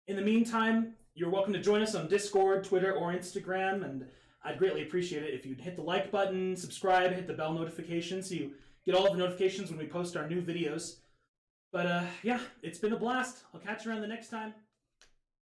In the meantime, you're welcome to join us on Discord, Twitter, or Instagram, and I'd greatly appreciate it if you'd hit the like button, subscribe, hit the bell notification so you get all of the notifications when we post our new videos. But yeah, it's been a blast. I'll catch you around the next time.